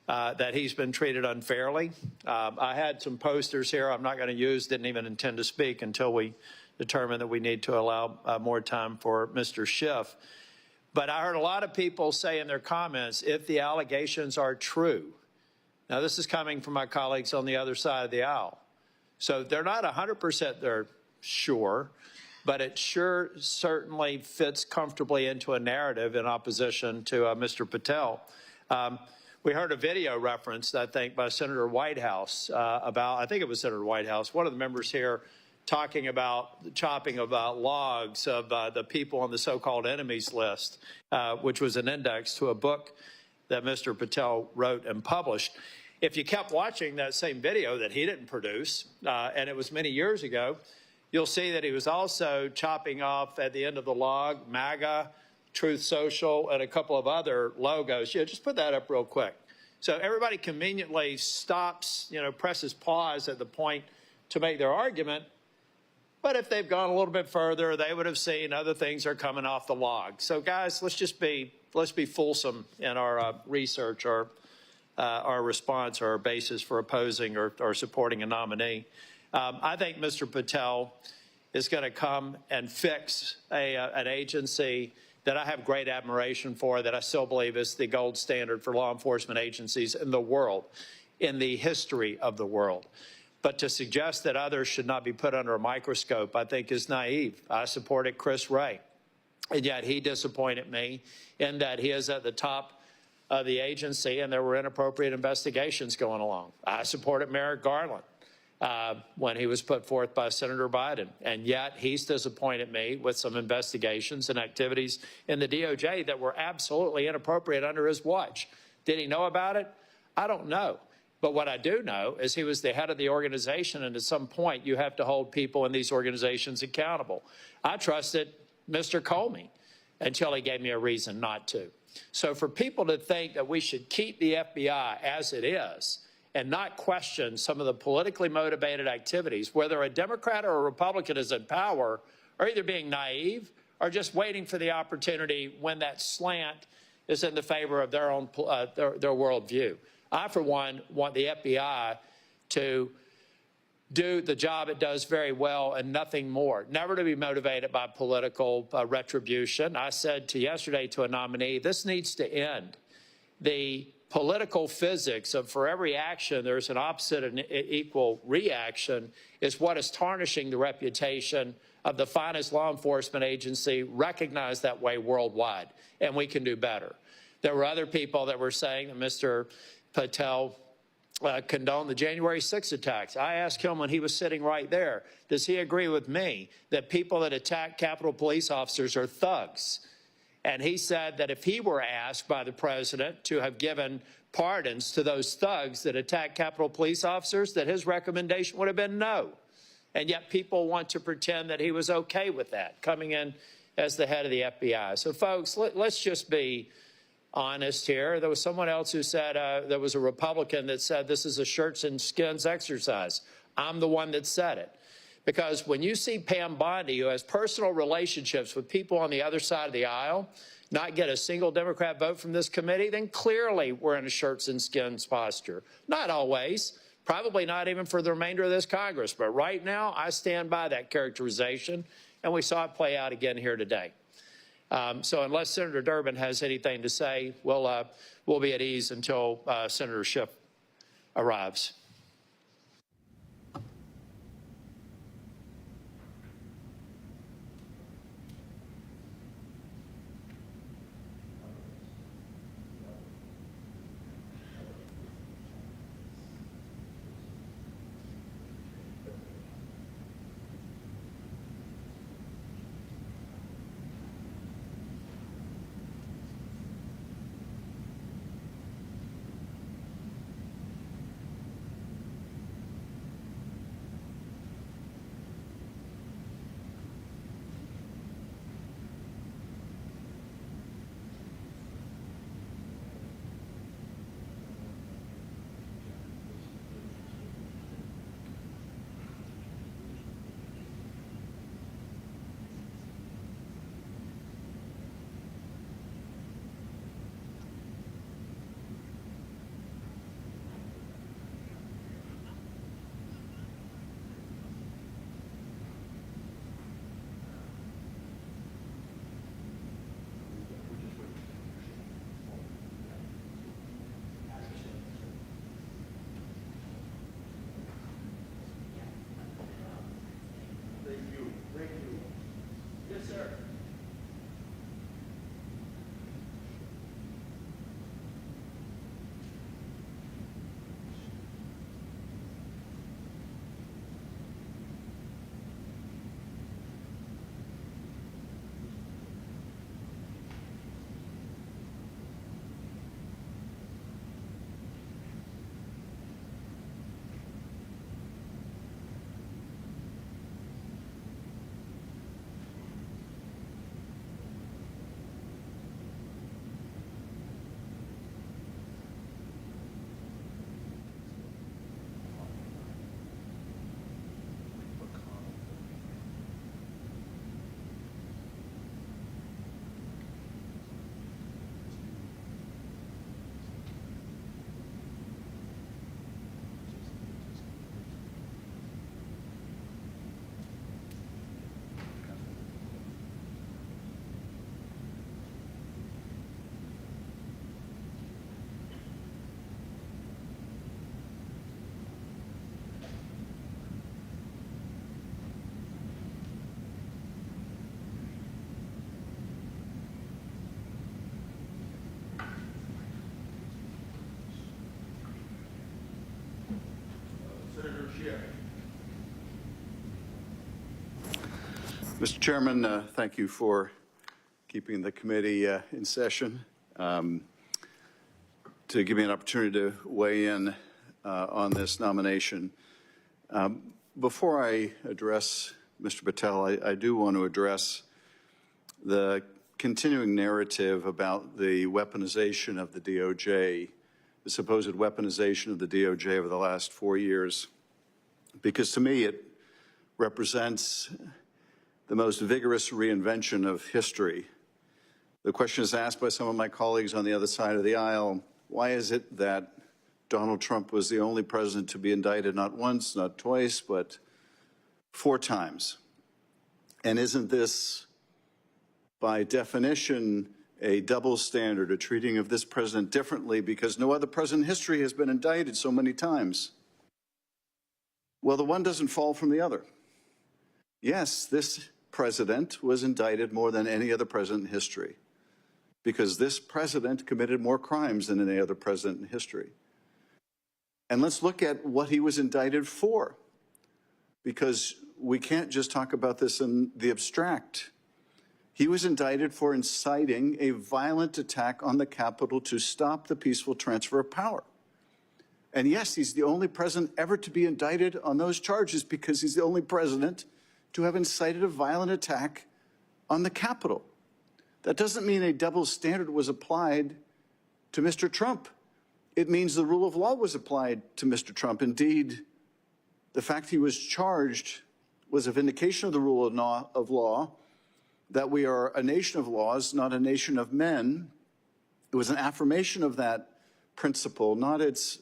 that he's been treated unfairly. I had some posters here I'm not going to use, didn't even intend to speak until we determined that we need to allow more time for Mr. Schiff. But I heard a lot of people say in their comments, if the allegations are true. Now, this is coming from my colleagues on the other side of the aisle. So they're not 100% they're sure, but it sure certainly fits comfortably into a narrative in opposition to Mr. Patel. We heard a video referenced, I think, by Senator Whitehouse about, I think it was Senator Whitehouse, one of the members here, talking about the chopping of logs of the people on the so-called enemies list, which was an index to a book that Mr. Patel wrote and published. If you kept watching that same video that he didn't produce, and it was many years ago, you'll see that he was also chopping off at the end of the log MAGA, Truth Social, and a couple of other logos. Yeah, just put that up real quick. So everybody conveniently stops, presses pause at the point to make their argument. But if they've gone a little bit further, they would have seen other things are coming off the log. So guys, let's be fulsome in our research, our response, or our basis for opposing or supporting a nominee. I think Mr. Patel is going to come and fix an agency that I have great admiration for, that I still believe is the gold standard for law enforcement agencies in the world, in the history of the world. But to suggest that others should not be put under a microscope, I think, is naive. I supported Chris Wray, and yet he disappointed me in that he is at the top of the agency and there were inappropriate investigations going along. I supported Merrick Garland when he was put forth by Senator Biden, and yet he's disappointed me with some investigations and activities in the DOJ that were absolutely inappropriate under his watch. Did he know about it? I don't know. But what I do know is he was the head of the organization, and at some point you have to hold people in these organizations accountable. I trusted Mr. Comey until he gave me a reason not to. So for people to think that we should keep the FBI as it is and not question some of the politically motivated activities, whether a Democrat or a Republican is in power, are either being naive or just waiting for the opportunity when that slant is in the favor of their own their worldview. I, for one, want the FBI to do the job it does very well and nothing more, never to be motivated by political retribution. I said yesterday to a nominee, this needs to end. The political physics of for every action, there's an opposite and equal reaction is what is tarnishing the reputation of the finest law enforcement agency recognized that way worldwide, and we can do better. There were other people that were saying that Mr. Patel condoned the January 6th attacks. I asked him when he was sitting right there, does he agree with me that people that attack Capitol Police officers are thugs? And he said that if he were asked by the president to have given pardons to those thugs that attack Capitol Police officers, that his recommendation would have been no. And yet people want to pretend that he was okay with that, coming in as the head of the FBI. So, folks, let's just be honest here. There was someone else who said, there was a Republican that said this is a shirts and skins exercise. I'm the one that said it. Because when you see Pam Bondi, who has personal relationships with people on the other side of the aisle, not get a single Democrat vote from this committee, then clearly we're in a shirts and skins posture. Not always, probably not even for the remainder of this Congress. But right now, I stand by that characterization, and we saw it play out again here today. So unless Senator Durbin has anything to say, we'll be at ease until Senator Schiff arrives. Mr. Chairman, thank you for keeping the committee in session. To give me an opportunity to weigh in on this nomination. Before I address Mr. Patel, I do want to address the continuing narrative about the weaponization of the DOJ, the supposed weaponization of the DOJ over the last 4 years, because to me it represents the most vigorous reinvention of history. The question is asked by some of my colleagues on the other side of the aisle, why is it that Donald Trump was the only president to be indicted not once, not twice, but 4 times? And isn't this, by definition, a double standard, a treating of this president differently because no other president in history has been indicted so many times? Well, the one doesn't fall from the other. Yes, this president was indicted more than any other president in history because this president committed more crimes than any other president in history. And let's look at what he was indicted for, because we can't just talk about this in the abstract. He was indicted for inciting a violent attack on the Capitol to stop the peaceful transfer of power. And yes, he's the only president ever to be indicted on those charges because he's the only president to have incited a violent attack on the Capitol. That doesn't mean a double standard was applied to Mr. Trump. It means the rule of law was applied to Mr. Trump. Indeed, the fact he was charged was a vindication of the rule of law, that we are a nation of laws, not a nation of men. It was an affirmation of that principle, not its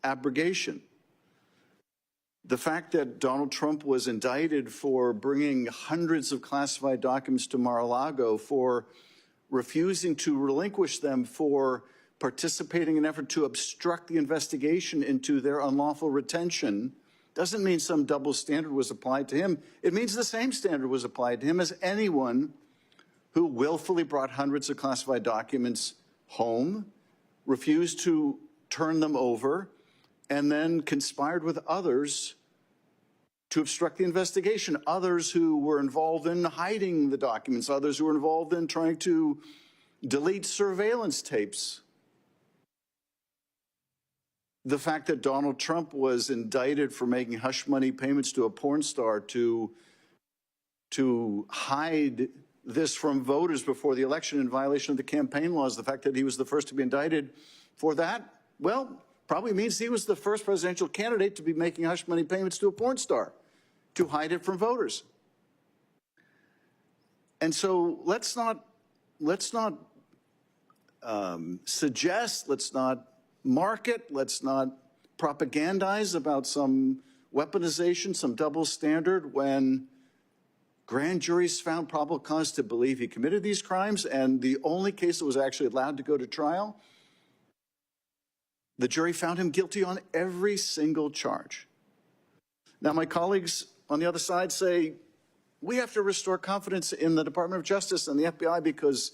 abrogation. The fact that Donald Trump was indicted for bringing hundreds of classified documents to Mar-a-Lago, for refusing to relinquish them for participating in an effort to obstruct the investigation into their unlawful retention doesn't mean some double standard was applied to him. It means the same standard was applied to him as anyone who willfully brought hundreds of classified documents home, refused to turn them over, and then conspired with others to obstruct the investigation. Others who were involved in hiding the documents, others who were involved in trying to delete surveillance tapes. The fact that Donald Trump was indicted for making hush money payments to a porn star to hide this from voters before the election in violation of the campaign laws, the fact that he was the first to be indicted for that, well, probably means he was the first presidential candidate to be making hush money payments to a porn star to hide it from voters. And so let's not suggest, let's not market, let's not propagandize about some weaponization, some double standard when grand juries found probable cause to believe he committed these crimes, and the only case that was actually allowed to go to trial, the jury found him guilty on every single charge. Now, my colleagues on the other side say, we have to restore confidence in the Department of Justice and the FBI because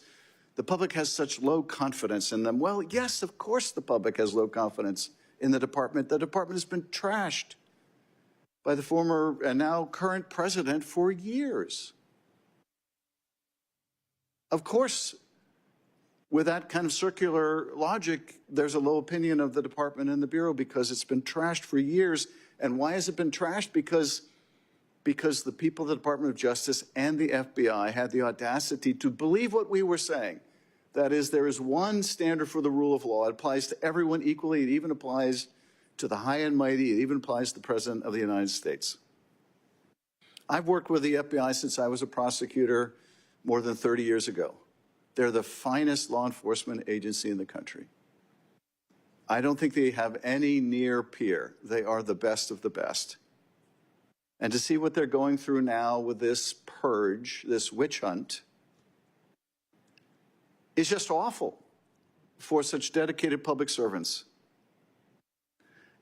the public has such low confidence in them. Well, yes, of course the public has low confidence in the department. The department has been trashed by the former and now current president for years. Of course, with that kind of circular logic, there's a low opinion of the department and the Bureau because it's been trashed for years. And why has it been trashed? Because the people of the Department of Justice and the FBI had the audacity to believe what we were saying. That is, there is one standard for the rule of law. It applies to everyone equally. It even applies to the high and mighty. It even applies to the President of the United States. I've worked with the FBI since I was a prosecutor more than 30 years ago. They're the finest law enforcement agency in the country. I don't think they have any near peer. They are the best of the best. And to see what they're going through now with this purge, this witch hunt, is just awful for such dedicated public servants.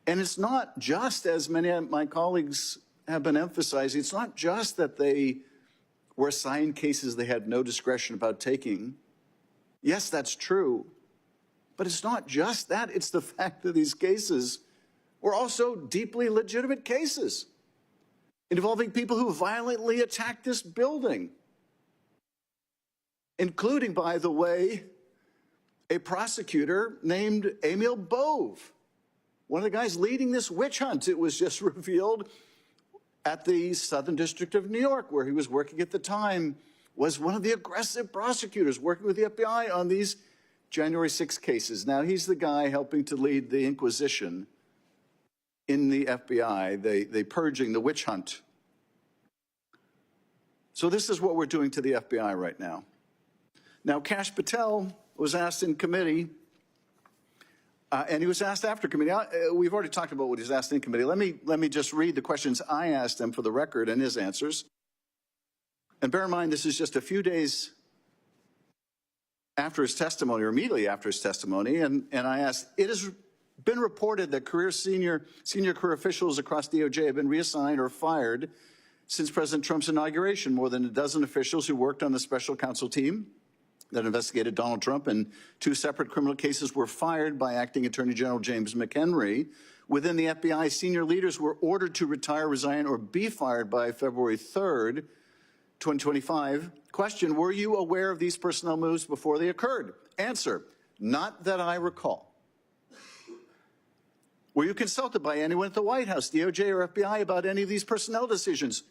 And it's not just, as many of my colleagues have been emphasizing, it's not just that they were assigned cases they had no discretion about taking. Yes, that's true. But it's not just that. It's the fact that these cases were also deeply legitimate cases involving people who violently attacked this building, including, by the way, a prosecutor named Emil Bove, one of the guys leading this witch hunt. It was just revealed at the Southern District of New York, where he was working at the time, was one of the aggressive prosecutors working with the FBI on these January 6 cases. Now, he's the guy helping to lead the Inquisition in the FBI, the purging, the witch hunt. So this is what we're doing to the FBI right now. Now, Kash Patel was asked in committee, and he was asked after committee. We've already talked about what he was asked in committee. Let me just read the questions I asked him for the record and his answers. And bear in mind, this is just a few days after his testimony, or immediately after his testimony, and I asked, it has been reported that senior career officials across DOJ have been reassigned or fired since President Trump's inauguration. More than a dozen officials who worked on the special counsel team that investigated Donald Trump and 2 separate criminal cases were fired by Acting Attorney General James McHenry. Within the FBI, senior leaders were ordered to retire, resign, or be fired by February 3rd, 2025. Question, were you aware of these personnel moves before they occurred? Answer, not that I recall. Were you consulted by anyone at the White House, DOJ, or FBI about any of these personnel decisions?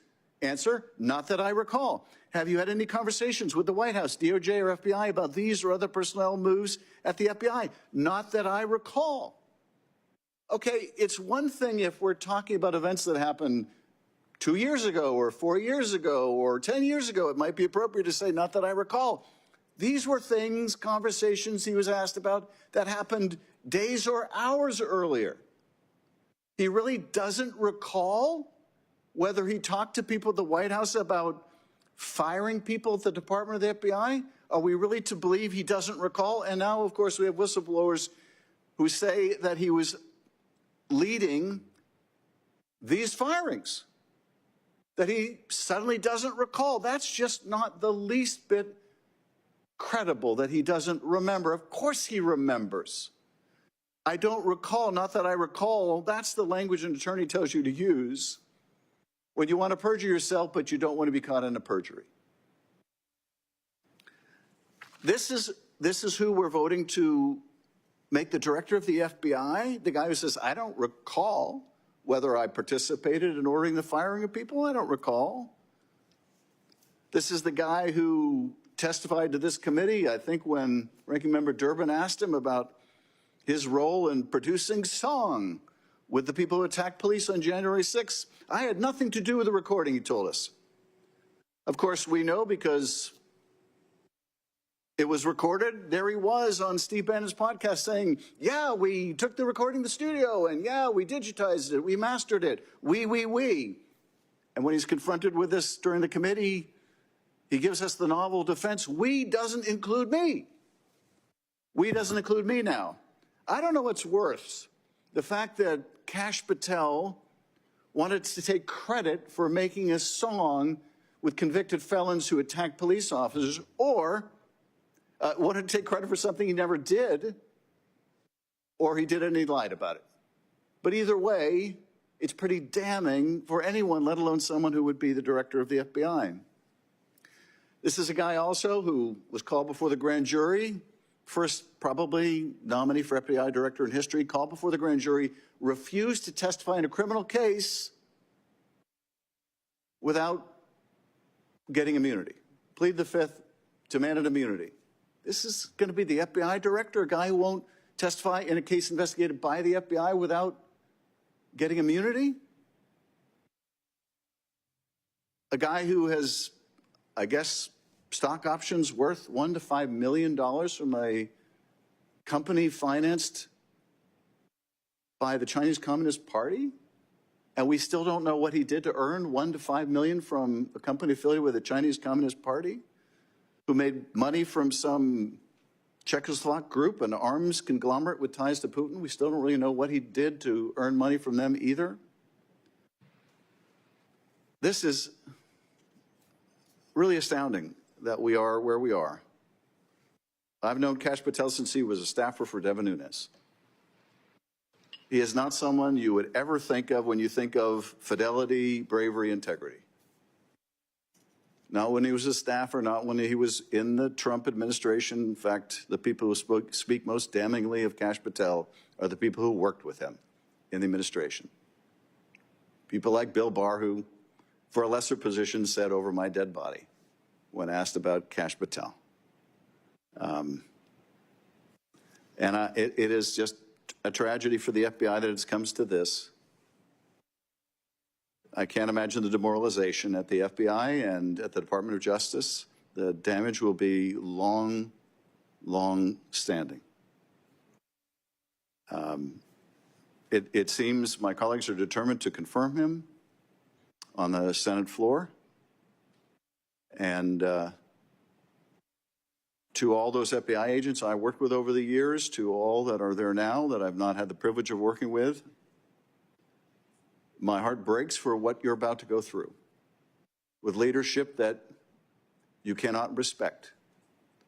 Answer, not that I recall. Have you had any conversations with the White House, DOJ, or FBI about these or other personnel moves at the FBI? Not that I recall. Okay, it's one thing if we're talking about events that happened 2 years ago or 4 years ago or 10 years ago. It might be appropriate to say, not that I recall. These were things, conversations he was asked about that happened days or hours earlier. He really doesn't recall whether he talked to people at the White House about firing people at the Department of the FBI. Are we really to believe he doesn't recall? And now, of course, we have whistleblowers who say that he was leading these firings, that he suddenly doesn't recall. That's just not the least bit credible that he doesn't remember. Of course he remembers. I don't recall, not that I recall. That's the language an attorney tells you to use when you want to perjure yourself, but you don't want to be caught in a perjury. This is who we're voting to make the director of the FBI, the guy who says, I don't recall whether I participated in ordering the firing of people. I don't recall. This is the guy who testified to this committee, I think, when Ranking Member Durbin asked him about his role in producing song with the people who attacked police on January 6th. I had nothing to do with the recording, he told us. Of course, we know because it was recorded. There he was on Steve Bannon's podcast saying, yeah, we took the recording to the studio, and yeah, we digitized it, we mastered it, we. And when he's confronted with this during the committee, he gives us the novel defense, we doesn't include me. We doesn't include me now. I don't know what's worse, the fact that Kash Patel wanted to take credit for making a song with convicted felons who attacked police officers, or wanted to take credit for something he never did, or he did it and he lied about it. But either way, it's pretty damning for anyone, let alone someone who would be the director of the FBI. This is a guy also who was called before the grand jury, first probably nominee for FBI director in history, called before the grand jury, refused to testify in a criminal case without getting immunity. Plead the fifth, demanded immunity. This is going to be the FBI director, a guy who won't testify in a case investigated by the FBI without getting immunity? A guy who has, I guess, stock options worth $1 to $5 million from a company financed by the Chinese Communist Party? And we still don't know what he did to earn $1 to $5 million from a company affiliated with the Chinese Communist Party, who made money from some Czechoslovak group, an arms conglomerate with ties to Putin. We still don't really know what he did to earn money from them either. This is really astounding that we are where we are. I've known Kash Patel since he was a staffer for Devin Nunes. He is not someone you would ever think of when you think of fidelity, bravery, integrity. Not when he was a staffer, not when he was in the Trump administration. In fact, the people who speak most damningly of Kash Patel are the people who worked with him in the administration. People like Bill Barr, who, for a lesser position, said over my dead body when asked about Kash Patel. It is just a tragedy for the FBI that it comes to this. I can't imagine the demoralization at the FBI and at the Department of Justice. The damage will be long, long standing. It seems my colleagues are determined to confirm him on the Senate floor. And to all those FBI agents I worked with over the years, to all that are there now that I've not had the privilege of working with, my heart breaks for what you're about to go through with leadership that you cannot respect,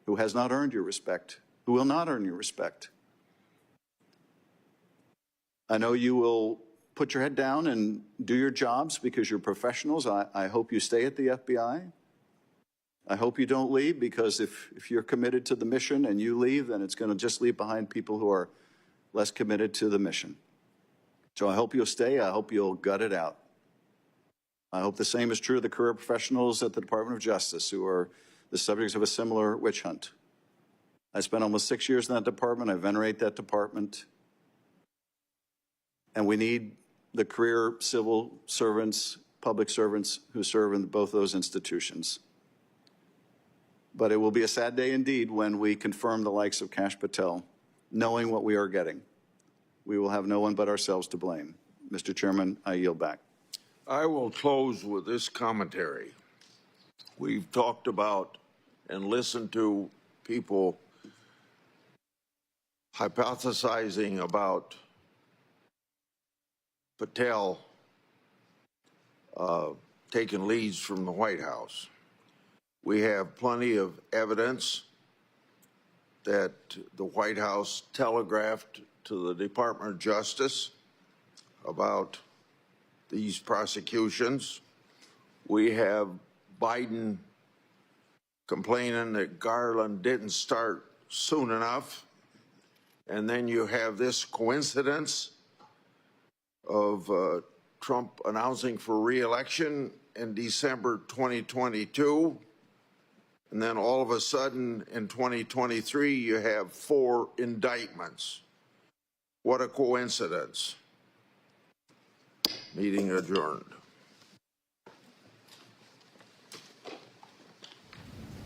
who has not earned your respect, who will not earn your respect. I know you will put your head down and do your jobs because you're professionals. I hope you stay at the FBI. I hope you don't leave, because if you're committed to the mission and you leave, then it's going to just leave behind people who are less committed to the mission. So I hope you'll stay. I hope you'll gut it out. I hope the same is true of the career professionals at the Department of Justice who are the subjects of a similar witch hunt. I spent almost 6 years in that department. I venerate that department. And we need the career civil servants, public servants who serve in both those institutions. But it will be a sad day indeed when we confirm the likes of Kash Patel, knowing what we are getting. We will have no one but ourselves to blame. Mr. Chairman, I yield back. I will close with this commentary. We've talked about and listen to people hypothesizing about Patel taking leads from the White House. We have plenty of evidence that the White House telegraphed to the Department of Justice about these prosecutions. We have Biden complaining that Garland didn't start soon enough. And then you have this coincidence of Trump announcing for re-election in December 2022. And then all of a sudden in 2023, you have 4 indictments. What a coincidence. Meeting adjourned.